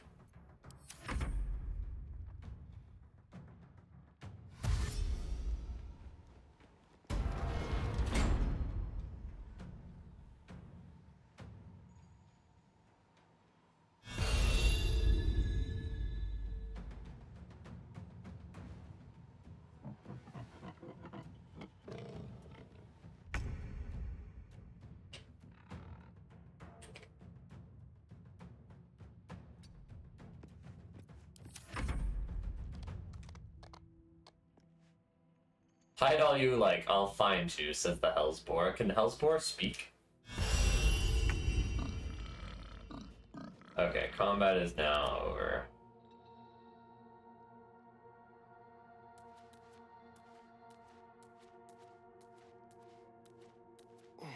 Hide all you like, I'll find you, says the Hellsboar. Can the Hellsboar speak? Okay, combat is now over. It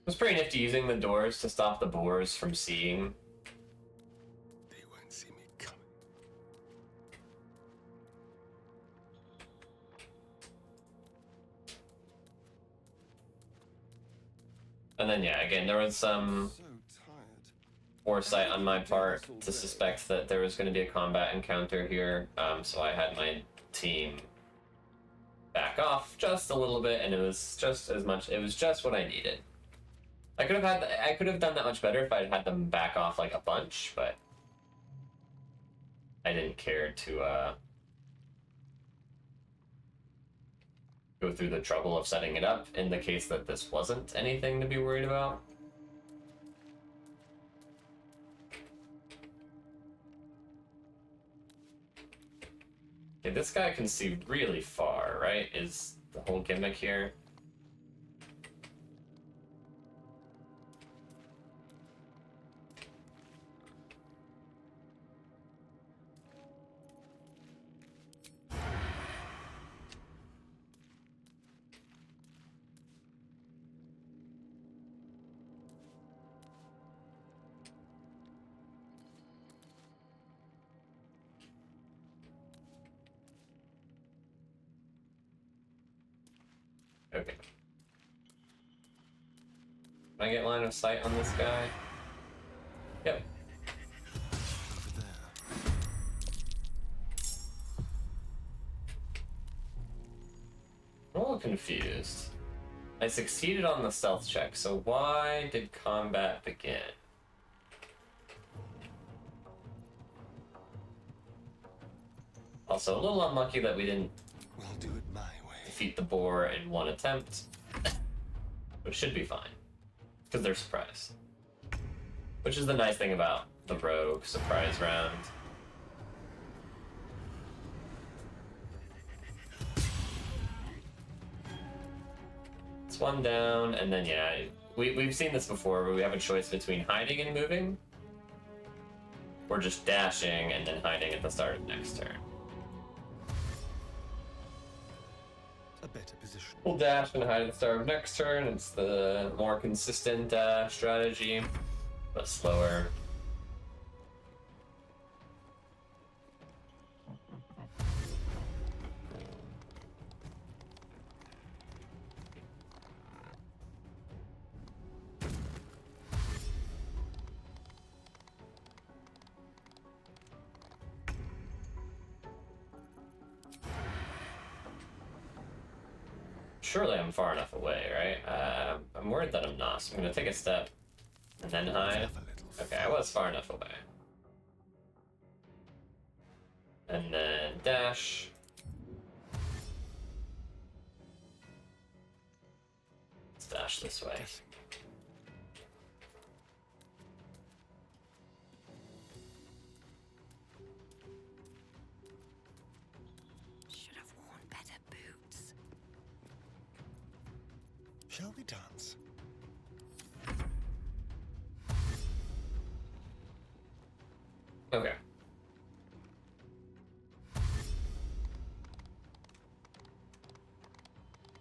was pretty nifty using the doors to stop the boars from seeing. They won't see me coming. And then yeah, again, there was some foresight on my part to suspect that there was going to be a combat encounter here, so I had my team back off just a little bit, and it was just as much. It was just what I needed. I could have done that much better if I'd had them back off like a bunch, but I didn't care to go through the trouble of setting it up in the case that this wasn't anything to be worried about. Okay, this guy can see really far, right? Is the whole gimmick here. Okay. Can I get line of sight on this guy? Yep. I'm a little confused. I succeeded on the stealth check, so why did combat begin? Also, a little unlucky that we didn't defeat the boar in one attempt. But it should be fine. Because they're surprised. Which is the nice thing about the rogue surprise round. It's one down, and then yeah, we've seen this before where we have a choice between hiding and moving, or just dashing and then hiding at the start of next turn. A better position. We'll dash and hide at the start of next turn. It's the more consistent strategy, but slower. Surely I'm far enough away, right? I'm worried that I'm not, so I'm gonna take a step and then hide. Okay, I was far enough away. And then dash. Let's dash this way. Should have worn better boots. Shall we dance? Okay.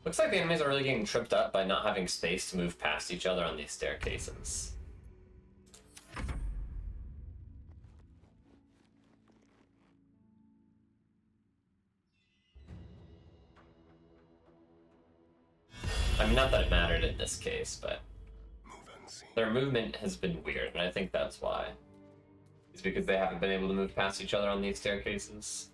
Looks like the enemies are really getting tripped up by not having space to move past each other on these staircases. I mean, not that it mattered in this case, but their movement has been weird, and I think that's why. It's because they haven't been able to move past each other on these staircases.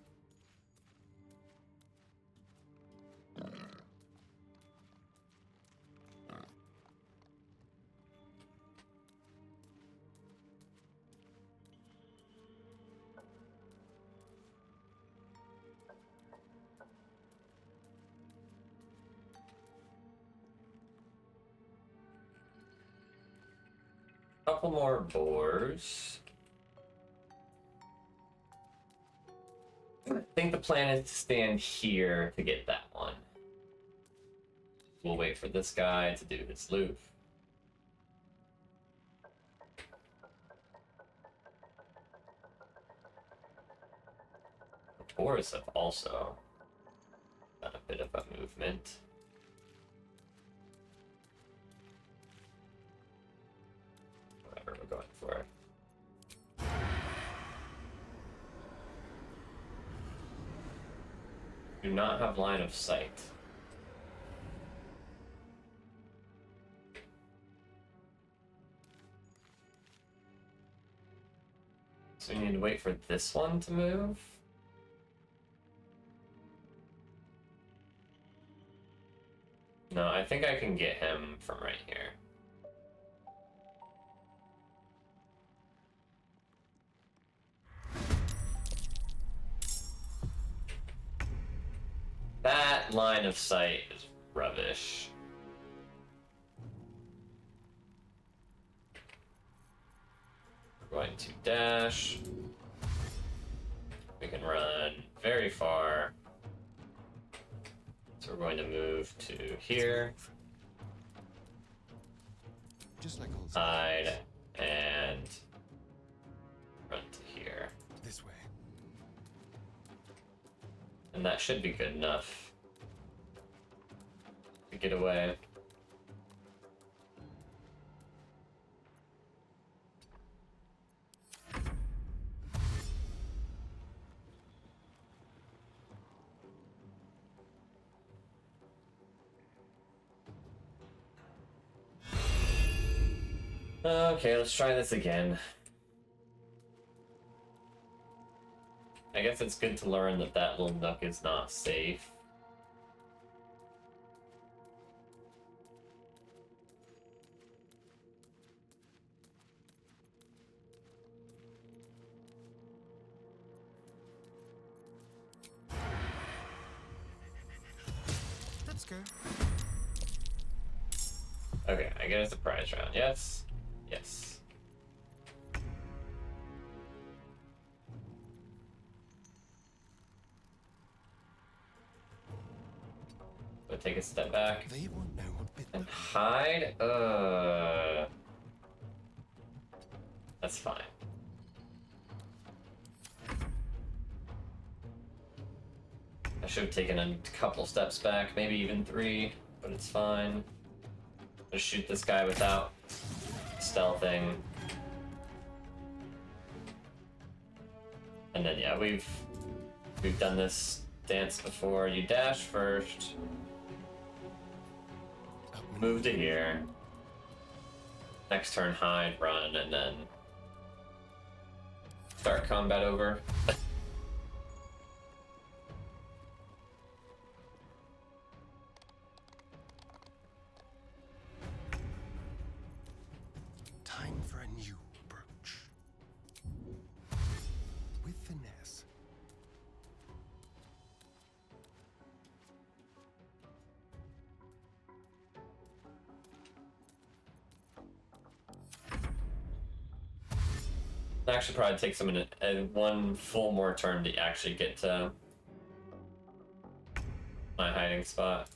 Couple more boars. I think the plan is to stand here to get that one. We'll wait for this guy to do his loop. The boars have also done a bit of a movement. Whatever, we're going for it. Do not have line of sight. So we need to wait for this one to move. No, I think I can get him from right here. That line of sight is rubbish. We're going to dash. We can run very far. So we're going to move to here. Just like old Hide and run to here. this way. And that should be good enough to get away. Okay, let's try this again. I guess it's good to learn that that little nook is not safe. Let's go. Okay, I get a surprise round. Yes. Yes. But take a step back. They won't know what bit And hide? That's fine. I should have taken a couple steps back, maybe even 3, but it's fine. Just shoot this guy without stealthing. And then yeah, we've done this dance before. You dash first. Move to here. Next turn hide, run, and then start combat over. Time for a new approach. With finesse. It actually probably takes them one full more turn to actually get to my hiding spot.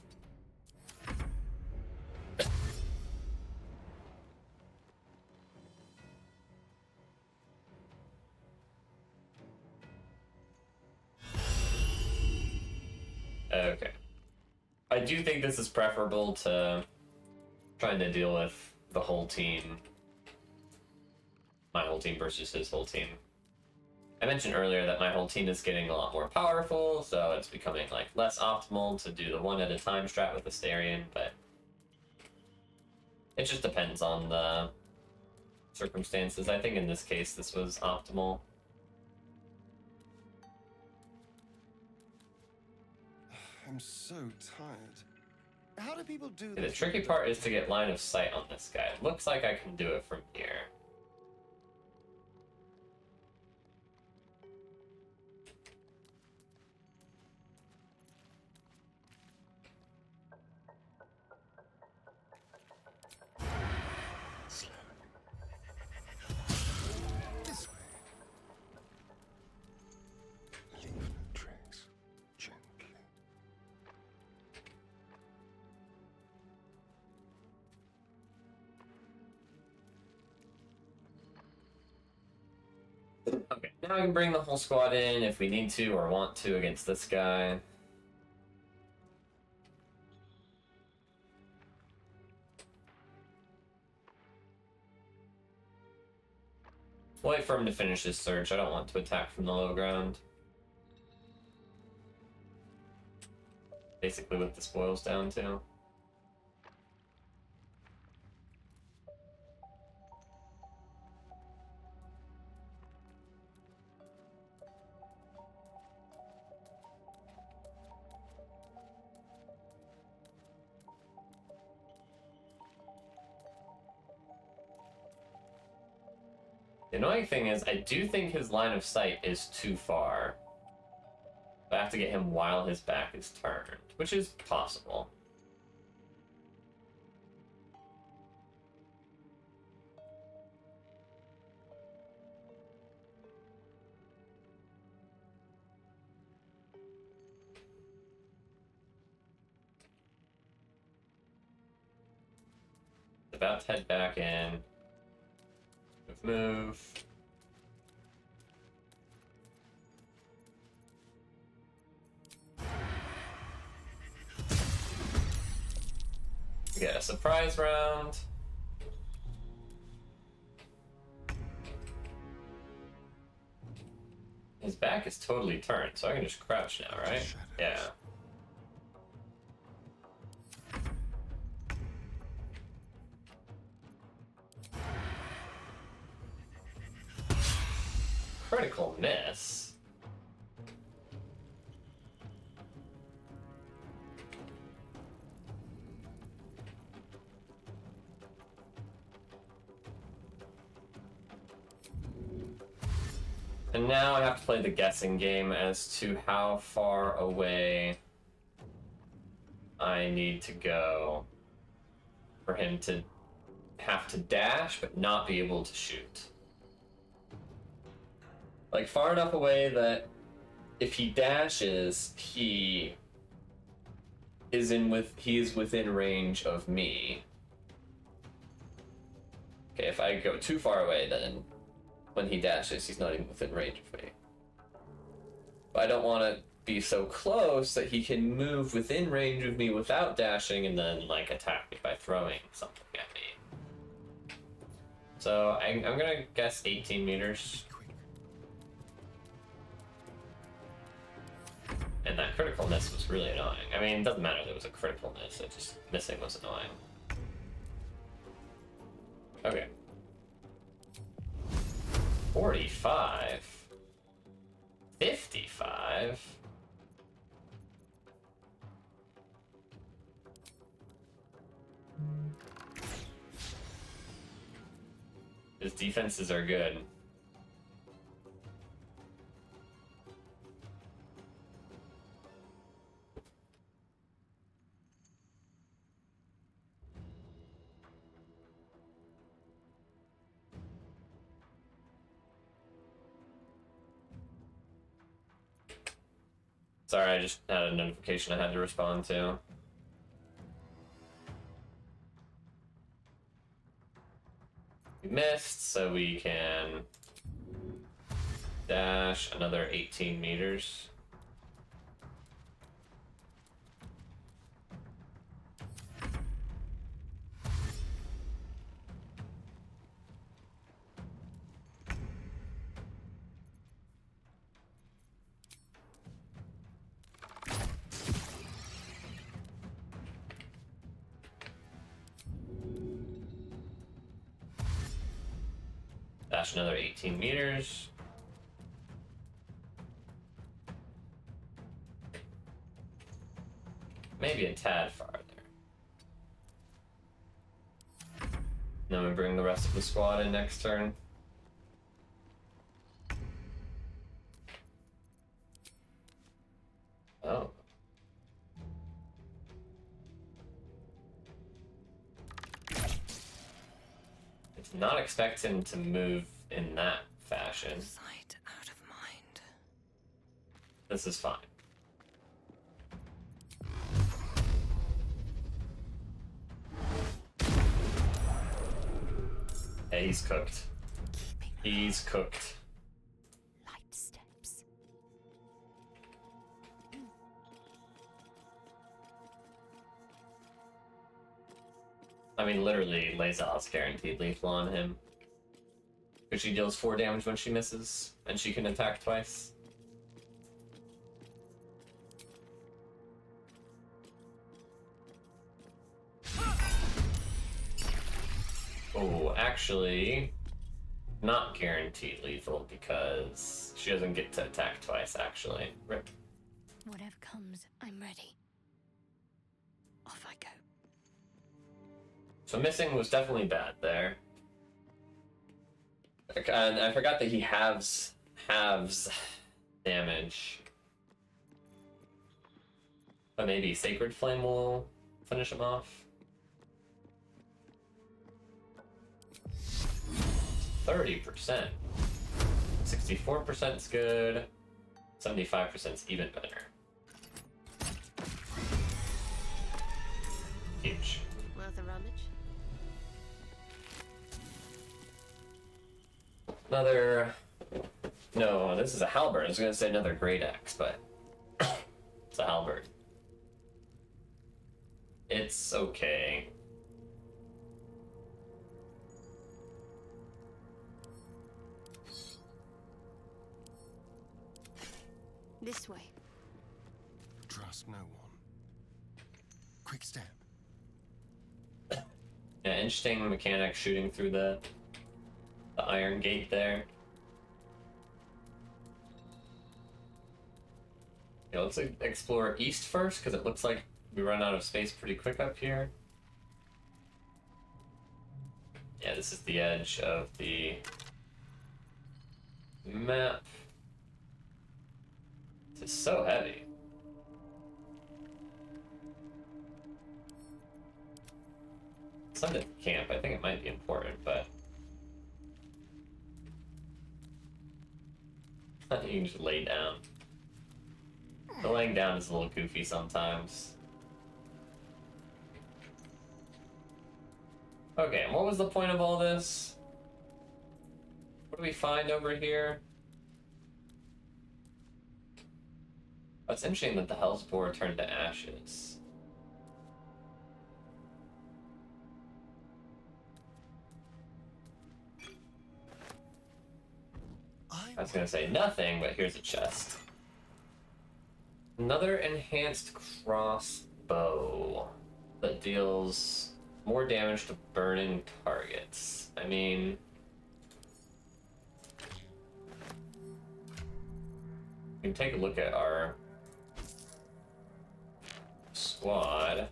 Okay. I do think this is preferable to trying to deal with the whole team. My whole team versus his whole team. I mentioned earlier that my whole team is getting a lot more powerful, so it's becoming like less optimal to do the one at a time strat with Astarion, but it just depends on the circumstances. I think in this case this was optimal. I'm so tired. How do people do The this? tricky part is to get line of sight on this guy. It looks like I can do it from here. This way. Leave no trace. Gently. Okay, now I can bring the whole squad in if we need to or want to against this guy. Wait for him to finish his search. I don't want to attack from the low ground. Basically what this boils down to. The annoying thing is, I do think his line of sight is too far. I have to get him while his back is turned, which is possible. about to head back in. Move. We get a surprise round. His back is totally turned, so I can just crouch now, right? Yeah. Critical miss. And now I have to play the guessing game as to how far away I need to go for him to have to dash but not be able to shoot. Like far enough away that if he dashes, he is within range of me. Okay, if I go too far away, then when he dashes, he's not even within range of me. But I don't want to be so close that he can move within range of me without dashing and then like attack me by throwing something at me. So I'm gonna guess 18 meters. And that critical miss was really annoying. I mean, it doesn't matter that it was a critical miss, it just missing was annoying. Okay. 45. 55. His defenses are good. Sorry, I just had a notification I had to respond to. We missed, so we can dash another 18 meters. Dash another 18 meters. Maybe a tad farther. Then we bring the rest of the squad in next turn. Oh. Did not expect him to move in that fashion. Sight out of mind. This is fine. Hey, he's cooked. He's cooked. Light steps. I mean, literally, Lae'zel's guaranteed lethal on him. Because she deals 4 damage when she misses, and she can attack twice. Oh, actually, not guaranteed lethal because she doesn't get to attack twice, actually. Rip. Whatever comes, I'm ready. Off I go. So missing was definitely bad there. And I forgot that he halves damage. But maybe Sacred Flame will finish him off. 30%. 64% is good. 75% is even better. Huge. Worth a rummage? Another... No, this is a halberd. I was gonna say another great axe, but... it's a halberd. It's okay. This way. Trust no one. Quick step. Yeah, interesting mechanic shooting through the iron gate there. Yeah, let's explore east first, because it looks like we run out of space pretty quick up here. Yeah, this is the edge of the map. This is so heavy. Send it to camp. I think it might be important, but you can just lay down. The laying down is a little goofy sometimes. Okay, and what was the point of all this? What do we find over here? Oh, it's interesting that the Hellspore turned to ashes. I was gonna say nothing, but here's a chest. Another enhanced crossbow that deals more damage to burning targets. I mean... you can take a look at our squad.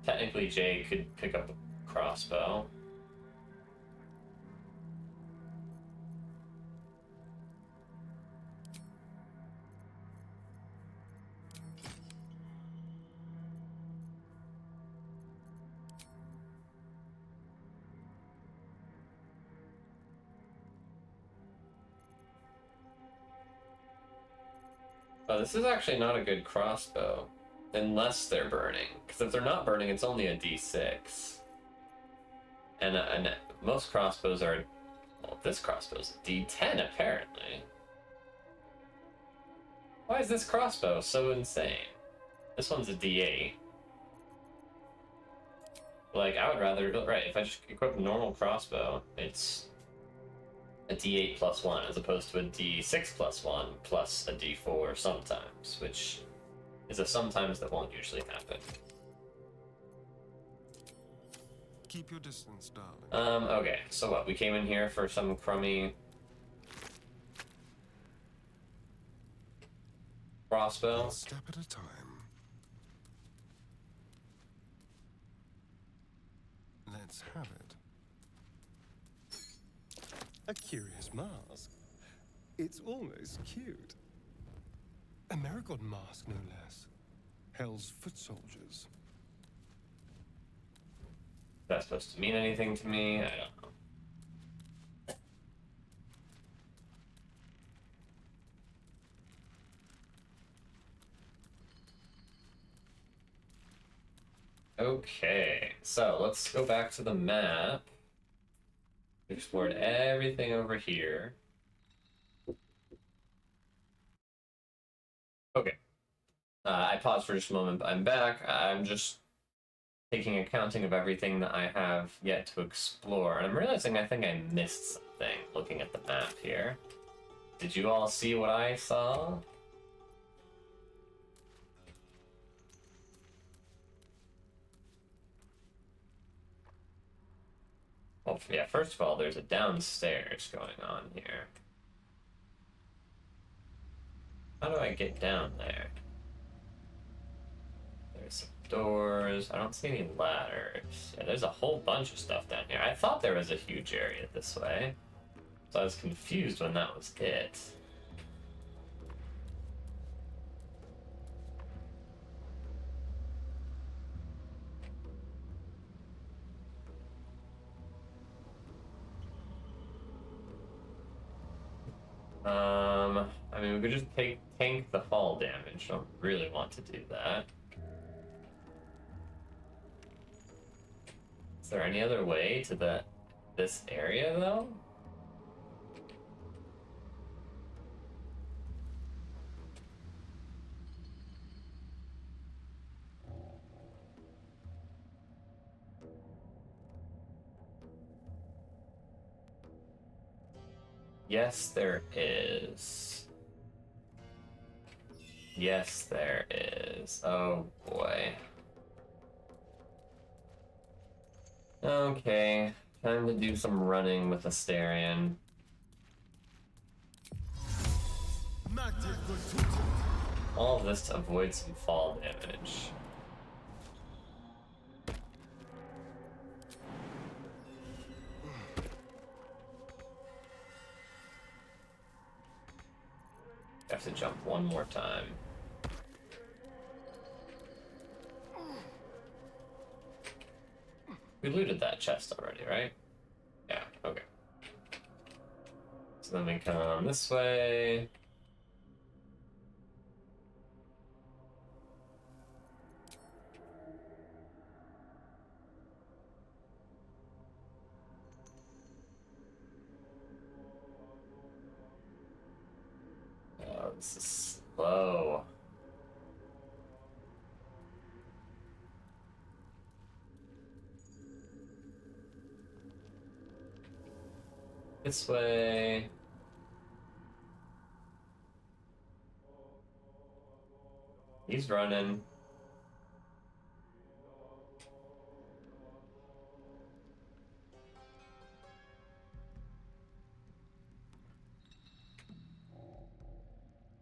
Technically, Jay could pick up a crossbow. Oh, this is actually not a good crossbow. Unless they're burning. Because if they're not burning, it's only a D6. And most crossbows are... well, this crossbow's a D10, apparently. Why is this crossbow so insane? This one's a D8. Like, I would rather... right, if I just equip a normal crossbow, it's a D8 plus 1, as opposed to a D6 plus 1 plus a D4 sometimes, which is a sometimes that won't usually happen. Keep your distance, darling. Okay, so what? We came in here for some crummy crossbow. One step at a time. Let's have it. A curious mask. It's almost cute. A Marigold mask, no less. Hell's foot soldiers. That's supposed to mean anything to me? I don't know. Okay, so let's go back to the map. We explored everything over here. Okay. I paused for just a moment, but I'm back. I'm just taking accounting of everything that I have yet to explore. And I'm realizing I think I missed something looking at the map here. Did you all see what I saw? Well, yeah, first of all, there's a downstairs going on here. How do I get down there? There's some doors. I don't see any ladders. Yeah, there's a whole bunch of stuff down here. I thought there was a huge area this way, so I was confused when that was it. I mean, we could just tank the fall damage. Don't really want to do that. Is there any other way to this area, though? Yes, there is. Yes, there is. Oh boy. Okay, time to do some running with Asterion. All of this to avoid some fall damage. I have to jump one more time. We looted that chest already, right? Yeah, okay. So then we come this way. Oh, this is slow. This way. He's running.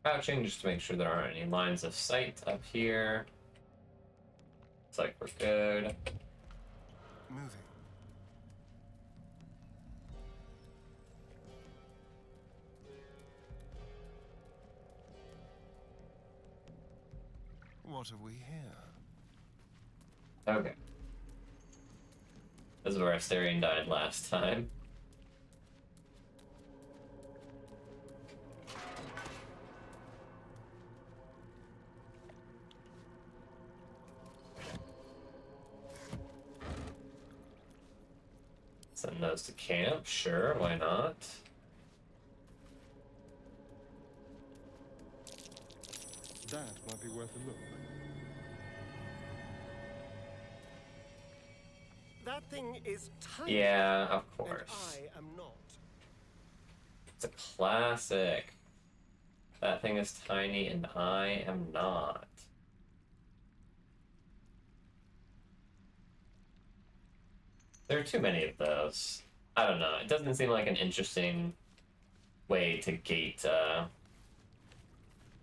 Crouching just to make sure there aren't any lines of sight up here. Looks like we're good. Moving. What have we here? Okay. This is where Asterion died last time. Send those to camp, sure, why not? That might be worth a look. That thing is tiny. Yeah, of course. And I am not. It's a classic. That thing is tiny and I am not. There are too many of those. I don't know. It doesn't seem like an interesting way to gate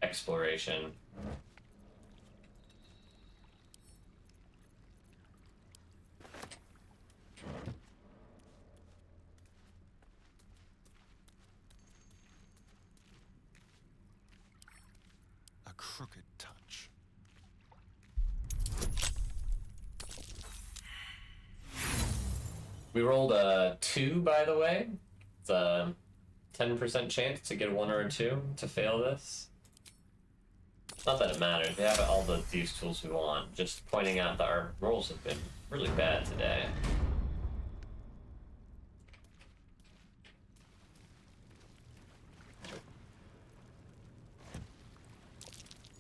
exploration. A crooked touch. We rolled a 2, by the way. It's a 10% chance to get a 1 or a 2 to fail this. Not that it matters. We have all the thieves tools we want. Just pointing out that our rolls have been really bad today.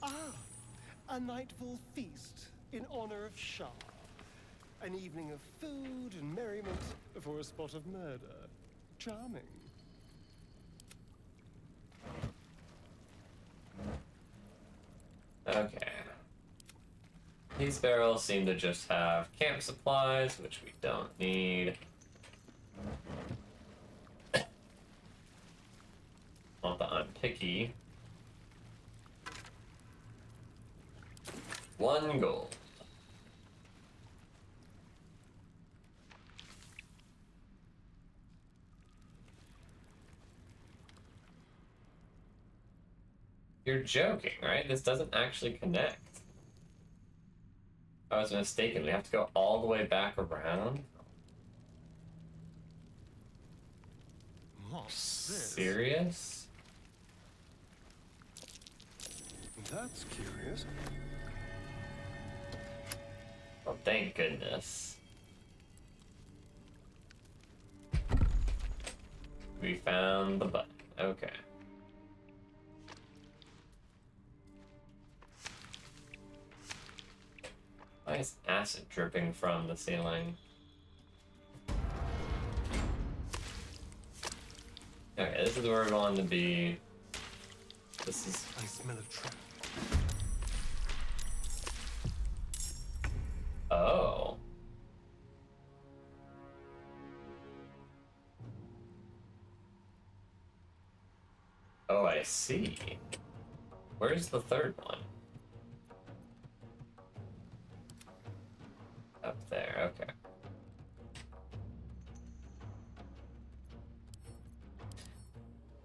Ah, a nightfall feast in honor of Shah. An evening of food and merriment before a spot of murder. Charming. Okay. These barrels seem to just have camp supplies, which we don't need. Not that I'm picky. 1 gold. You're joking, right? This doesn't actually connect. I was mistaken. We have to go all the way back around? What's this? Serious? That's curious. Oh, thank goodness. We found the button. Okay. Why is acid dripping from the ceiling? Okay, this is where we want to be. This is. I smell a trap. Oh. Oh, I see. Where's the third one? Up there, okay.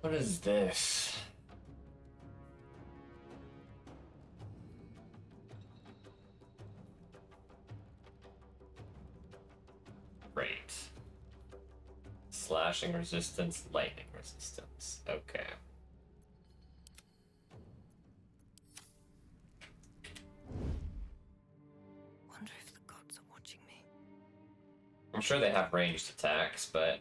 What is this? Great. Slashing resistance, lightning resistance. Okay. Wonder if the gods are watching me. I'm sure they have ranged attacks, but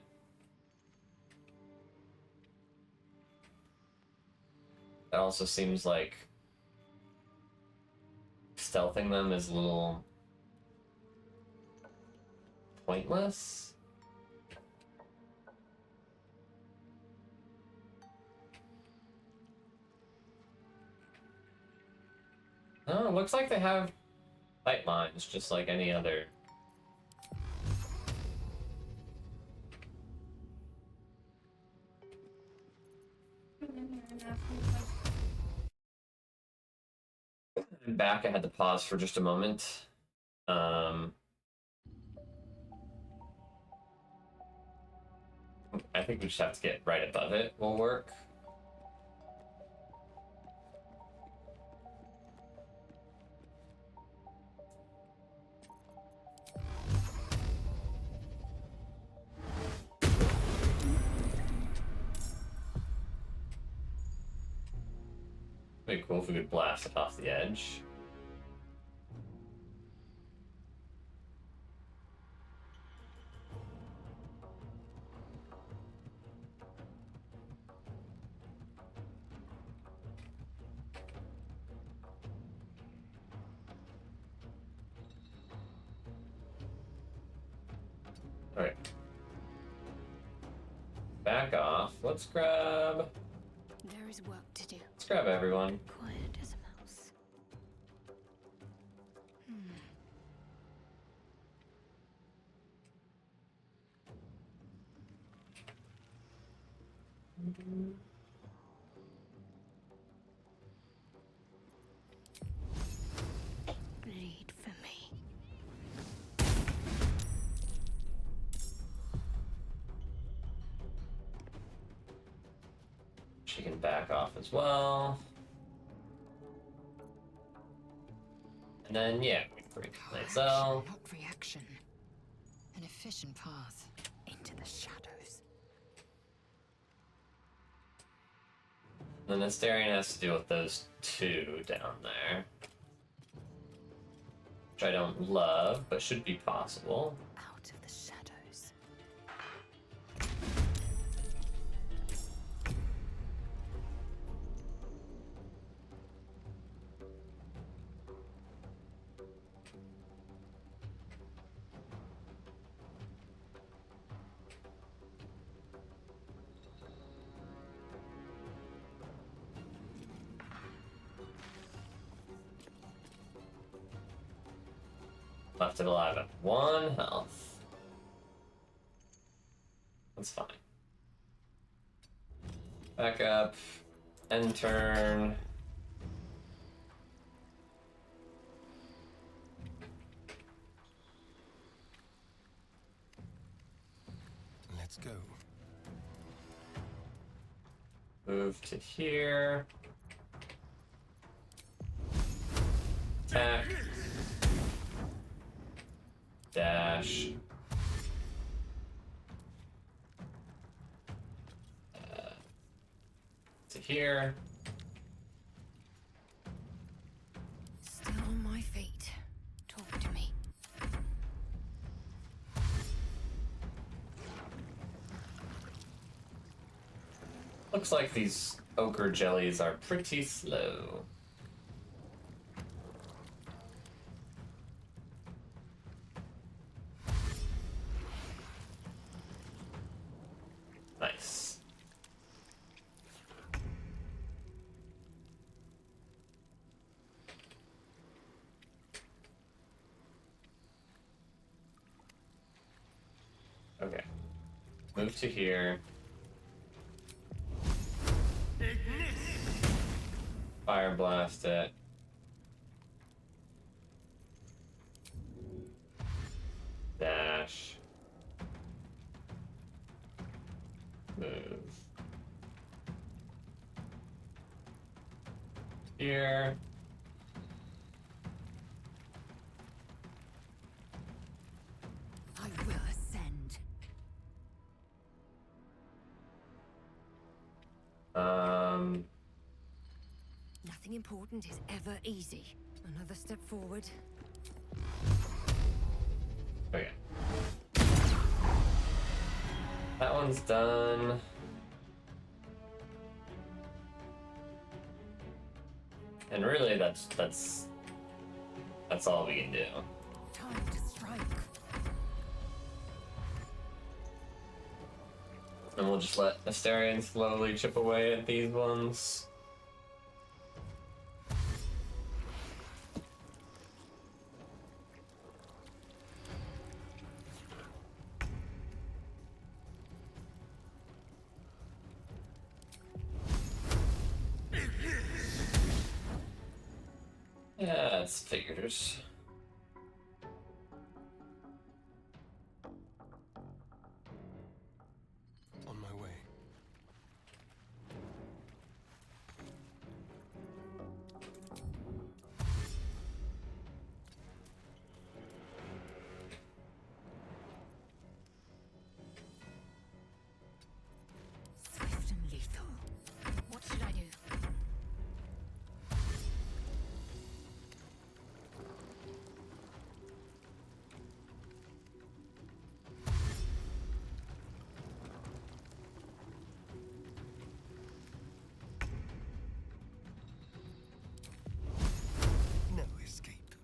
that also seems like stealthing them is a little pointless. No, it looks like they have sight lines, just like any other. I'm back. I had to pause for just a moment. I think we just have to get right above it. Will work. Pretty cool if we could blast it off the edge. Alright. Back off. Let's grab. There is work to do. Let's grab everyone. Quiet as a mouse. Bleed for me. She can back off as well. And then, yeah, we bring Lae'zel. Not reaction. An efficient path into the shadows. Then Astarion has to deal with those two down there. Which I don't love, but should be possible. Out of the shadows. Left it alive at 1 health. That's fine. Back up. End turn. Let's go. Move to here. Attack. Dash. To here. Still on my feet. Talk to me. Looks like these ochre jellies are pretty slow. Nice. Okay. Move to here. Fire blast it. Dash. Move. Here. I will ascend. Nothing important is ever easy. Another step forward. Okay. That one's done. And really, that's all we can do. Time to strike. And we'll just let Astarion slowly chip away at these ones. Yeah, it's figures. On my way. Swift and lethal. What should I do? No escape.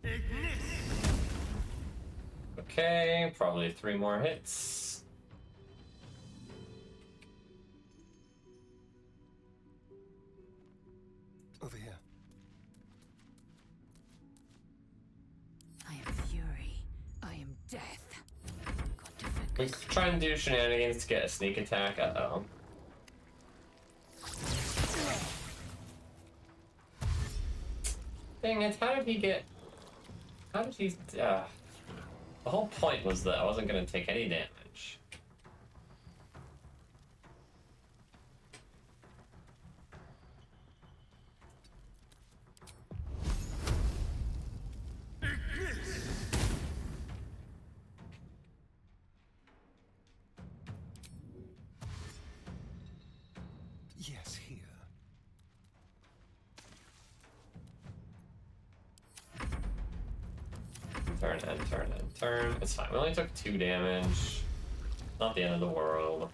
Okay, probably 3 more hits. Over here. I am fury. I am death. Got to We focus. try and do shenanigans to get a sneak attack. Uh-oh. Dang it, how did he get... How did he... The whole point was that I wasn't going to take any damage. Yes, here. Turn and turn and turn. It's fine. We only took 2 damage. Not the end of the world.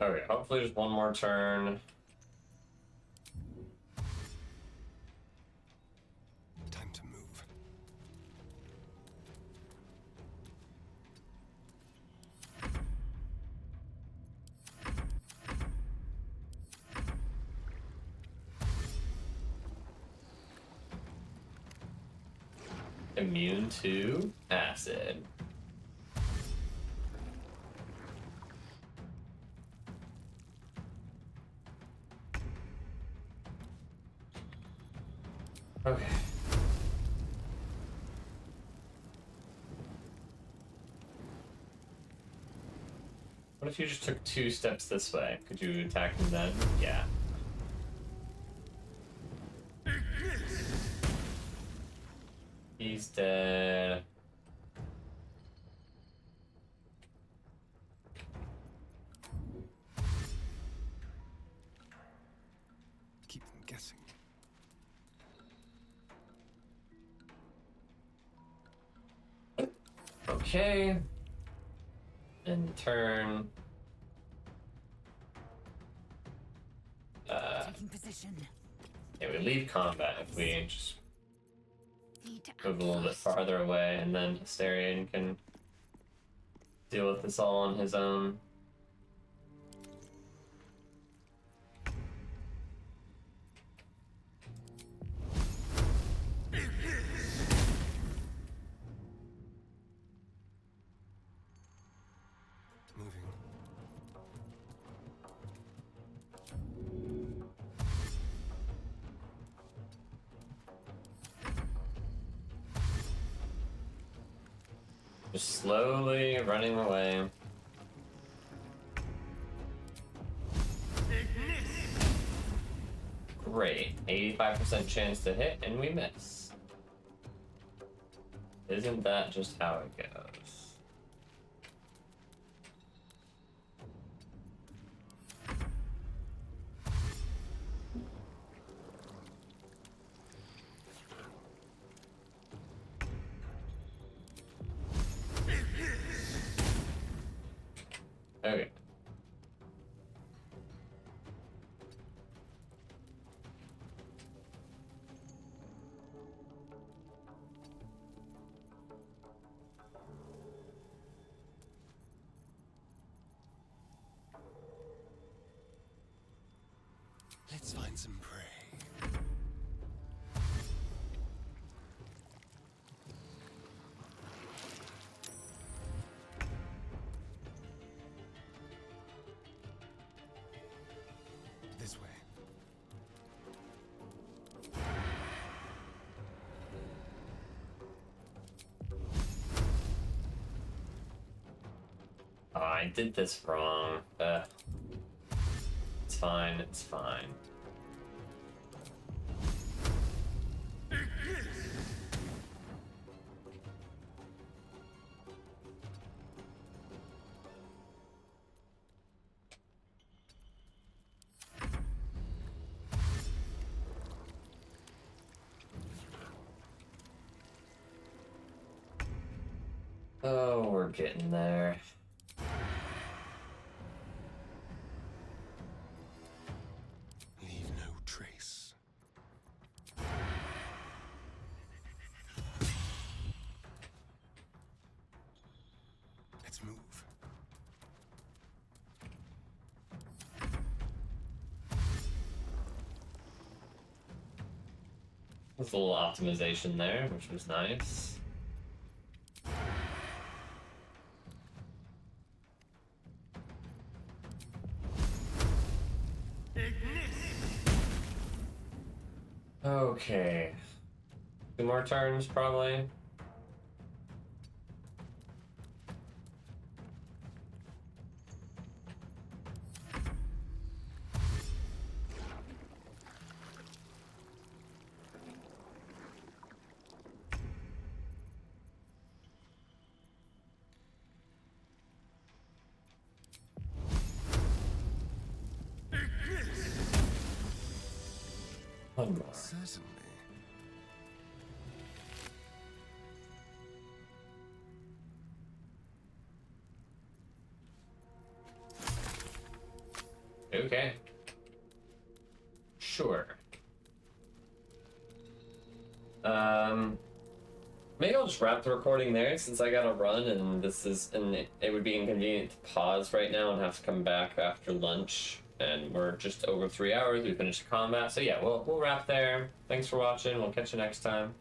Okay, hopefully just one more turn. Time to move. Immune to acid. Okay. What if you just took 2 steps this way? Could you attack him then? Yeah. He's dead. Keep them guessing. Okay. And turn. Taking position. Yeah, we leave combat if we just Need to move a little bit farther away, and then Astarion can deal with this all on his own. Just slowly running away. Great. 85% chance to hit, and we miss. Isn't that just how it goes? Okay. Let's find some prey. This way. Oh, I did this wrong. It's fine, it's fine. Oh, we're getting there. Leave no trace. Let's move. There's a little optimization there, which was nice. Okay. 2 more turns, probably. One more. Certainly. Okay. Sure. Maybe I'll just wrap the recording there since I gotta run and it would be inconvenient to pause right now and have to come back after lunch. And we're just over 3 hours. We finished the combat. So yeah, we'll wrap there. Thanks for watching. We'll catch you next time.